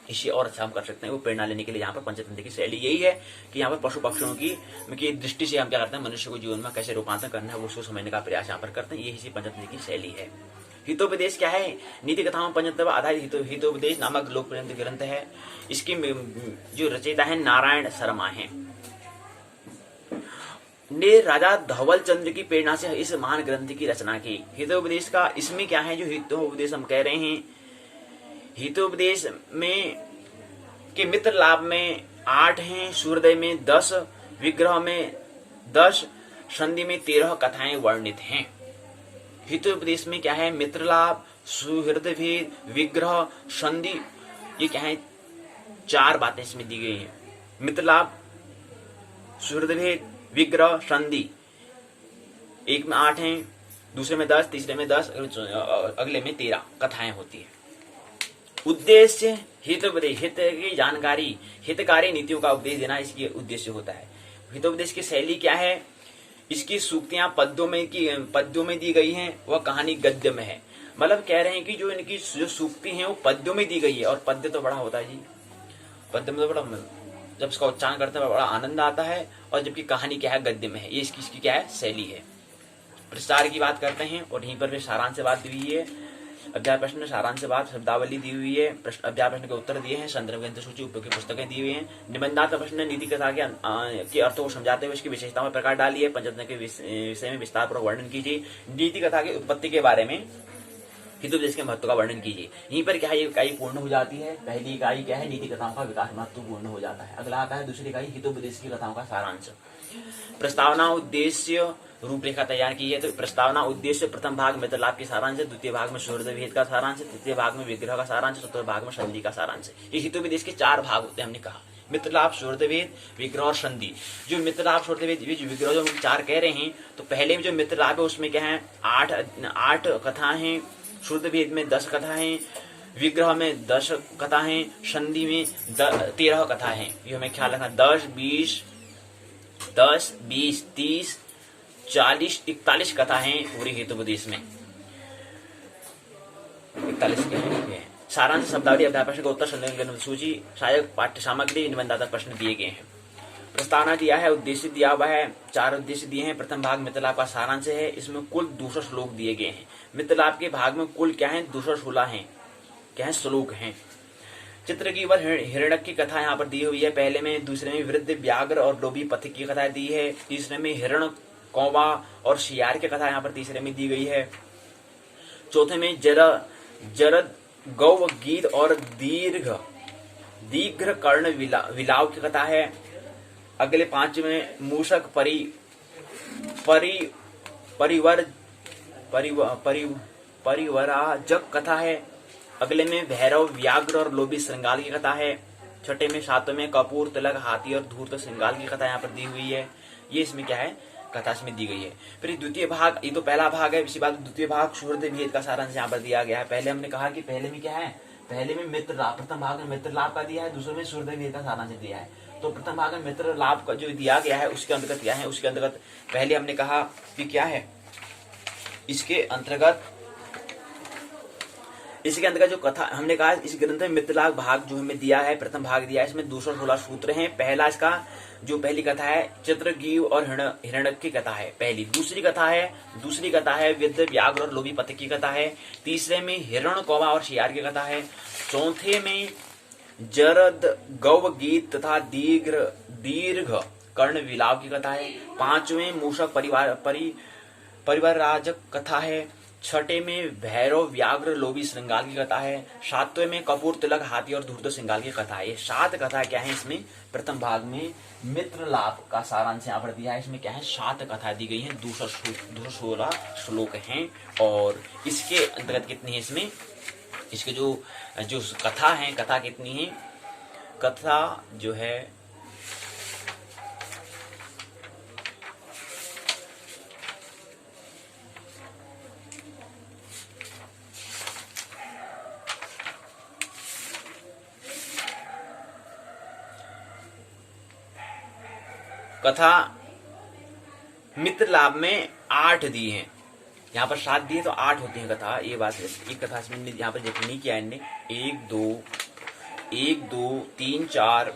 इसे और अच्छा हम कर सकते हैं। वो प्रेरणा लेने के लिए यहाँ पर पंचतंत्र की शैली यही है कि यहाँ पर पशु पक्षियों की दृष्टि से हम क्या करते हैं, मनुष्य को जीवन में कैसे रूपांतर करना है वो उसको समझने का प्रयास यहाँ पर करते हैं। यही पंचतंत्र की शैली है। हितोपदेश क्या है? नीति कथाओं पंचतंत्र आधारित हितोपदेश नामक लोकप्रिय ग्रंथ है। इसकी जो रचयिता है नारायण शर्मा है, ने राजा धवल चंद्र की प्रेरणा से इस महान ग्रंथ की रचना की। हितोपदेश का इसमें क्या है, जो हितोपदेश हम कह रहे हैं, हितोपदेश में के मित्र लाभ में 8 हैं, सूर्योदय में 10, विग्रह में 10, संधि में 13 कथाएं वर्णित हैं। हितोपदेश में क्या है? मित्र लाभ, सुहृद भेद, विग्रह, संधि, ये क्या है? 4 बातें इसमें दी गई हैं। मित्रलाभ, सूर्यभेद, विग्रह, संधि। एक में 8 हैं, दूसरे में 10, तीसरे में 10, अगले में 13 कथाएं होती है। उद्देश्य हितोपदेश, हित की जानकारी, हितकारी नीतियों का उपदेश देना इसकी उद्देश्य होता है। हितोपदेश की शैली क्या है? इसकी सूक्तियां पद्यों में दी गई हैं, वह कहानी गद्य में है। मतलब कह रहे हैं कि जो इनकी जो सूक्ति है वो पद्यों में दी गई है, और पद्य तो बड़ा होता है जी, पद्य में तो बड़ा, जब इसका उच्चारण करते हैं बड़ा आनंद आता है, और जबकि कहानी क्या है गद्य में है। ये इसकी क्या है? शैली है। प्रचार की बात करते हैं, और यहीं पर भी सारांश से बात दी हुई है। अध्याय प्रश्न, सारांश से बात, शब्दावली दी हुई है, अध्याय प्रश्न के उत्तर दिए हैं, संदर्भ ग्रंथ सूची, उपयोगी पुस्तकें दी हुई हैं। निबंधात्मक प्रश्न नीति कथा के अर्थों को समझाते हुए इसकी विशेषताओं में प्रकाश डालिए। पंचरत्न के विषय में विस्तार पूर्वक वर्णन कीजिए। नीति कथा की उत्पत्ति के बारे में हितोपदेश के महत्व का वर्णन कीजिए। यहीं पर क्या है, इकाई पूर्ण हो जाती है। पहली इकाई क्या है? नीति कथाओं का विकास महत्वपूर्ण हो जाता है। अगला आता है दूसरी इकाई, हितोपदेश की कथाओं का सारांश। प्रस्तावना, उद्देश्य, रूपरेखा तैयार की है। तो प्रस्तावना, उद्देश्य, प्रथम भाग मित्रलाभ की सारांश है, द्वितीय भाग में सूर्यभेद का सारांश है, तृतीय भाग में विग्रह का सारांश है, चतुर्थ भाग में संधि का सारांश है। ये हितोपदेश के 4 भाग होते हैं, हमने कहा मित्रलाभ, सूर्यभेद, विग्रह और संधि। जो मित्रलाभ, सूर्यभेद, विग्रह जो हम 4 कह रहे हैं, तो पहले में जो मित्रलाभ है उसमें क्या है? 8 कथाएं हैं, सूर्यभेद में 10 कथा है, विग्रह में 10 कथा है, संधि में 13 कथा है। ये हमें ख्याल रखना। 10, 20, 30, 40, 41 कथा है पूरी हितोपदेश में। 41 के हैं। सारांश, शब्दावली, अध्याय प्रश्न का उत्तर, संदर्भ ग्रंथ सूची, सहायक पाठ्य सामग्री, निबंधात्मक प्रश्न दिए गए हैं। प्रस्तावना दिया है, उद्देश्य दिया हुआ है, 4 उद्देश्य दिए हैं। प्रथम भाग मित्रलाभ का सारांश है, इसमें कुल 200 श्लोक दिए गए हैं। मित्रलाभ के भाग में कुल क्या है? 216 हैं, क्या है? श्लोक हैं। चित्रकीवर हिरण्यक की कथा यहाँ पर दी हुई है। पहले में, दूसरे में वृद्ध, व्याघ्र और लोभी पथिक की कथा दी है। तीसरे में हिरण, कौवा और शियार की कथा यहाँ पर तीसरे में दी गई है। चौथे में जरद, गौ, गीत और दीर्घ कर्ण विलाव की कथा है। अगले 5 में मूषक, परिवराजक कथा है। अगले में भैरव, व्याघ्र और लोभी श्रृंगाल की कथा है। छठे में, 7वें में कपूर, तिलक, हाथी और धूर्त श्रृंगाल की कथा यहाँ पर दी हुई है। ये इसमें क्या है? कथा इसमें दी गई है। फिर द्वितीय भाग, ये तो पहला भाग है, इसी बात द्वितीय भाग सूर्यभेद का सारांश यहाँ पर दिया गया है। पहले हमने कहा कि पहले में क्या है? पहले में मित्रलाभ, प्रथम भाग में मित्रलाभ का दिया है, दूसरे में सूर्यभेद का सारांश दिया है। तो प्रथम भाग में मित्रलाभ का जो दिया गया है उसके अंतर्गत क्या है? उसके अंतर्गत पहले हमने कहा कि क्या है, इसके अंतर्गत जो कथा हमने कहा, इस ग्रंथ में मित्रलाभ भाग जो हमें दिया है, प्रथम भाग दिया है, इसमें 216 सूत्र हैं। पहला इसका जो पहली कथा है चित्रगीव और हिरण्यक की कथा है पहली। दूसरी कथा है विद्ध, व्याघ्र और लोभी पथिक की कथा है। तीसरे में हिरण, कौवा और शियार की कथा है। चौथे में जरद, गौ, गीत तथा दीर्घ कर्ण विलाव की कथा है। 5वें मूषक, परिवारराजक कथा है। 6ठे में भैरव, व्याघ्र, लोभी श्रृंगाल की कथा है। 7वें में कपूर, तिलक, हाथी और धूर्त श्रृंगाल की कथा है। ये 7 कथा क्या है? इसमें प्रथम भाग में मित्रलाभ का सारांश यहाँ पर दिया है। इसमें क्या है? 7 कथा दी गई हैं, 216 श्लोक हैं। और इसके अंतर्गत कितनी है? इसमें इसके जो कथा है, कथा कितनी है? कथा जो है कथा मित्रलाभ में 8 दी हैं। यहाँ पर 7 दिए तो 8 होती है कथा। ये बात है। एक कथा इसमें यहाँ पर जिक्र नहीं किया इनने। 1 2 3 4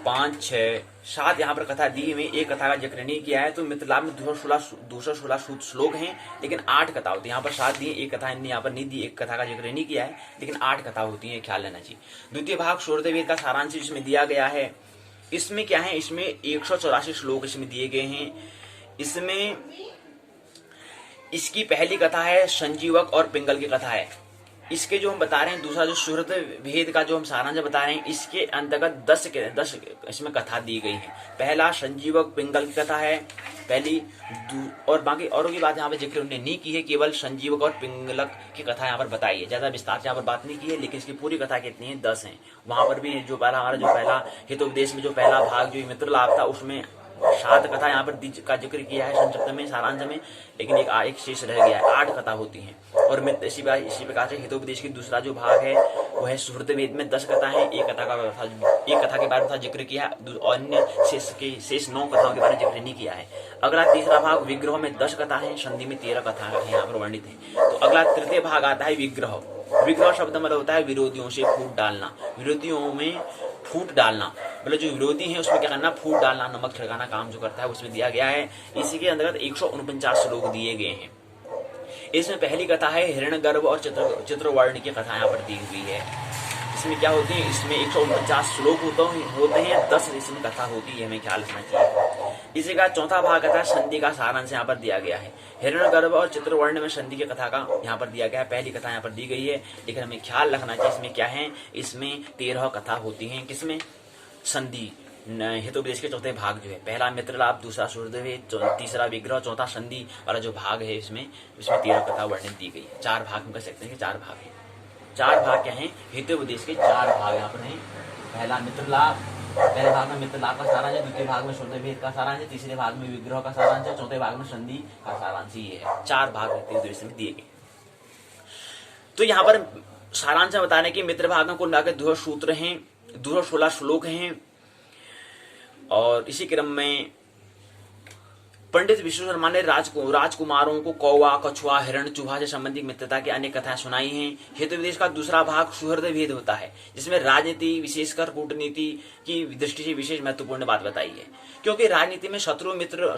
5 6 7 यहाँ पर कथा दी में एक कथा का जिक्र नहीं किया है। तो मित्रलाभ में 216 श्लोक हैं, लेकिन 8 कथा होती है। यहाँ पर 7 दिए, एक कथा इनने यहाँ पर नहीं दी, एक कथा का जिक्र नहीं किया है, लेकिन 8 कथा होती है, ख्याल लेना चाहिए। द्वितीय भाग सूर्यभेद का सारांश इसमें दिया गया है। इसमें क्या है? इसमें 184 श्लोक इसमें दिए गए हैं। इसमें इसकी पहली कथा है संजीवक और पिंगल की कथा है। इसके जो हम बता रहे हैं दूसरा जो सुहृद भेद का जो हम सारांश बता रहे हैं, इसके अंतर्गत 10 इसमें कथा दी गई है। पहला संजीवक पिंगल की कथा है पहली, और बाकी औरों की बात यहाँ पे जिक्र उन्होंने नहीं की है, केवल संजीवक और पिंगलक की कथा यहाँ पर बताई है, ज्यादा विस्तार से यहाँ पर बात नहीं की है। लेकिन इसकी पूरी कथा कितनी है, 10 है। वहां पर भी जो पहला हितोपदेश में जो पहला भाग जो मित्र लाभ था उसमें 7 कथा यहाँ पर का जिक्र किया है संक्षिप्त में सारांश में, लेकिन एक शेष रह गया है, 8 कथा होती हैं। और इसी प्रकार से हितोपदेश की दूसरा जो भाग है वो है सुहृद वेद में 10 कथा है। एक कथा के बारे में जिक्र किया है, अन्य शेष 9 कथाओं के बारे में जिक्र नहीं किया है। अगला तीसरा भाग विग्रह में 10 कथा है, संधि में 13 कथा है यहाँ पर वर्णित है। तो अगला तृतीय भाग आता है विग्रह। विग्रह शब्द मतलब होता है विरोधियों से फूट डालना, विरोधियों में फूट डालना, मतलब जो विरोधी है उसमें क्या करना, फूट डालना, नमक छिड़काना काम जो करता है उसमें दिया गया है। इसी के अंतर्गत 149 श्लोक दिए गए हैं। इसमें पहली कथा है हिरण्यगर्भ और चित्रवर्ण की कथा यहाँ पर दी हुई है। इसमें क्या होती है, इसमें 149 श्लोक होते हैं, 10 इसमें कथा होती है, हमें ख्याल रखना चाहिए। इसी का चौथा भाग कथा संधि का सारांश यहाँ पर दिया गया है। हिरण्यगर्भ और चित्रवर्ण में संधि की कथा का यहाँ पर दिया गया है, पहली कथा यहाँ पर दी गई है। लेकिन हमें ख्याल रखना चाहिए इसमें क्या है, इसमें 13 कथा होती है। किसमें, संधि हितोपदेश के चौथे भाग जो है, पहला मित्रलाभ, दूसरा सुहृद, तीसरा विग्रह, चौथा संधि वाला जो भाग है इसमें 13 कथा वर्णित दी गई है। 4 भाग हम कह सकते हैं कि 4 भाग है। 4 भाग क्या है, हितोपदेश के 4 भाग यहाँ पर है। पहला मित्रलाभ, पहले भाग में मित्रलाभ का सारांश है, द्वितीय भाग में सुहृद भेद का सारांश है, तीसरे भाग में विग्रह का सारांश है, चौथे भाग में संधि का सारांश ये है। 4 भाग हितोपदेश में दिए गए। तो यहाँ पर सारांश बताने की मित्र भाग में कुल मिलाकर 2 सूत्र हैं, 216 श्लोक हैं। और इसी क्रम में पंडित विष्णु शर्मा ने राजकुमारों को कौवा, कछुआ, हिरण, चूहा से संबंधित मित्रता की अनेक कथाएं सुनाई हैं। हितोपदेश का दूसरा भाग सुहृद भेद होता है, जिसमें राजनीति विशेषकर कूटनीति की दृष्टि से विशेष महत्वपूर्ण बात बताई है। क्योंकि राजनीति में शत्रु मित्र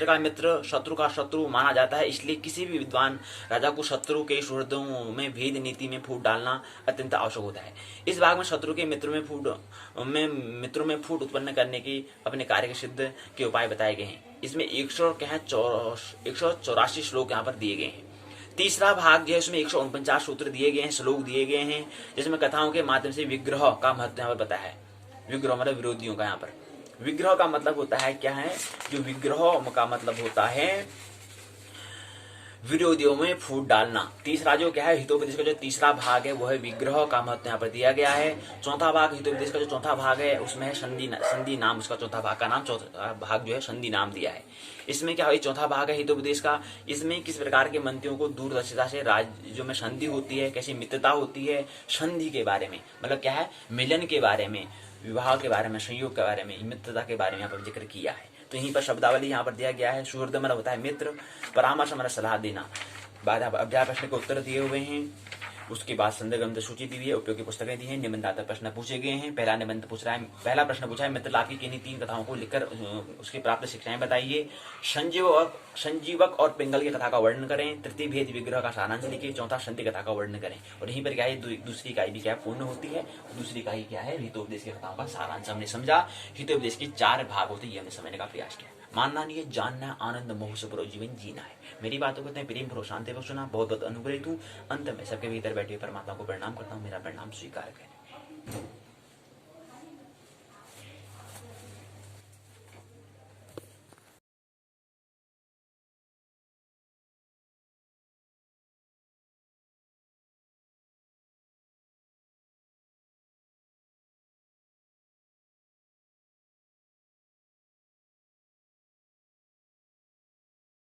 का मित्र, शत्रु का शत्रु माना जाता है, इसलिए किसी भी विद्वान राजा को शत्रु के सुहृदों में भेद नीति में फूट डालना अत्यंत आवश्यक होता है। इस भाग में शत्रु के मित्रों में फूट उत्पन्न करने की अपने कार्य के सिद्ध के उपाय बताए गए हैं। इसमें 184 श्लोक यहाँ पर दिए गए हैं। तीसरा भाग जो है उसमें 149 सूत्र दिए गए हैं, श्लोक दिए गए हैं, जिसमें कथाओं के माध्यम से विग्रह का महत्व यहाँ पर बताया है। विग्रह मतलब विरोधियों का, यहाँ पर विग्रह का मतलब होता है क्या है, जो विग्रह का मतलब होता है विरोधियों में फूट डालना। तीसरा जो क्या है, हितोपदेश का जो तीसरा भाग है वो है विग्रह का महत्व यहाँ पर दिया गया है। चौथा भाग हितोपदेश का जो चौथा भाग है उसमें है संधि नाम, उसका चौथा भाग का नाम, चौथा भाग जो है संधि नाम दिया है। इसमें क्या है, चौथा भाग है हितोपदेश का, इसमें किस प्रकार के मंत्रियों को दूरदर्शिता से राज्यों में संधि होती है, कैसी मित्रता होती है, संधि के बारे में, मतलब क्या है, मिलन के बारे में, विवाह के बारे में, संयोग के बारे में, मित्रता के बारे में यहाँ पर जिक्र किया है। तो यहीं पर शब्दावली यहाँ पर दिया गया है। सुहृद मतलब होता है मित्र, परामर्श मतलब सलाह देना। बाद अध्याय प्रश्न के उत्तर दिए हुए हैं, उसके बाद संदर्भ ग्रंथ सूची दी हुई है, उपयोगी पुस्तकें दी हैं, निबंधात्मक प्रश्न पूछे गए हैं। पहला प्रश्न पूछा है मित्र लाभ की किन्हीं 3 कथाओं को लिखकर उसकी प्राप्त शिक्षाएं बताइए। संजीवक और पिंगल की कथा का वर्णन करें। तृतीय भेद विग्रह का सारांश लिखिए। चौथा संधि कथा का वर्णन करें। और यहीं पर क्या है, दूसरी इकाई भी क्या है, पूर्ण होती है। दूसरी इकाई क्या है, हितोपदेश की कथाओं का सारांश हमने समझा। हितोपदेश की 4 भाग होते हैं, ये हमने समझने का प्रयास किया। मानना नहीं है, जानना है, आनंद मोह से भरो जीवन जीना है। मेरी बातों को प्रेम भरो शांति पर सुना, बहुत बहुत अनुग्रहित हूँ। अंत में सबके भीतर बैठे परमात्मा को प्रणाम करता हूँ, मेरा प्रणाम स्वीकार करें।